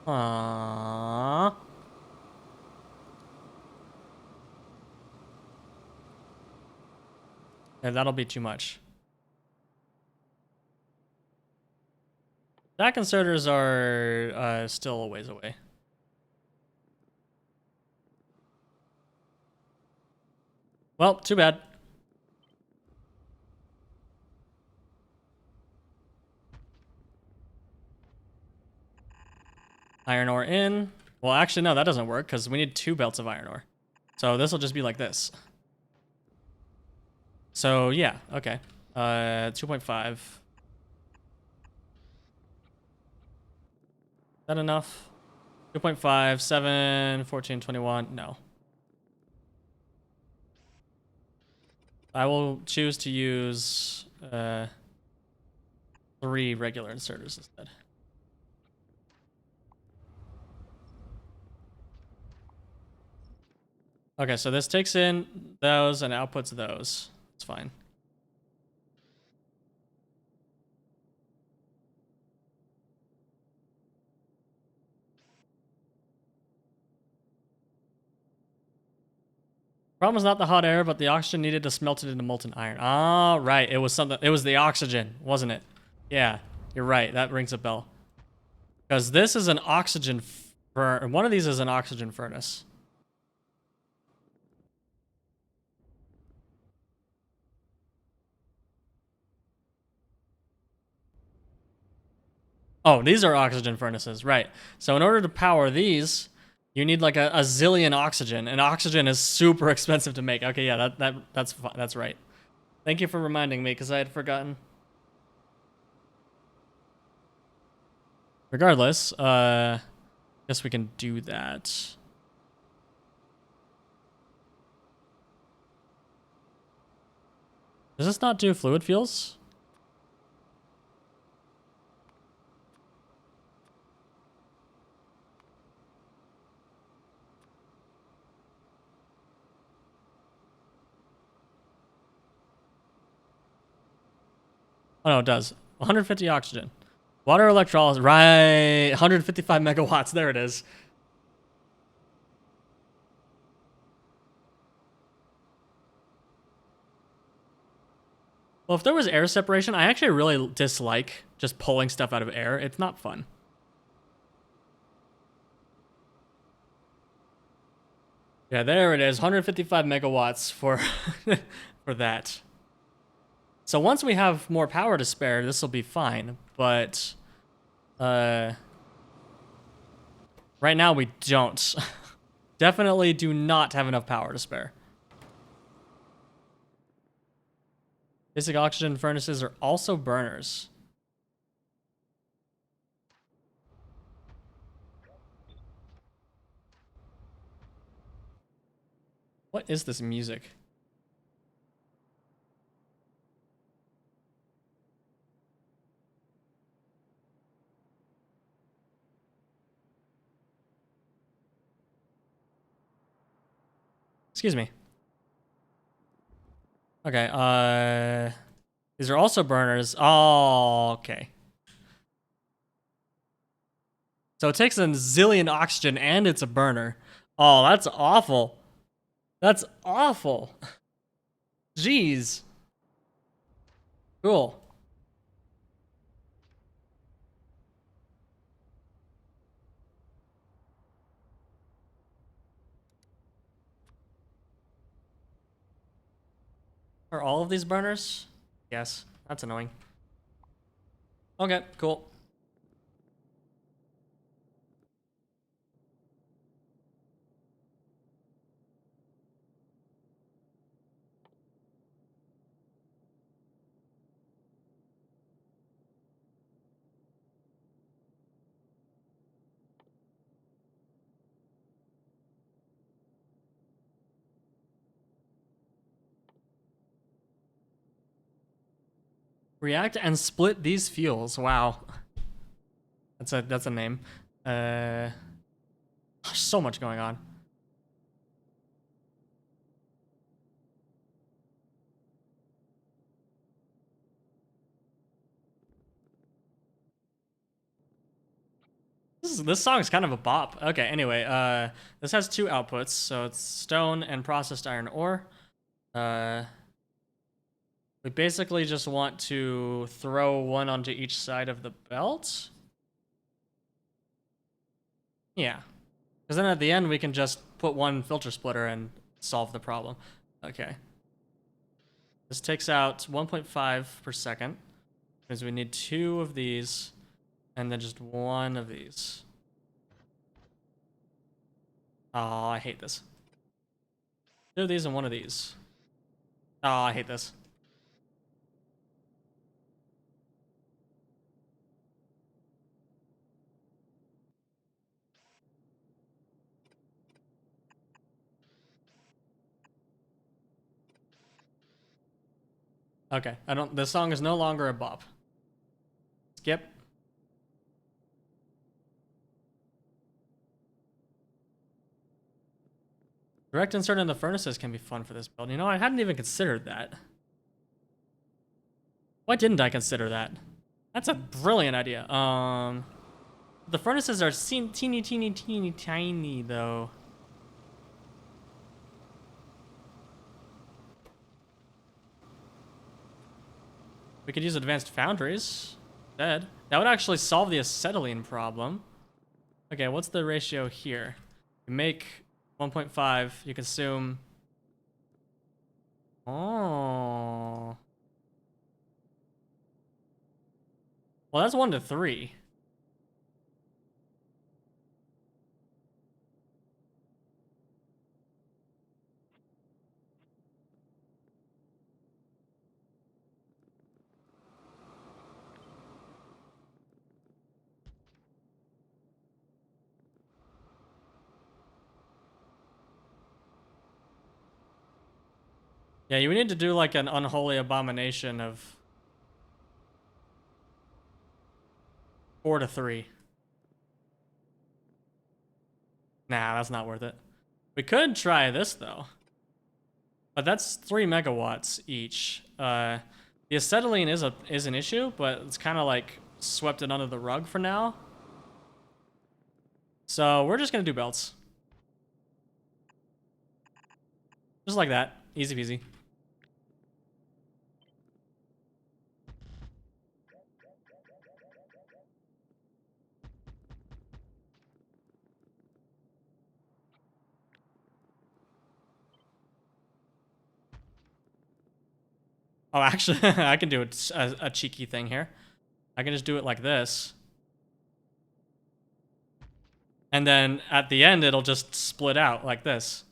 Aww. Yeah, that'll be too much. Stack inserters are still a ways away. Well, too bad. Iron ore in. Well, actually, no, that doesn't work because we need 2 belts of iron ore. So this will just be like this. So yeah, okay. 2.5. Is that enough? 2.5, 7, 14, 21. No. I will choose to use 3 regular inserters instead. Okay, so this takes in those and outputs those. It's fine. Problem was not the hot air, but the oxygen needed to smelt it into molten iron. Ah, right. It was something. It was the oxygen, wasn't it? Yeah, you're right. That rings a bell. Because this is an oxygen. One of these is an oxygen furnace. Oh, these are oxygen furnaces, right? So in order to power these, you need like a zillion oxygen, and oxygen is super expensive to make. Okay, yeah, that's right. Thank you for reminding me because I had forgotten. Regardless, guess we can do that. Does this not do fluid fuels? Oh no, it does. 150 oxygen. Water electrolysis, right, 155 megawatts, there it is. Well, if there was air separation, I actually really dislike just pulling stuff out of air. It's not fun. Yeah, there it is, 155 megawatts for for that. So once we have more power to spare, this will be fine, but right now we don't. Definitely do not have enough power to spare. Basic oxygen furnaces are also burners. What is this music? Excuse me. Okay, these are also burners. Oh, okay. So it takes a zillion oxygen and it's a burner. Oh, that's awful. That's awful. Jeez. Cool. Are all of these burners? Yes. That's annoying. Okay, cool. React and split these fuels. Wow. That's a name. So much going on. This song is kind of a bop. Okay, anyway, this has two outputs, so it's stone and processed iron ore. We basically just want to throw one onto each side of the belt. Yeah. Because then at the end, we can just put one filter splitter and solve the problem. Okay. This takes out 1.5 per second. Because we need two of these, and then just one of these. Oh, I hate this. Two of these and one of these. Oh, I hate this. Okay, this song is no longer a bop. Skip. Direct insert in the furnaces can be fun for this build. You know, I hadn't even considered that. Why didn't I consider that? That's a brilliant idea. The furnaces are teeny, teeny, teeny, tiny, though. We could use advanced foundries instead. That would actually solve the acetylene problem. Okay, what's the ratio here? You make 1.5, you consume... Oh. Well, that's 1 to 3. Yeah, you need to do like an unholy abomination of 4 to 3. Nah, that's not worth it. We could try this though. But that's 3 megawatts each. The acetylene is an issue, but it's kind of like swept it under the rug for now. So we're just gonna do belts. Just like that. Easy peasy. Oh, actually, I can do a cheeky thing here. I can just do it like this. And then at the end, it'll just split out like this.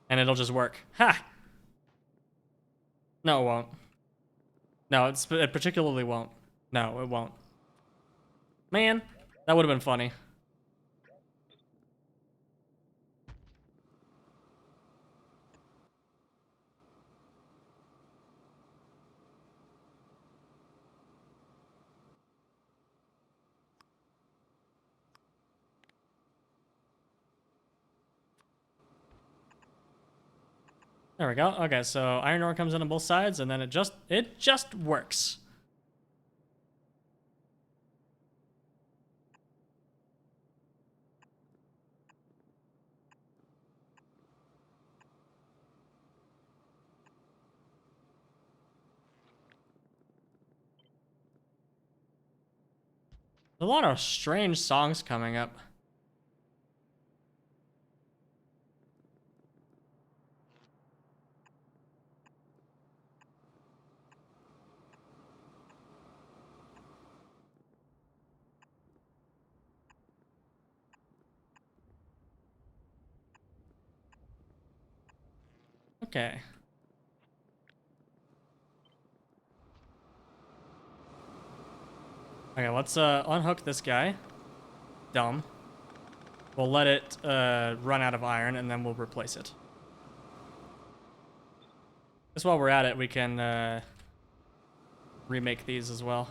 And it'll just work. Ha! No, it won't. No, it particularly won't. No, it won't. Man, that would have been funny. There we go. Okay, so iron ore comes in on both sides, and then it just works. There's a lot of strange songs coming up. Okay. Okay, let's unhook this guy. Dumb. We'll let it run out of iron, and then we'll replace it. Just while we're at it, we can remake these as well.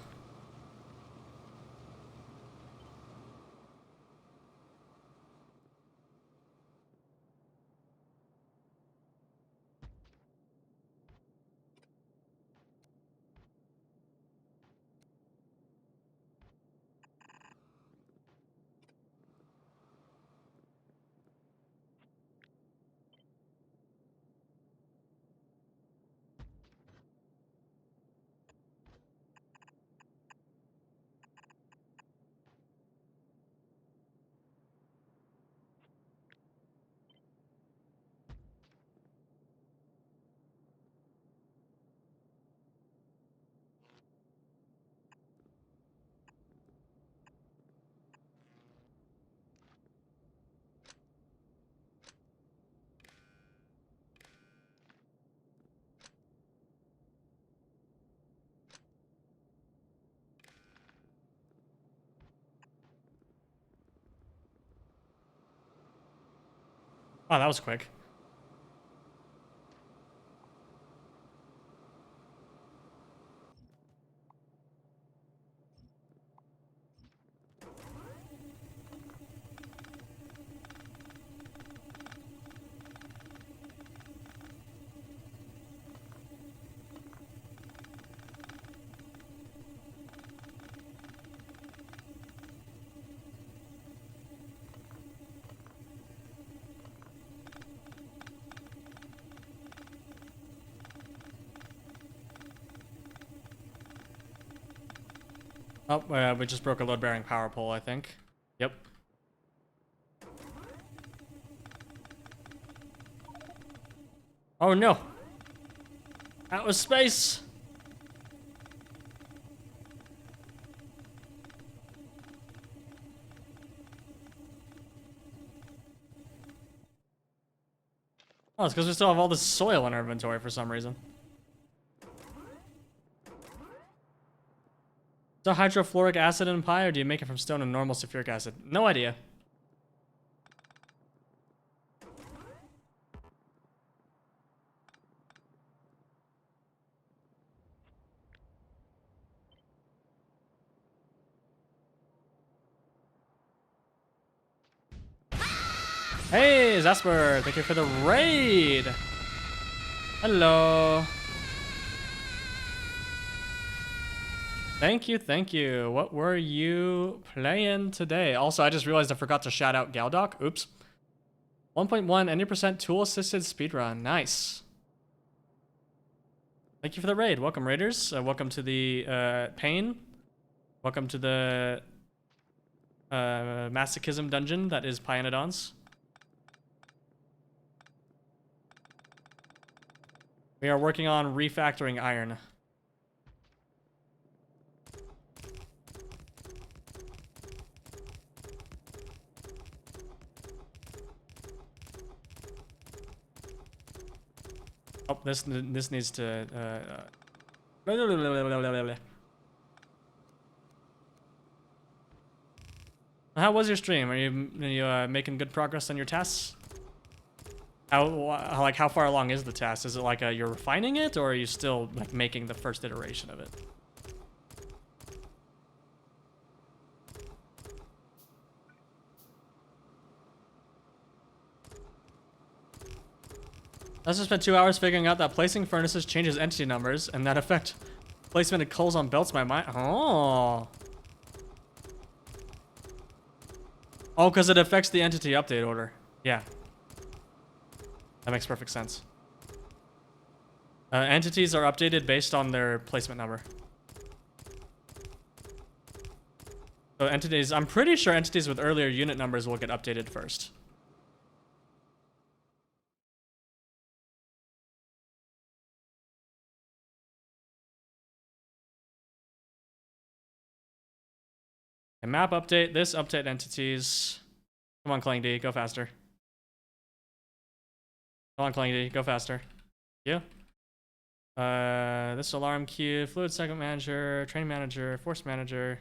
Oh, that was quick. Oh, we just broke a load-bearing power pole, I think. Yep. Oh no! Out of space! Oh, it's because we still have all this soil in our inventory for some reason. Is it hydrofluoric acid in pie, or do you make it from stone and normal sulfuric acid? No idea. Hey, Zasper, thank you for the raid. Hello. Thank you, thank you. What were you playing today? Also, I just realized I forgot to shout out Galdoc. Oops. 1.1, any percent tool-assisted speedrun. Nice. Thank you for the raid. Welcome, raiders. Welcome to the pain. Welcome to the masochism dungeon that is Pyanodons. We are working on refactoring iron. Oh, this needs to. How was your stream? Are you making good progress on your tasks? How far along is the task? Is it like you're refining it, or are you still like making the first iteration of it? I just spent 2 hours figuring out that placing furnaces changes entity numbers, and that affect placement of coals on belts. My mind. Oh. Oh, because it affects the entity update order. Yeah. That makes perfect sense. Entities are updated based on their placement number. So entities, I'm pretty sure entities with earlier unit numbers will get updated first. A map update, this update entities. Come on, Clang D, go faster. Come on, Clang D, go faster. You? This alarm queue, fluid segment manager, train manager, force manager.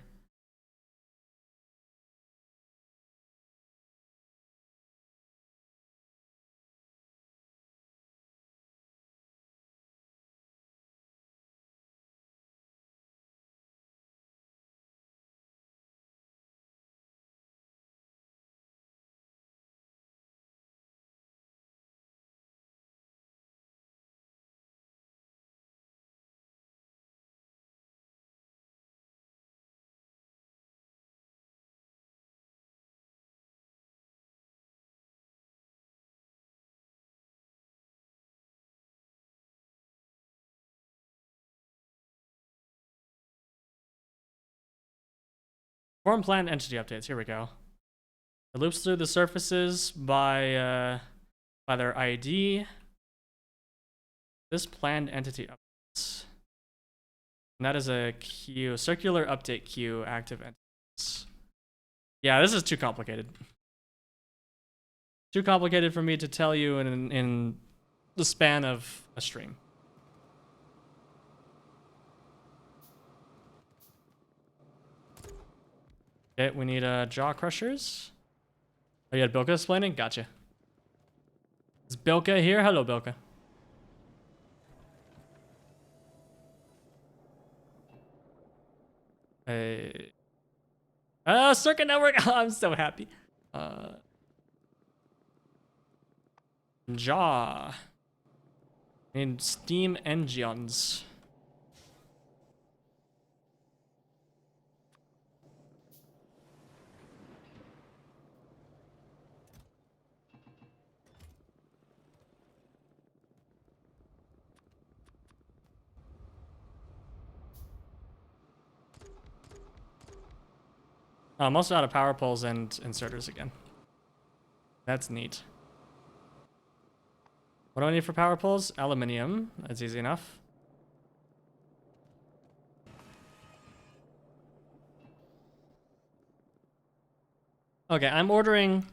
Form plan entity updates, here we go. It loops through the surfaces by their ID. This planned entity updates. And that is a queue, circular update queue, active entities. Yeah, this is too complicated. Too complicated for me to tell you in the span of a stream. Okay, we need jaw crushers. Oh, you had Bilka explaining? Gotcha. Is Bilka here? Hello, Bilka. Hey. Circuit network. I'm so happy. Jaw. Need steam engines. I'm also out of power poles and inserters again. That's neat. What do I need for power poles? Aluminium. That's easy enough. Okay, I'm ordering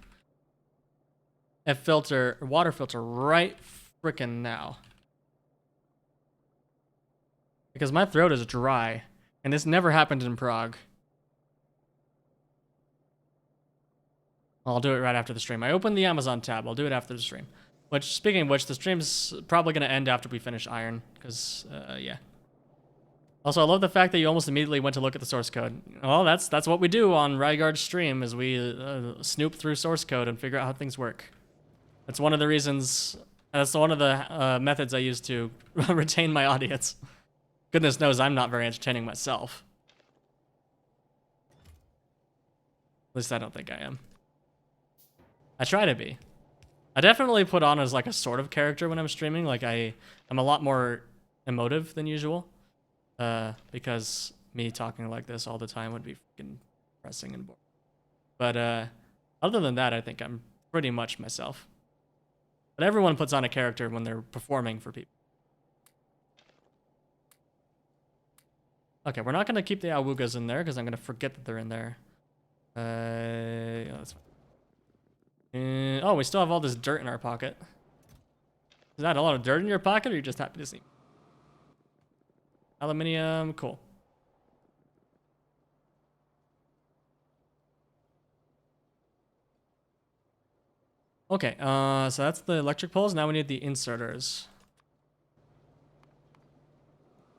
a filter, water filter right frickin' now. Because my throat is dry, and this never happened in Prague. I'll do it right after the stream. I opened the Amazon tab. I'll do it after the stream. Which, speaking of which, the stream's probably going to end after we finish Iron. Because, yeah. Also, I love the fact that you almost immediately went to look at the source code. Well, that's what we do on Ryguard's stream, is we snoop through source code and figure out how things work. That's one of the reasons. That's one of the methods I use to retain my audience. Goodness knows I'm not very entertaining myself. At least I don't think I am. I try to be. I definitely put on as like a sort of character when I'm streaming. Like I'm a lot more emotive than usual. Because me talking like this all the time would be freaking depressing and boring. But other than that, I think I'm pretty much myself. But everyone puts on a character when they're performing for people. Okay, we're not going to keep the Auogs in there because I'm going to forget that they're in there. Yeah, that's fine. Oh, we still have all this dirt in our pocket. Is that a lot of dirt in your pocket, or are you just happy to see me? Aluminium, cool. Okay, so that's the electric poles. Now we need the inserters.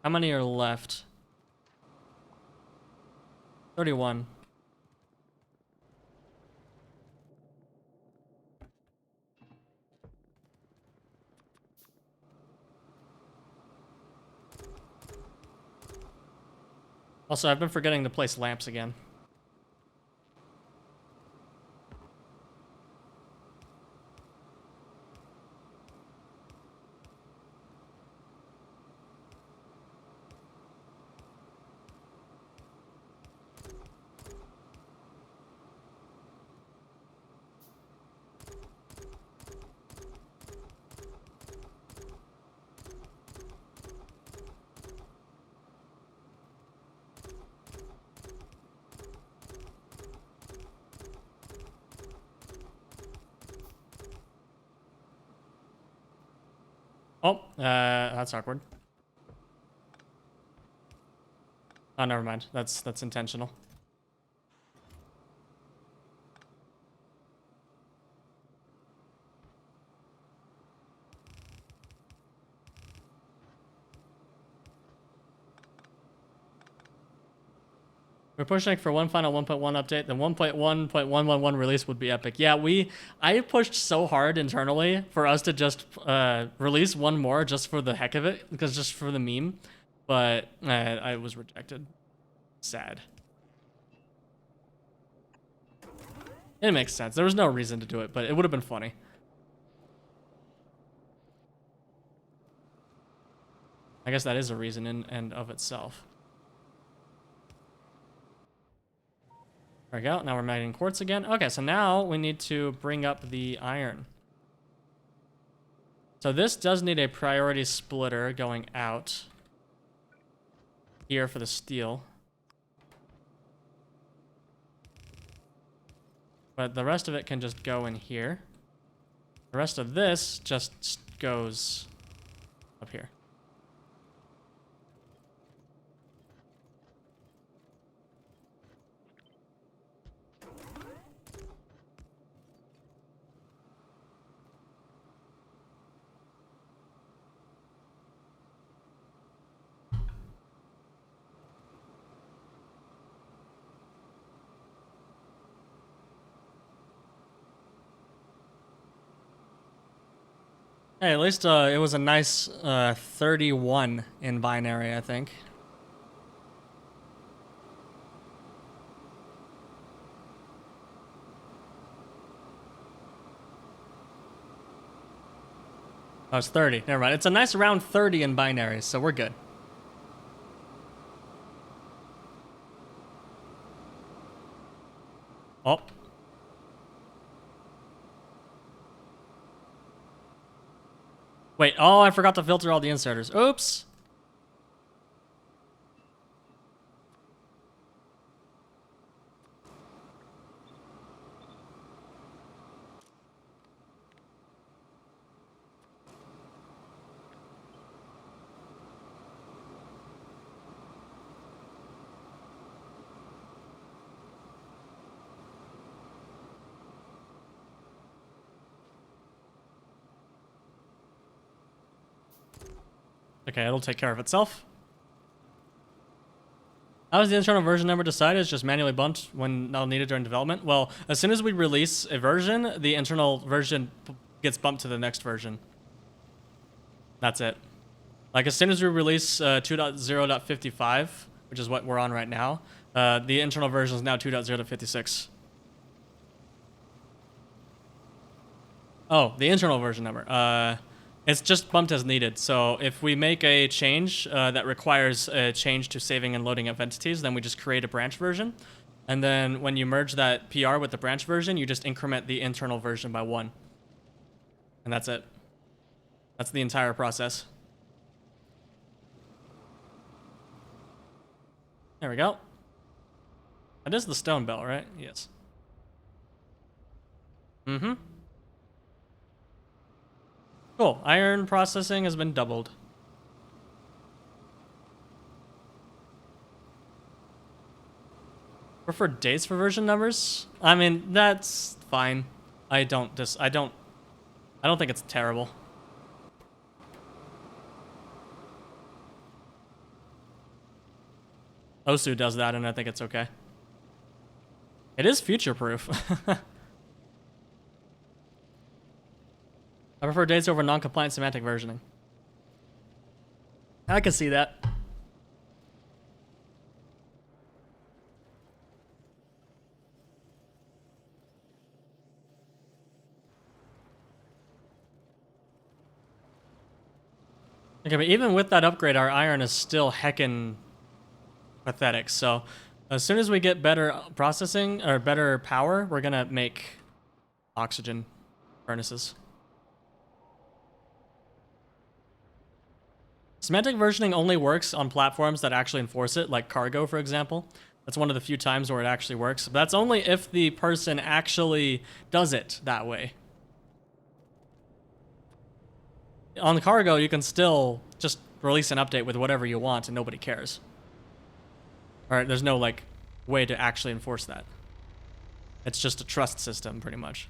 How many are left? 31. Also, I've been forgetting to place lamps again. Oh, that's awkward. Oh, never mind. That's intentional. We're pushing for one final 1.1 update. The 1.1.111 release would be epic. Yeah, I pushed so hard internally for us to just release one more just for the heck of it, because just for the meme, but I was rejected. Sad. It makes sense. There was no reason to do it, but it would have been funny. I guess that is a reason in and of itself. There we go. Now we're making quartz again. Okay, so now we need to bring up the iron. So this does need a priority splitter going out here for the steel. But the rest of it can just go in here. The rest of this just goes up here. Hey, at least it was a nice 31 in binary, I think. Oh, it's 30. Never mind. It's a nice round 30 in binary, so we're good. Oh. Wait, oh, I forgot to filter all the inserters. Oops. Okay, it'll take care of itself. How is the internal version number decided? It's just manually bumped when not needed during development. Well, as soon as we release a version, the internal version gets bumped to the next version. That's it. Like as soon as we release 2.0.55, which is what we're on right now, the internal version is now 2.0.56. Oh, the internal version number. It's just bumped as needed. So if we make a change that requires a change to saving and loading of entities, then we just create a branch version. And then when you merge that PR with the branch version, you just increment the internal version by 1. And that's it. That's the entire process. There we go. That is the stone bell, right? Yes. Mm-hmm. Cool. Iron processing has been doubled. Prefer dates for version numbers? I mean, that's fine. I don't think it's terrible. Osu does that, and I think it's okay. It is future-proof. I prefer dates over non-compliant semantic versioning. I can see that. Okay, but even with that upgrade, our iron is still heckin' pathetic. So as soon as we get better processing or better power, we're gonna make oxygen furnaces. Semantic versioning only works on platforms that actually enforce it, like cargo, for example. That's one of the few times where it actually works. But that's only if the person actually does it that way. On the cargo, you can still just release an update with whatever you want and nobody cares. Or there's no, like, way to actually enforce that. It's just a trust system, pretty much.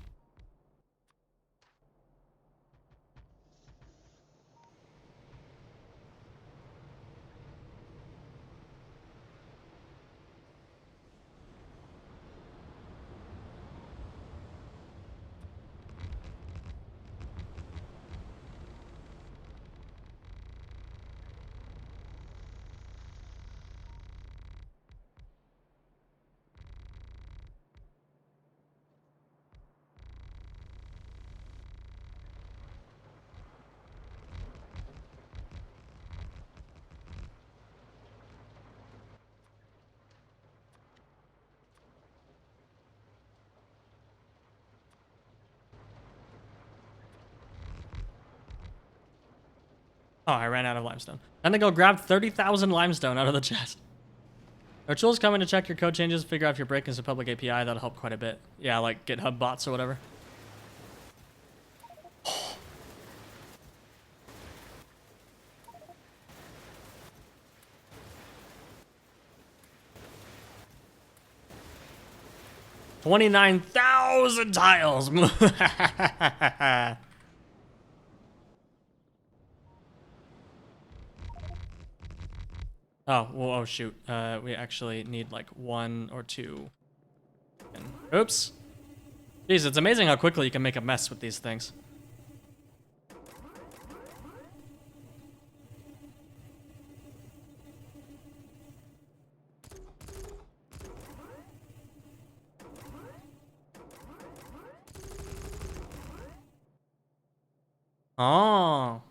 Oh, I ran out of limestone. Then to go grab 30,000 limestone out of the chest. Are tools coming to check your code changes, figure out if you're breaking some public API? That'll help quite a bit. Yeah, like GitHub bots or whatever. $29,000 tiles. Oh, well, oh shoot. We actually need like 1 or 2. Oops. Jeez, it's amazing how quickly you can make a mess with these things. Oh.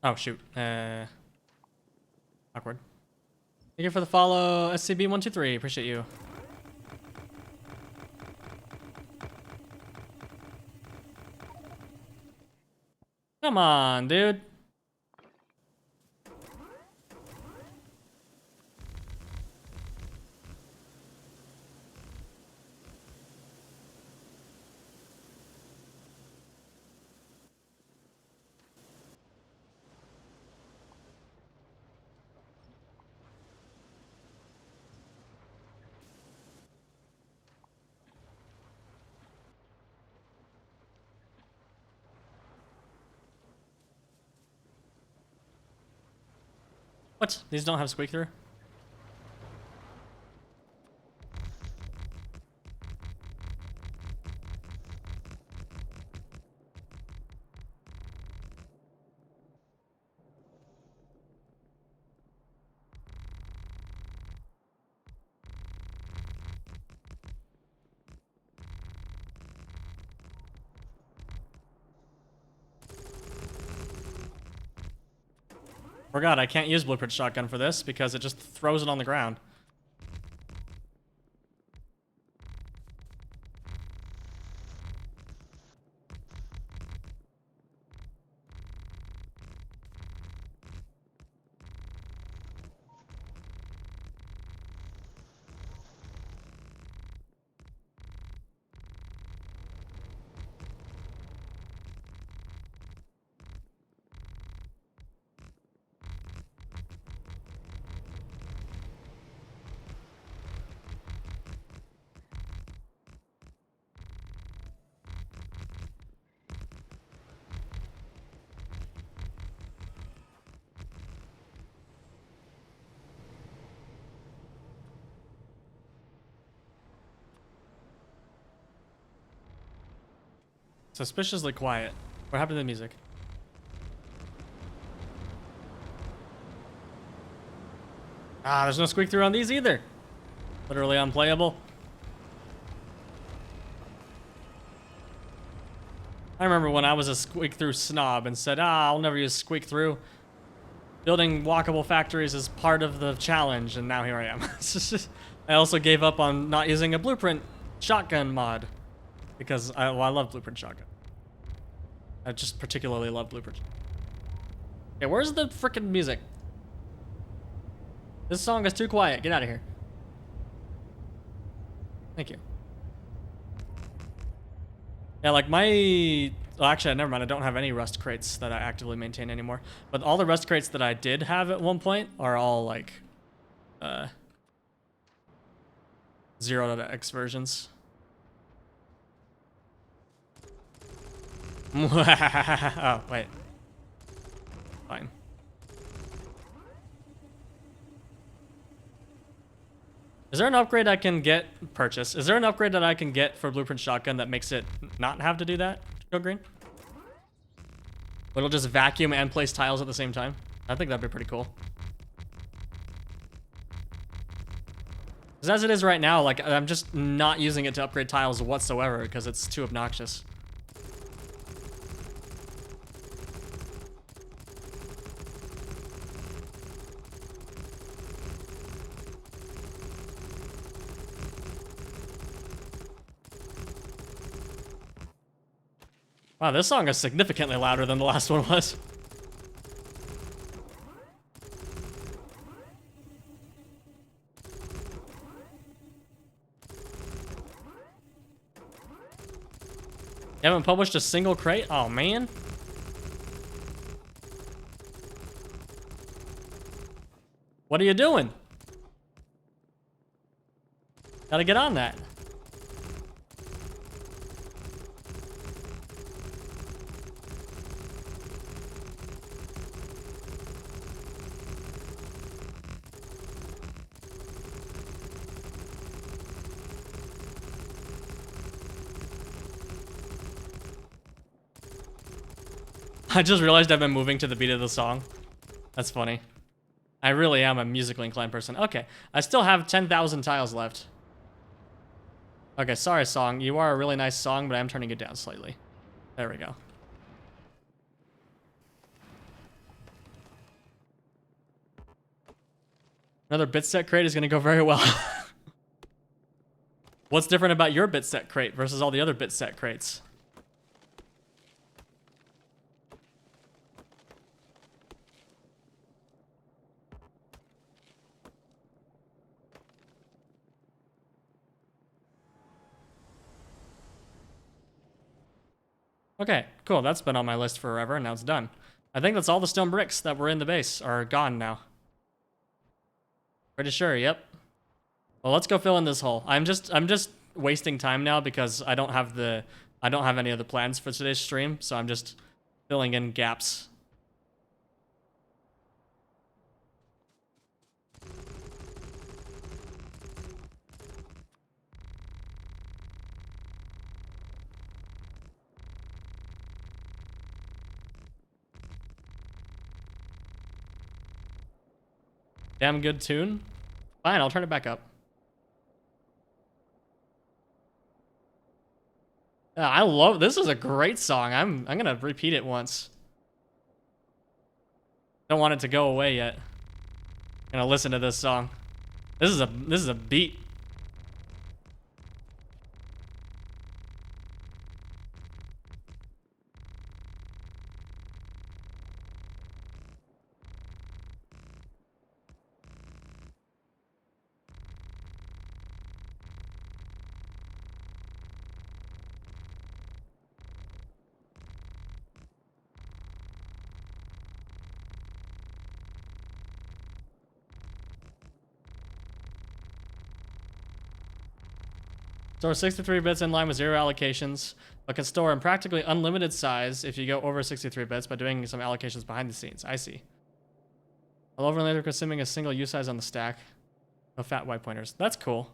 Oh, shoot. Awkward. Thank you for the follow, SCB123. Appreciate you. Come on, dude. What? These don't have squeak through? Forgot I can't use blueprint shotgun for this because it just throws it on the ground. Suspiciously quiet. What happened to the music? Ah, there's no squeak through on these either. Literally unplayable. I remember when I was a squeak through snob and said, I'll never use squeak through. Building walkable factories is part of the challenge, and now here I am. I also gave up on not using a blueprint shotgun mod because I love blueprint shotgun. I just particularly love blueprint. Okay, where's the frickin' music? This song is too quiet. Get out of here. Thank you. Yeah, like my... Well, actually, never mind. I don't have any rust crates that I actively maintain anymore. But all the rust crates that I did have at one point are all, like, 0.x versions. Oh, wait. Fine. Is there an upgrade I can get? Purchase. Is there an upgrade that I can get for Blueprint Shotgun that makes it not have to do that? Go green. It'll just vacuum and place tiles at the same time. I think that'd be pretty cool. Because as it is right now, like, I'm just not using it to upgrade tiles whatsoever because it's too obnoxious. Wow, this song is significantly louder than the last one was. You haven't published a single crate? Oh, man. What are you doing? Gotta get on that. I just realized I've been moving to the beat of the song. That's funny. I really am a musically inclined person. Okay, I still have 10,000 tiles left. Okay, sorry, song. You are a really nice song, but I'm turning it down slightly. There we go. Another bit set crate is going to go very well. What's different about your bit set crate versus all the other bit set crates? Okay, cool. That's been on my list forever, and now it's done. I think that's all the stone bricks that were in the base are gone now. Pretty sure, yep. Well, let's go fill in this hole. I'm just wasting time now because I don't have any other plans for today's stream, so I'm just filling in gaps. Damn good tune. Fine, I'll turn it back up. I love this. Is a great song. I'm gonna repeat it once. Don't want it to go away yet. Gonna listen to this song. This is a beat. Store 63 bits in line with 0 allocations, but can store in practically unlimited size if you go over 63 bits by doing some allocations behind the scenes. I see. While over and later consuming a single U size on the stack. No fat white pointers. That's cool.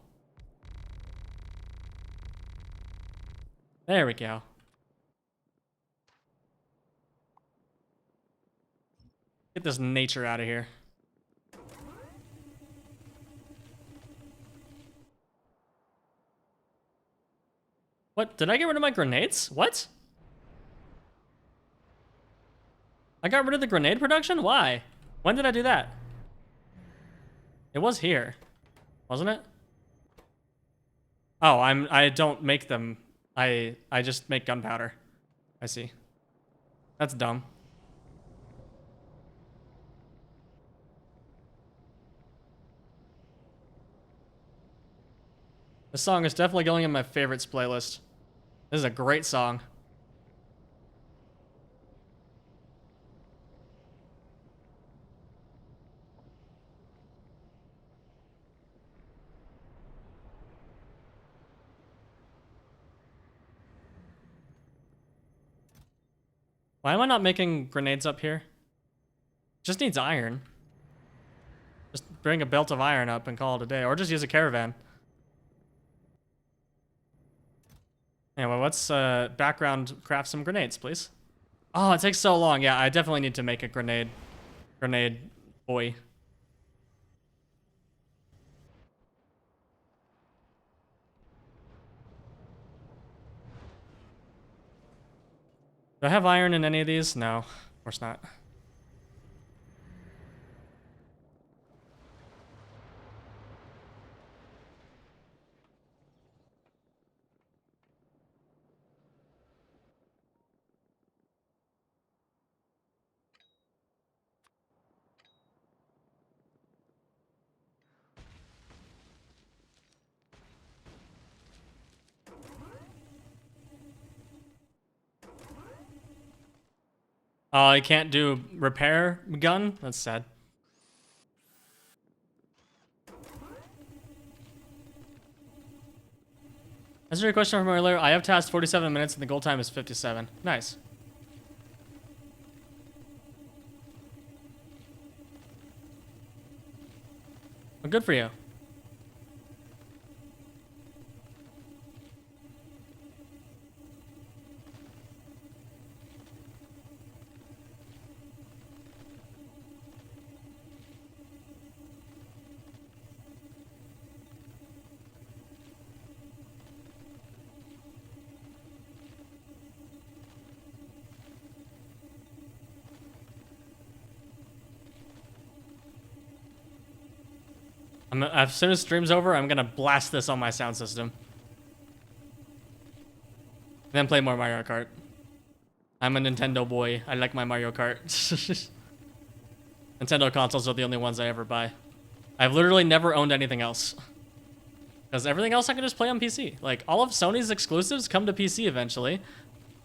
There we go. Get this nature out of here. What? Did I get rid of my grenades? What? I got rid of the grenade production? Why? When did I do that? It was here, wasn't it? Oh, I don't make them. I just make gunpowder. I see. That's dumb. This song is definitely going in my favorites playlist. This is a great song. Why am I not making grenades up here? Just needs iron. Just bring a belt of iron up and call it a day. Or just use a caravan. Anyway, let's background craft some grenades, please. Oh, it takes so long. Yeah, I definitely need to make a grenade boy. Do I have iron in any of these? No, of course not. Oh, I can't do repair gun? That's sad. Answer your question from earlier. I have tasked 47 minutes and the goal time is 57. Nice. Well, good for you. As soon as stream's over, I'm gonna blast this on my sound system. Then play more Mario Kart. I'm a Nintendo boy. I like my Mario Kart. Nintendo consoles are the only ones I ever buy. I've literally never owned anything else. Because everything else I can just play on PC. Like, all of Sony's exclusives come to PC eventually.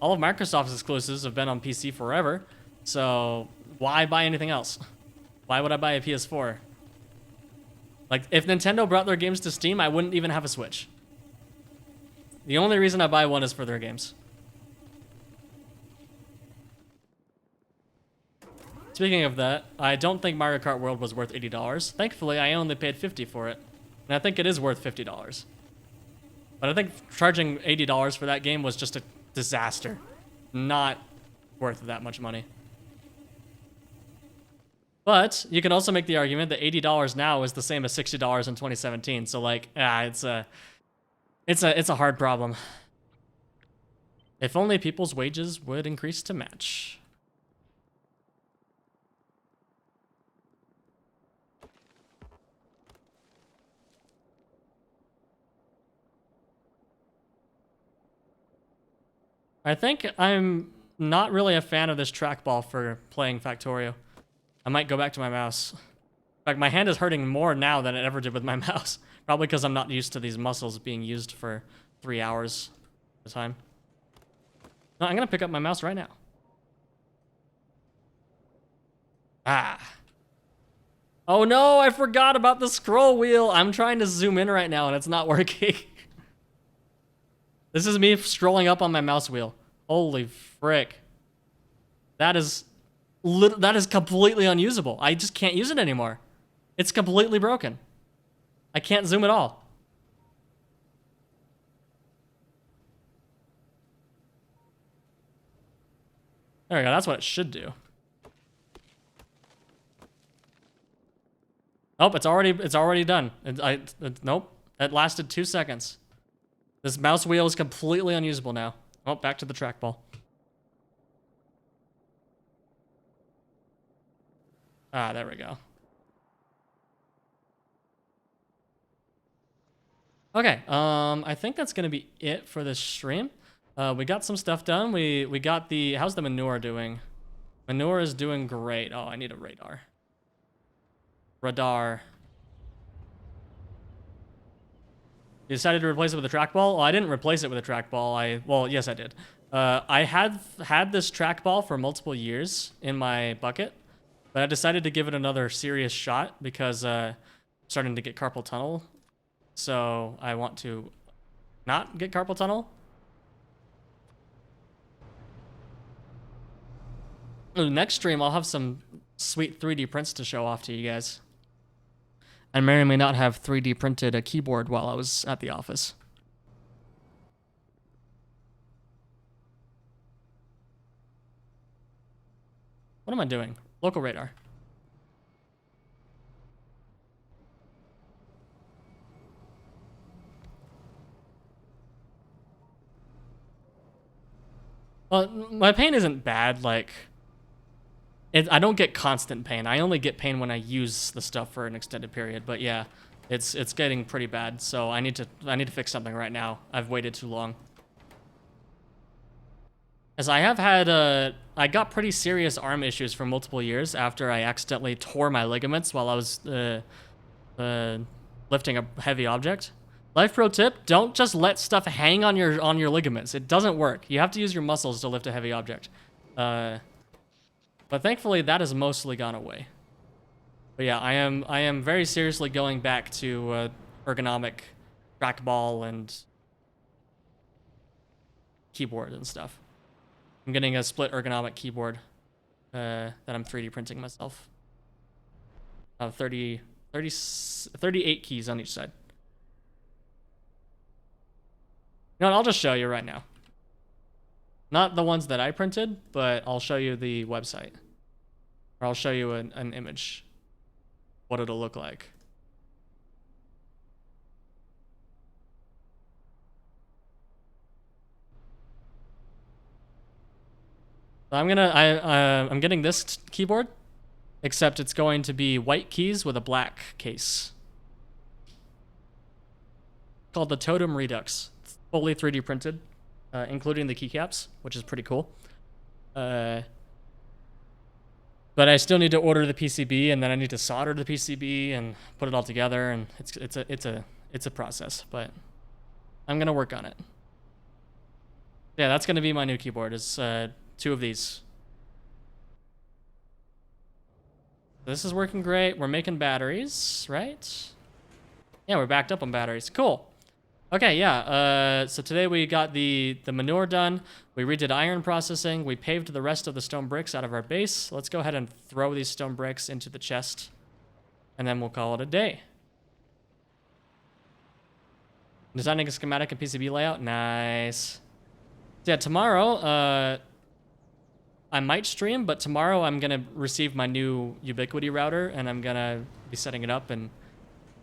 All of Microsoft's exclusives have been on PC forever. So, why buy anything else? Why would I buy a PS4? Like, if Nintendo brought their games to Steam, I wouldn't even have a Switch. The only reason I buy one is for their games. Speaking of that, I don't think Mario Kart World was worth $80. Thankfully, I only paid $50 for it. And I think it is worth $50. But I think charging $80 for that game was just a disaster. Not worth that much money. But you can also make the argument that $80 now is the same as $60 in 2017. So like, it's a hard problem. If only people's wages would increase to match. I think I'm not really a fan of this trackball for playing Factorio. I might go back to my mouse. In fact, my hand is hurting more now than it ever did with my mouse. Probably because I'm not used to these muscles being used for 3 hours at a time. No, I'm gonna pick up my mouse right now. Ah. Oh no, I forgot about the scroll wheel. I'm trying to zoom in right now and it's not working. This is me scrolling up on my mouse wheel. Holy frick. That is completely unusable. I just can't use it anymore. It's completely broken. I can't zoom at all. There we go, that's what it should do. Nope, it's already done. Nope, it lasted 2 seconds. This mouse wheel is completely unusable now. Oh, back to the trackball. Ah, there we go. Okay, I think that's gonna be it for this stream. We got some stuff done. We got the, how's the manure doing? Manure is doing great. Oh, I need a radar. Radar. You decided to replace it with a trackball? Well, I didn't replace it with a trackball. Well, yes, I did. I had this trackball for multiple years in my bucket, but I decided to give it another serious shot because I'm starting to get carpal tunnel. So I want to not get carpal tunnel. Next stream, I'll have some sweet 3D prints to show off to you guys. I may or may not have 3D printed a keyboard while I was at the office. What am I doing? Local radar. Well, my pain isn't bad, like... I don't get constant pain. I only get pain when I use the stuff for an extended period. But yeah, it's getting pretty bad. So I need to fix something right now. I've waited too long. As I have had I got pretty serious arm issues for multiple years after I accidentally tore my ligaments while I was lifting a heavy object. Life pro tip: don't just let stuff hang on your ligaments. It doesn't work. You have to use your muscles to lift a heavy object. But thankfully, that has mostly gone away. But yeah, I am very seriously going back to ergonomic trackball and keyboard and stuff. I'm getting a split ergonomic keyboard that I'm 3D printing myself. 38 keys on each side. You know what, I'll just show you right now. Not the ones that I printed, but I'll show you the website. Or I'll show you an image. What it'll look like. I'm getting this keyboard, except it's going to be white keys with a black case. Called the Totem Redux. It's fully 3D printed. Including the keycaps, which is pretty cool. But I still need to order the PCB, and then I need to solder the PCB and put it all together, and it's a process. But I'm gonna work on it. Yeah, that's gonna be my new keyboard. Is 2 of these. This is working great. We're making batteries, right? Yeah, we're backed up on batteries. Cool. Okay, yeah, so today we got the manure done, we redid iron processing, we paved the rest of the stone bricks out of our base. Let's go ahead and throw these stone bricks into the chest, and then we'll call it a day. Designing a schematic and PCB layout, nice. So yeah, tomorrow, I might stream, but tomorrow I'm gonna receive my new Ubiquity router, and I'm gonna be setting it up and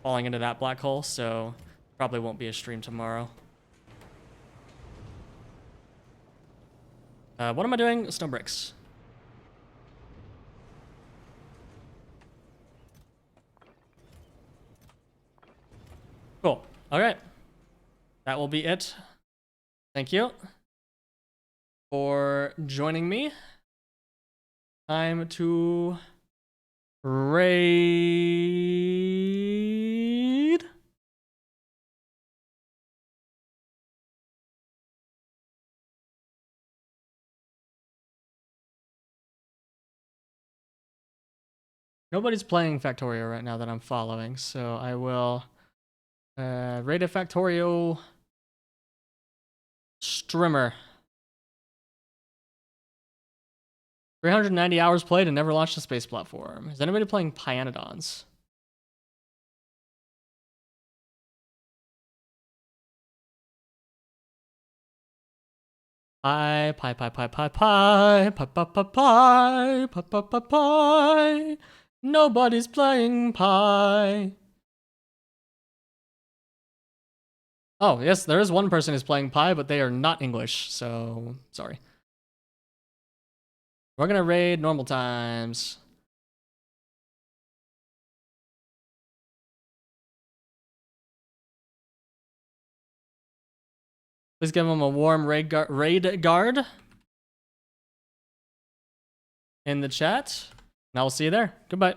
falling into that black hole, so probably won't be a stream tomorrow. What am I doing? Snow bricks. Cool. All right. That will be it. Thank you for joining me. Time to raid. Nobody's playing Factorio right now that I'm following, so I will raid a Factorio streamer. 390 hours played and never launched a space platform. Is anybody playing Pyanodons? Pie. Nobody's playing Pie. Oh, yes, there is one person who's playing Pie, but they are not English, so sorry. We're gonna raid normal times. Please give him a warm raid guard in the chat. And I will see you there. Goodbye.